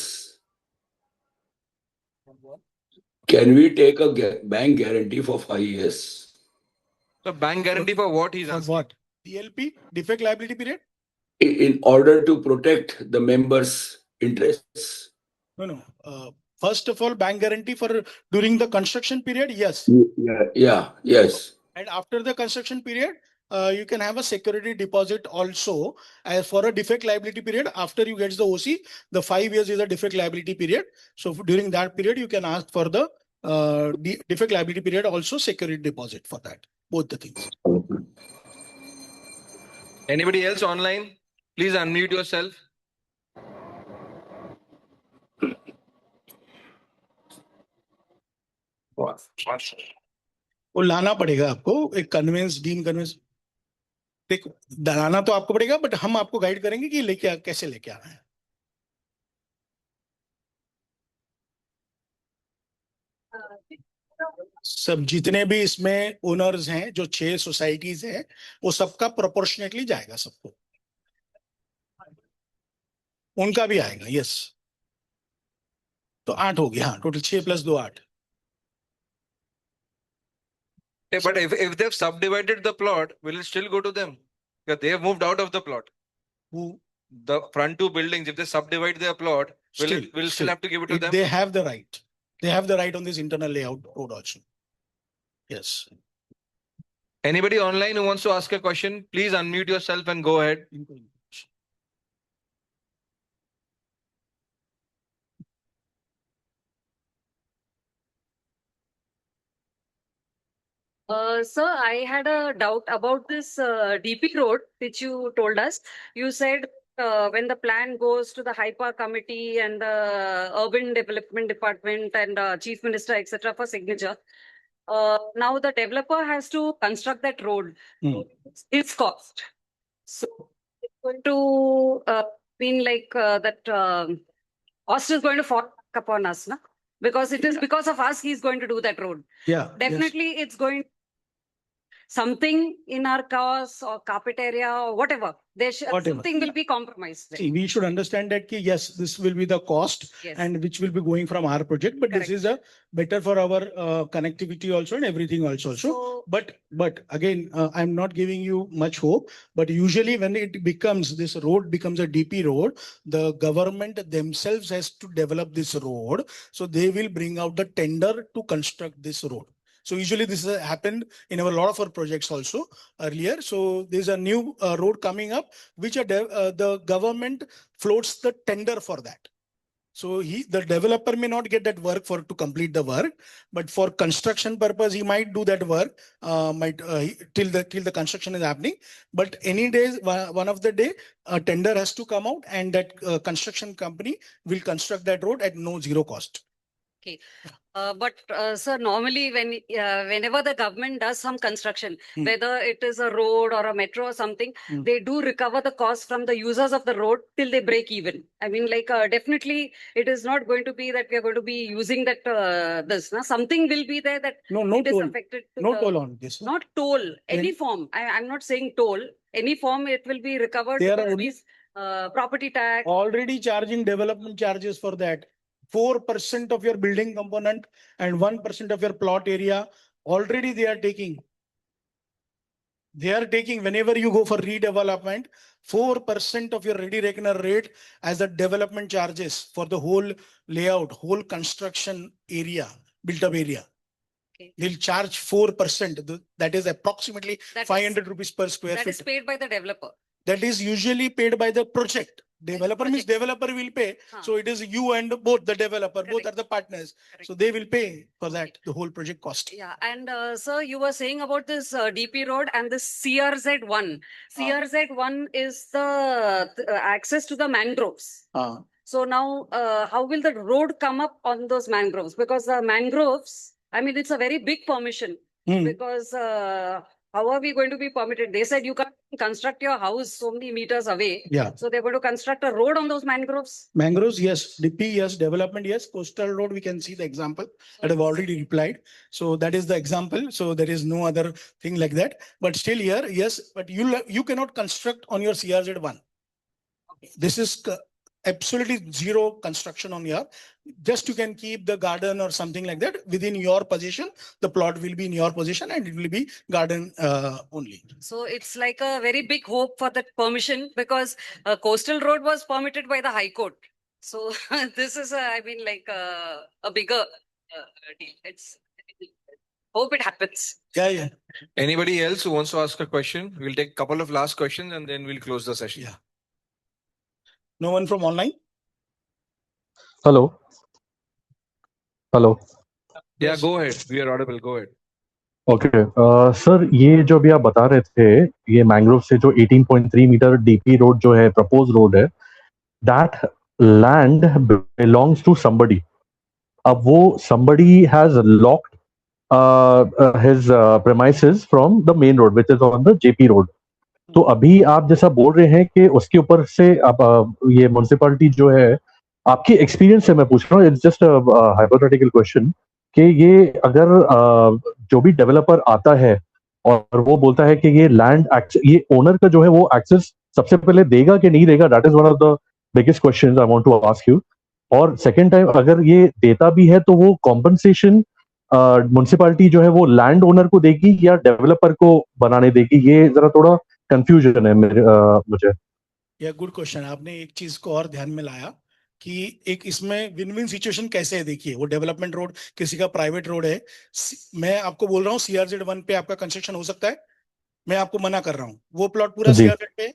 Can we take a bank guarantee for 5 years? So bank guarantee for what he's For asking? what? DLP, defect liability period? In order to protect the members' interests? No. First of all, bank guarantee for during the construction period, yes. Yes. And after the construction period, you can have a security deposit also as for a defect liability period. After you get the OC, the 5 years is a defect liability period. So during that period, you can ask for the defect liability period also security deposit for that. Both the things. Anybody else online? Please unmute yourself. वो लाना पड़ेगा आपको एक convince, dean convince देखो लाना तो आपको पड़ेगा, बट हम आपको गाइड करेंगे कि कैसे लेके आना है। सब जितने भी इसमें ओनर्स हैं, जो 6 सोसाइटीज हैं, वो सबका प्रोपोर्शनेटली जाएगा सबको, उनका भी आएगा। यस, तो 8 हो गया। हाँ, total 6 + 2 8। But if they've subdivided the plot, will it still go to them? Yeah, they have moved out of the plot. Who The front 2 buildings, if they subdivide their plot, will still have to give it to them? They have the right. They have the right on this internal layout road also. Yes. Anybody online who wants to ask a question, please unmute yourself and go ahead. Sir, I had a doubt about this DP road, which you told us. You said when the plan goes to the HYPA committee and the urban development department and chief minister, etc., for signature. Now the developer has to construct that road. Its cost. So it's going to mean like that cost is going to fall back upon us, na? Because it is because of us he's going to do that road. Yeah. Definitely it's going. something in our cars or carpet area or whatever, Whatever. something will be compromised. there. See, we should understand that yes, this will be the cost Yes. and which will be going from our project, but this Correct. is a better for our connectivity also and everything also. So, But again, I'm not giving you much hope, but usually when this road becomes a DP road, the government themselves has to develop this road. So they will bring out the tender to construct this road. So usually this has happened in a lot of our projects also earlier. So there's a new road coming up, which the government floats the tender for that. So the developer may not get that work to complete the work, but for construction purpose, he might do that work, till the construction is happening. But any days, one of the day, a tender has to come out and that construction company will construct that road at zero cost. but sir, normally whenever the government does some construction, Hmm. whether it is a road or a metro or something, Hmm. they do recover the cost from the users of the road till they break even. I mean, like definitely it is not going to be that we are going to be using that something will be there that No it is toll, affected. To no the- toll on this. Not toll, any form. I'm not saying toll. Any form, it will be recovered. They are because only- these, property tax. Already charging development charges for that. 4% of your building component and 1% of your plot area. Already they are taking. They are taking whenever you go for redevelopment, 4% of your ready reckoner rate as the development charges for the whole layout, whole construction area, built up area. Okay. They'll charge 4%. That is approximately That is- 500 rupees per square That is feet. paid by the developer. That is usually paid by the project. Developer means project. developer will pay. Huh. So it is you and both the developer, both Correct. are the partners. Correct. So they will pay for that, the whole project cost. Yeah, and sir, you were saying about this DP road and this CRZ1. CRZ1 is the access to the mangroves. So now, how will the road come up on those mangroves? Because the mangroves, I mean, it's a very big permission. Hmm. Because how are we going to be permitted? They said you can't construct your house so many meters away. Yeah. So they're going to construct a road on those mangroves. Mangroves, yes. DP, yes. Development, yes. Coastal road, we can see the example that I've already replied. So that is the example. So there is no other thing like that. But still here, yes. But you cannot construct on your CRZ1. This is absolutely zero construction on your. Just you can keep the garden or something like that within your position. The plot will be in your position and it will be garden only. So it's like a very big hope for that permission because coastal road was permitted by the High Court. So this is, I mean, like a bigger deal. It's hope it happens. Yeah. Anybody else who wants to ask a question? We'll take a couple of last questions and then we'll close the session. Yeah. No one from online? Hello. Hello. Yeah, go ahead. We are audible. Go ahead. Okay sir, ये जो अभी आप बता रहे थे, ये mangrove से जो 18.3 मीटर डीपी रोड जो है, प्रपोज रोड है, that land belongs to somebody. अब वो somebody has locked his premises from the main road which is on the JP road. तो अभी आप जैसा बोल रहे हैं कि उसके ऊपर से अब ये म्युनिसिपैलिटी जो है, आपकी एक्सपीरियंस से मैं पूछ रहा हूँ, इट्स जस्ट हाइपोथेटिकल क्वेश्चन, कि ये अगर जो भी डेवलपर आता है और वो बोलता है कि ये लैंड ये ओनर का जो है वो एक्सेस सबसे पहले देगा कि नहीं देगा, that is one of the biggest questions I want to ask you. और सेकंड टाइम अगर ये देता भी है तो वो कॉम्पनसेशन म्युनिसिपैलिटी जो है वो लैंड ओनर को देगी या डेवलपर को बनाने देगी, ये जरा थोड़ा कंफ्यूजन है मुझे. या गुड क्वेश्चन. आपने एक चीज को और ध्यान में लाया कि एक इसमें विन विन सिचुएशन कैसे है. देखिए, वो डेवलपमेंट रोड किसी का प्राइवेट रोड है. मैं आपको बोल रहा हूँ CRZ1 पे आपका कंस्ट्रक्शन हो सकता है. मैं आपको मना कर रहा हूँ. वो प्लॉट पूरा CRZ पे,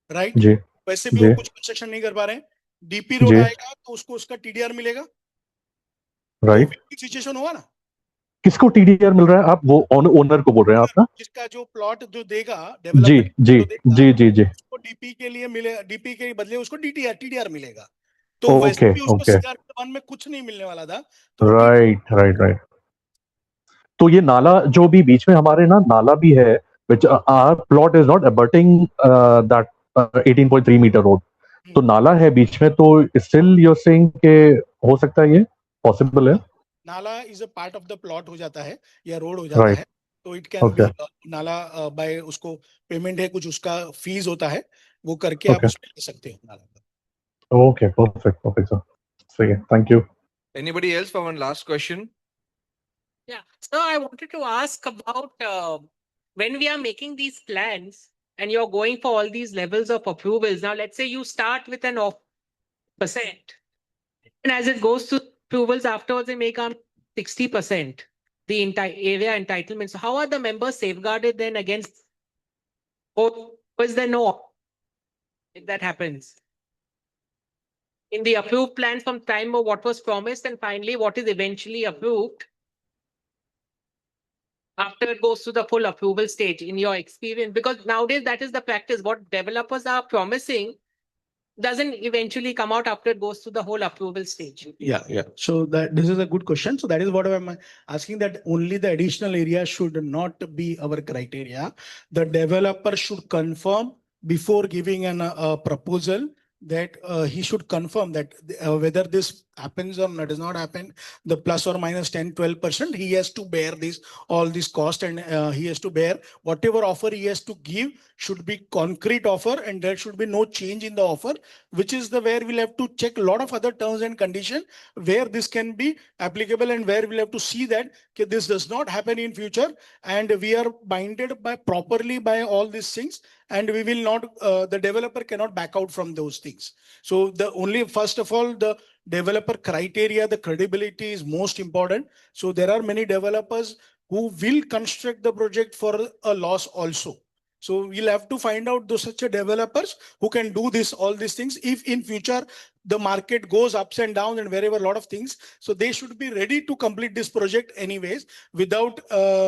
राइट? जी. वैसे भी वो कुछ कंस्ट्रक्शन नहीं कर पा रहे हैं. डीपी रोड आएगा तो उसको उसका TDR मिलेगा, राइट? सिचुएशन होगा ना. किसको TDR मिल रहा है? आप वो ओनर को बोल रहे हैं आप ना? जिसका जो प्लॉट जो देगा जी डेवलपमेंट जी जी जी जी. उसको डीपी के लिए मिलेगा, डीपी के बदले उसको TDR मिलेगा. तो वैसे ओके भी उसको ओके, CRZ1 में कुछ नहीं मिलने वाला था. तो राइट राइट राइट. तो ये नाला जो भी बीच में हमारे ना नाला भी है, which our plot is not abutting that 18.3 meter road. तो नाला है बीच में, तो still you're saying के हो सकता है, ये पॉसिबल है? नाला is a part of the plot हो जाता है या रोड हो जाता Right. है. तो इट कैन बी Okay. नाला बाय उसको पेमेंट है कुछ उसका फीस होता है वो करके आप Okay. उसमें ले सकते हो नाला का। Okay, perfect, sir. So, thank you. Anybody else for one last question? Yeah. So I wanted to ask about when we are making these plans and you're going for all these levels of approvals. Now, let's say you start with an off percent, and as it goes to approvals afterwards, they make on 60% the entire area entitlement. So how are the members safeguarded then against, or is there no if that happens? In the approved plan from time of what was promised and finally what is eventually approved after it goes to the full approval stage in your experience? Because nowadays that is the practice. What developers are promising doesn't eventually come out after it goes to the whole approval stage. Yeah. So that this is a good question. So that is what I'm asking, that only the additional area should not be our criteria. The developer should confirm before giving a proposal that he should confirm that whether this happens or not, does not happen, the plus or minus 10-12%, he has to bear all this cost, and he has to bear whatever offer he has to give should be concrete offer, and there should be no change in the offer, which is the where we'll have to check a lot of other terms and conditions where this can be applicable, and where we'll have to see that okay, this does not happen in future, and we are binded by properly by all these things, and we will not, the developer cannot back out from those things. So the only, first of all, the developer criteria, the credibility is most important. So there are many developers who will construct the project for a loss also. So we'll have to find out those such a developers who can do all these things. If in future the market goes ups and downs and wherever a lot of things, so they should be ready to complete this project anyways without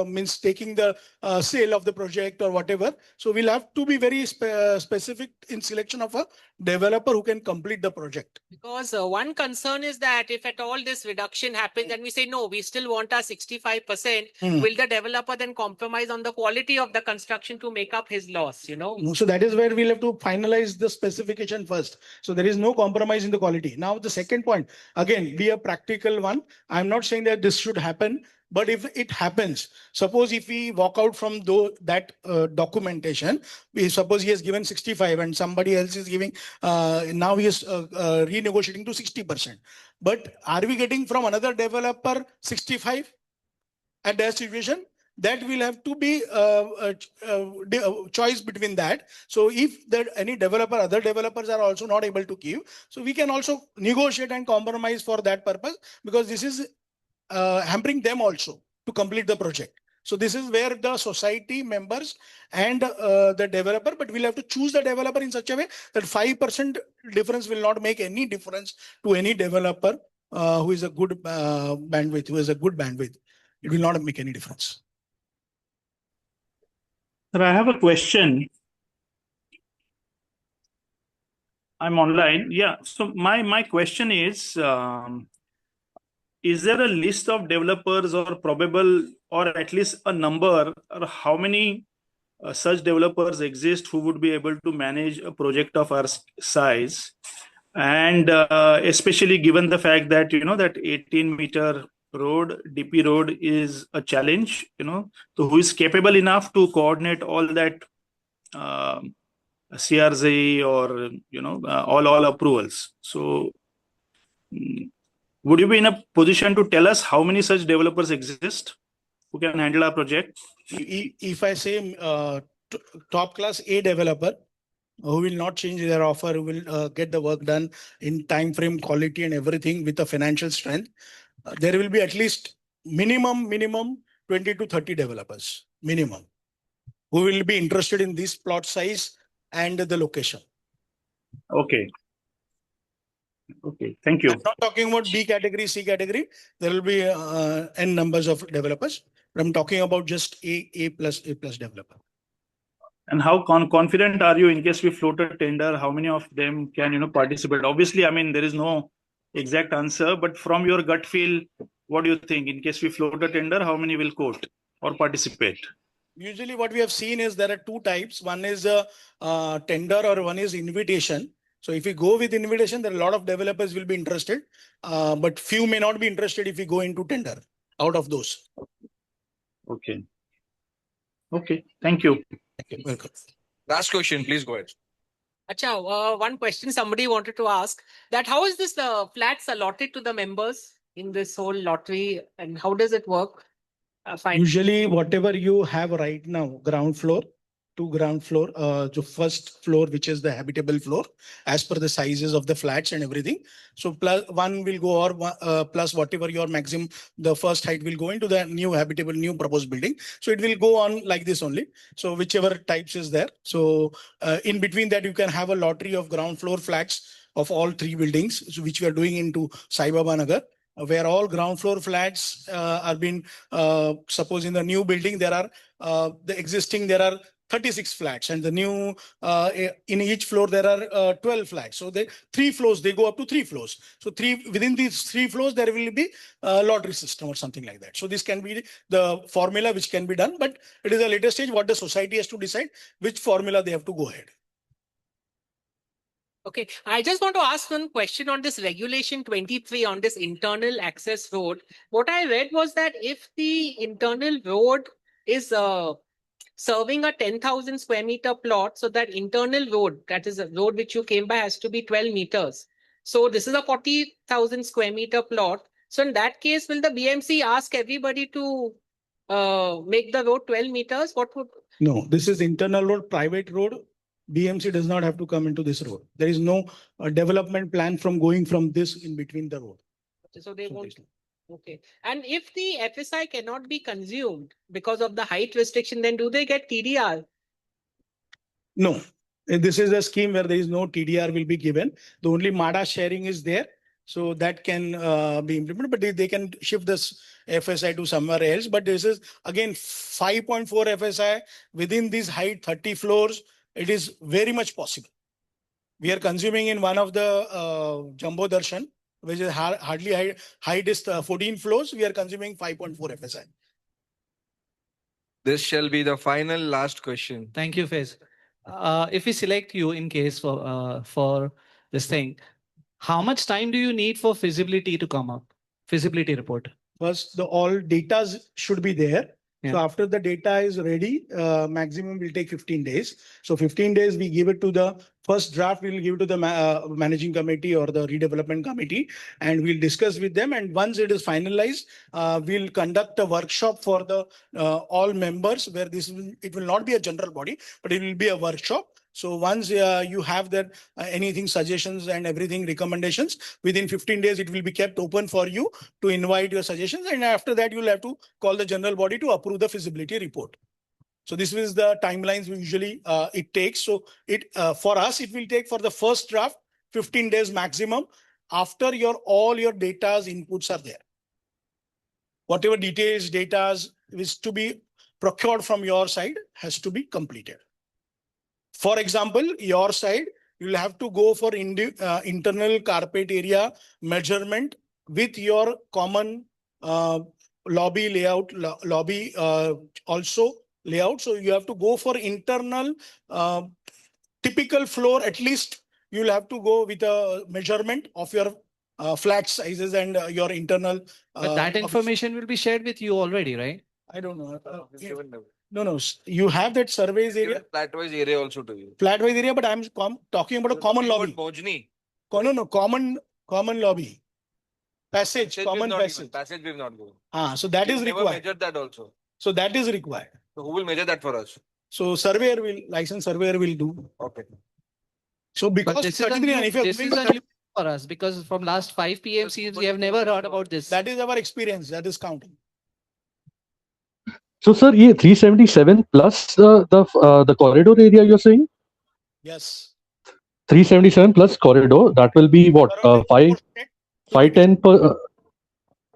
means taking the sale of the project or whatever. So we'll have to be very specific in selection of a developer who can complete the project. Because one concern is that if at all this reduction happens and we say, no, we still want our 65%, will the developer then compromise on the quality of the construction to make up his loss, you know? So that is where we'll have to finalize the specification first. So there is no compromise in the quality. Now the second point, again, be a practical one. I'm not saying that this should happen, but if it happens, suppose if we walk out from that documentation, suppose he has given 65 and somebody else is giving, now he is renegotiating to 60%. But are we getting from another developer 65 at that situation? That will have to be a choice between that. So if any developer, other developers are also not able to give, so we can also negotiate and compromise for that purpose, because this is hampering them also to complete the project. So this is where the society members and the developer, but we'll have to choose the developer in such a way that 5% difference will not make any difference to any developer who is a good bandwidth, It will not make any difference. Sir, I have a question. I'm online. Yeah. So my question is there a list of developers or probable, or at least a number, or how many such developers exist who would be able to manage a project of our size? And especially given the fact that, that 18-meter road, DP road is a challenge, so who is capable enough to coordinate all that CRZ or, all approvals. So would you be in a position to tell us how many such developers exist who can handle our project? If I say top class A developer, who will not change their offer, who will get the work done in time frame, quality and everything with a financial strength, there will be at least minimum 20 to 30 developers, minimum, who will be interested in this plot size and the location. Okay. Thank you. I'm not talking about B category, C category. There will be n numbers of developers. But I'm talking about just A plus developer. And how confident are you in case we float a tender? How many of them can, participate? Obviously, I mean, there is no exact answer, but from your gut feel, what do you think? In case we float a tender, how many will quote or participate? Usually what we have seen is there are two types. One is a tender or one is invitation. So if we go with invitation, there are a lot of developers will be interested, but few may not be interested if we go into tender out of those. Okay. Okay, thank you. Welcome. Last question, please go ahead. Acha, one question somebody wanted to ask, that how is this flats allotted to the members in this whole lottery, and how does it work? Fine. Usually, whatever you have right now, ground floor to ground floor, the first floor, which is the habitable floor, as per the sizes of the flats and everything. So plus one will go, or plus whatever your maximum, the first height will go into the new habitable, new proposed building. So it will go on like this only. So whichever types is there. So in between that, you can have a lottery of ground floor flats of all three buildings, which we are doing into Sai Baba Nagar, where all ground floor flats are being, suppose in the new building, there are the existing, there are 36 flats, and the new in each floor there are 12 flats. So they 3 floors, they go up to 3 floors. So within these 3 floors there will be a lottery system or something like that. So this can be the formula which can be done, but it is a later stage what the society has to decide which formula they have to go ahead. Okay, I just want to ask one question on this regulation 23 on this internal access road. What I read was that if the internal road is serving a 10,000 square meter plot, so that internal road, that is a road which you came by, has to be 12 meters. So this is a 40,000 square meter plot. So in that case, will the BMC ask everybody to make the road 12 meters? What would? No, this is internal road, private road. BMC does not have to come into this road. There is no development plan from going from this in between the road. So they won't. Okay. And if the FSI cannot be consumed because of the height restriction, then do they get TDR? No, this is a scheme where there is no TDR will be given. The only MADA sharing is there. So that can be implemented, but they can shift this FSI to somewhere else. But this is again 5.4 FSI within this height, 30 floors. It is very much possible. We are consuming in one of the Jumbo Darshan, which is hardly height is 14 floors. We are consuming 5.4 FSI. This shall be the final last question. Thank you, Faiz. If we select you in case for this thing, how much time do you need for feasibility to come up? Feasibility report. First, all data should be there. Yeah. So after the data is ready, maximum will take 15 days. So 15 days, we give it to the first draft, we will give it to the managing committee or the redevelopment committee, and we'll discuss with them. And once it is finalized, we'll conduct a workshop for the all members where it will not be a general body, but it will be a workshop. So once you have that anything, suggestions and everything, recommendations, within 15 days, it will be kept open for you to invite your suggestions. And after that, you'll have to call the general body to approve the feasibility report. So this is the timelines we usually it takes. So for us, it will take for the first draft, 15 days maximum. After all your data's inputs are there. Whatever details, data is to be procured from your side has to be completed. For example, your side, you'll have to go for internal carpet area measurement with your common lobby layout, lobby also layout. So you have to go for internal typical floor. At least you'll have to go with a measurement of your flat sizes and your internal. But that information will be shared with you already, right? I don't know. No. You have that surveys area. Flat-wise area also to you. Flat-wise area, but I'm talking about a common lobby. Mojni. No, common lobby. Passage, common passage. Passage we have not given. So that is never required. measured that also. So that is required. So who will measure that for us? So licensed surveyor will do. Okay. So because this is a new for us, because from last 5 PMCs, we have never heard about this. That is our experience. That is counting. So, sir, ये 377 plus the corridor area you're saying? Yes. 377 plus corridor. That will be what? 510 per.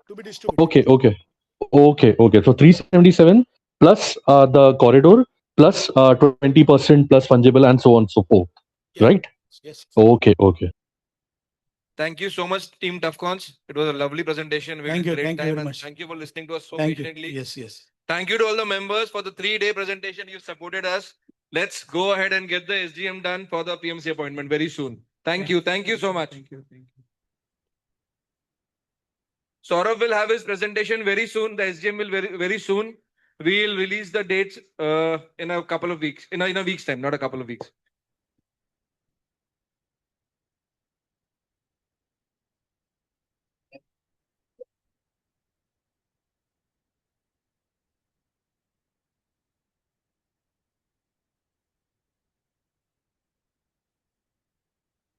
To be distributed. Okay. So 377 plus the corridor plus 20% plus fungible and so on and so forth. Yeah. Right? Yes. Okay. Thank you so much, Team ToughCons. It was a lovely presentation. We had a great time, very much. thank you for listening to us so Thank patiently. you. Yes. Thank you to all the members for the 3-day presentation. You supported us. Let's go ahead and get the SGM done for the PMC appointment very soon. Thank you so much. Thank you. Saurav will have his presentation very soon. The SGM will very soon. we'll release the dates in a couple of weeks, in a week's time, not a couple of weeks.